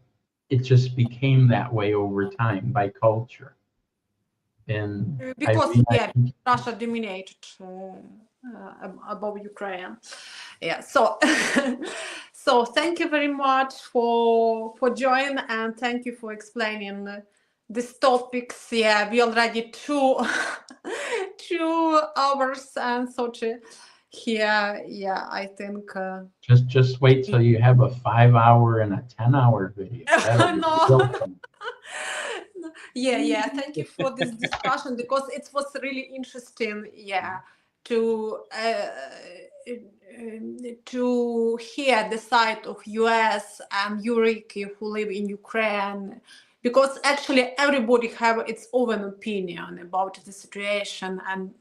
it just became that way over time by culture. And because Russia dominated above Ukraine. Yeah. So so thank you very much for joining, and thank you for explaining these topics. Yeah, we already 2 hours and 30 here. Yeah, I think just wait till you have a 5-hour and a 10-hour video. No. Yeah, thank you for this discussion, because it was really interesting, to hear the side of US and Ricky who live in Ukraine, because actually everybody have its own opinion about the situation and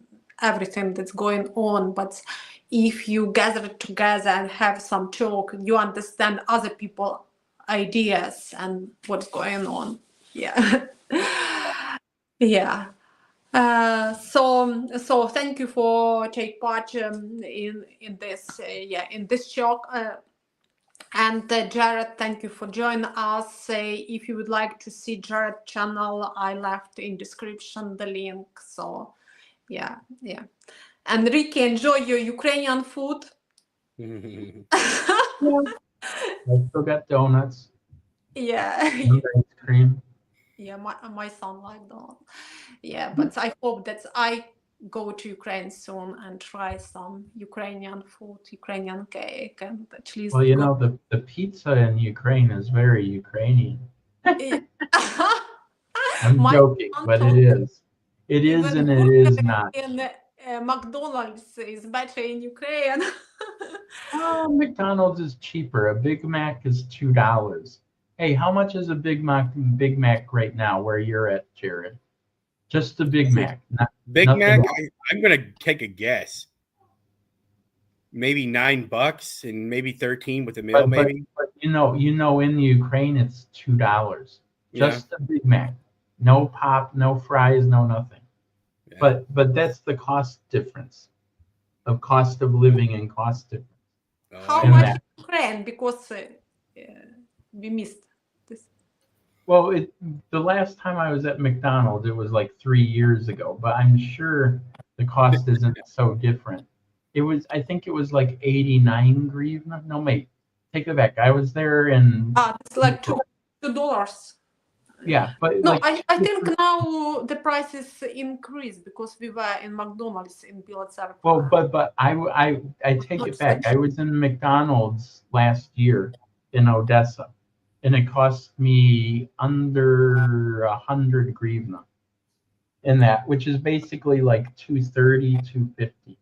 everything that's going on. But if you gather together and have some talk, you understand other people's ideas and what's going on. Yeah. Yeah. So thank you for take part in this in this talk. And Jared, thank you for joining us. If you would like to see Jared channel, I left in description the link. So yeah. And Ricky, enjoy your Ukrainian food. I still got donuts. Yeah. And ice cream. Yeah, my son like that. Yeah, but I hope that I go to Ukraine soon and try some Ukrainian food, Ukrainian cake, and at least. Well, you know, the pizza in Ukraine is very Ukrainian. I'm joking, but it is. It is and it is not. In McDonald's is better in Ukraine. McDonald's is cheaper. A Big Mac is $2. Hey, how much is a Big Mac right now where you're at, Jared? Just the Big Mac. Big Mac, I'm going to take a guess. Maybe $9 and maybe 13 with a meal, maybe. But you know, in the Ukraine it's $2. Just the Big Mac. No pop, no fries, no nothing. Yeah. But that's the cost difference of cost of living and cost difference. How much in Ukraine? Because we missed this. Well, the last time I was at McDonald's, it was like 3 years ago, but I'm sure the cost isn't so different. I think it was like 89 hryvnia. No, mate, take it back. I was there in. It's like $2. Yeah, but no, like, I think now the prices increased because we were in McDonald's in Bielotserk. Well, but I take it back. I was in McDonald's last year in Odessa, and it cost me under 100 hryvnia in that, which is basically like 230, 250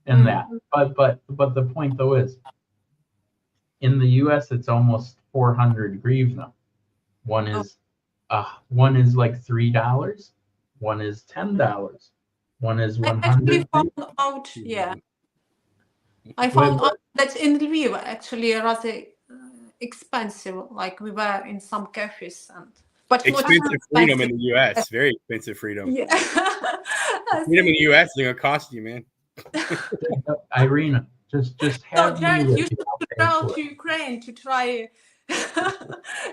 in that. But the point though is, in the U.S. it's almost 400 hryvnia. One is like $3. One is $10. One is 100. I found out, I found out that in Lviv actually rather expensive. Like we were in some cafes but expensive freedom in the U.S. Very expensive freedom. Yeah. Freedom in the U.S. is gonna cost you, man. Irina, just have Jared, you should travel to Ukraine to try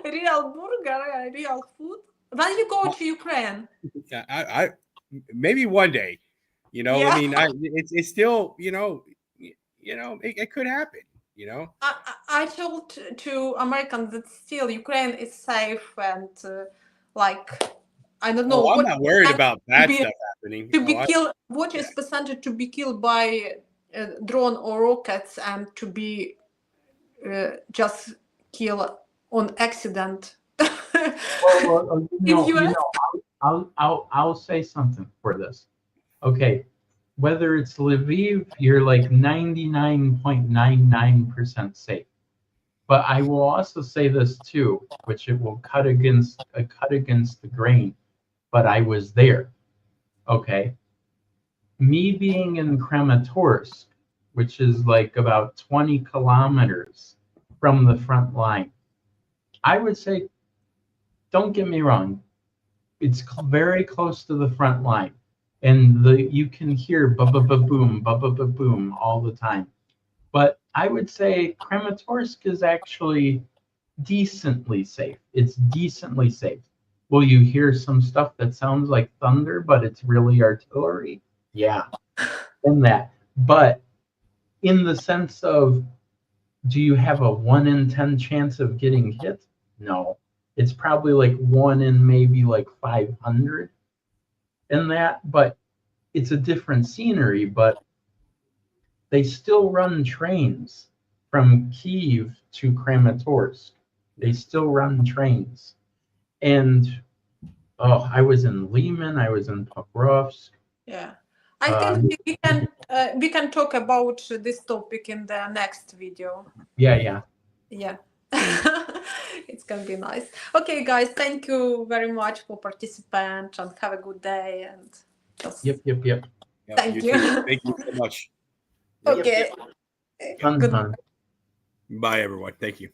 real burger, real food. When you go to Ukraine? I maybe one day. You know, I mean, it's still, it could happen. You know, I told to Americans that still Ukraine is safe and I don't know. I'm not worried about that stuff happening. To be killed, what is percentage to be killed by drone or rockets and to be just killed on accident? I'll say something for this. Okay, whether it's Lviv, you're like 99.99% safe. But I will also say this too, which it will cut against the grain. But I was there. Okay. Me being in Kramatorsk, which is like about 20 kilometers from the front line, I would say, don't get me wrong, it's very close to the front line, and you can hear ba-ba-ba-boom, ba-ba-ba-boom all the time. But I would say Kramatorsk is actually decently safe. It's decently safe. Will you hear some stuff that sounds like thunder, but it's really artillery? Yeah, in that. But in the sense of, do you have a 1 in 10 chance of getting hit? No. It's probably like 1 in maybe like 500 in that, but it's a different scenery. But they still run trains from Kyiv to Kramatorsk. They still run trains. And I was in Lyman, I was in Pokrovsk. Yeah, I think we can talk about this topic in the next video. Yeah. It's gonna be nice. Okay, guys, thank you very much for participating, and have a good day. And just Yep. thank you. Thank you so much. Okay. Fun. Good. Bye, everyone. Thank you.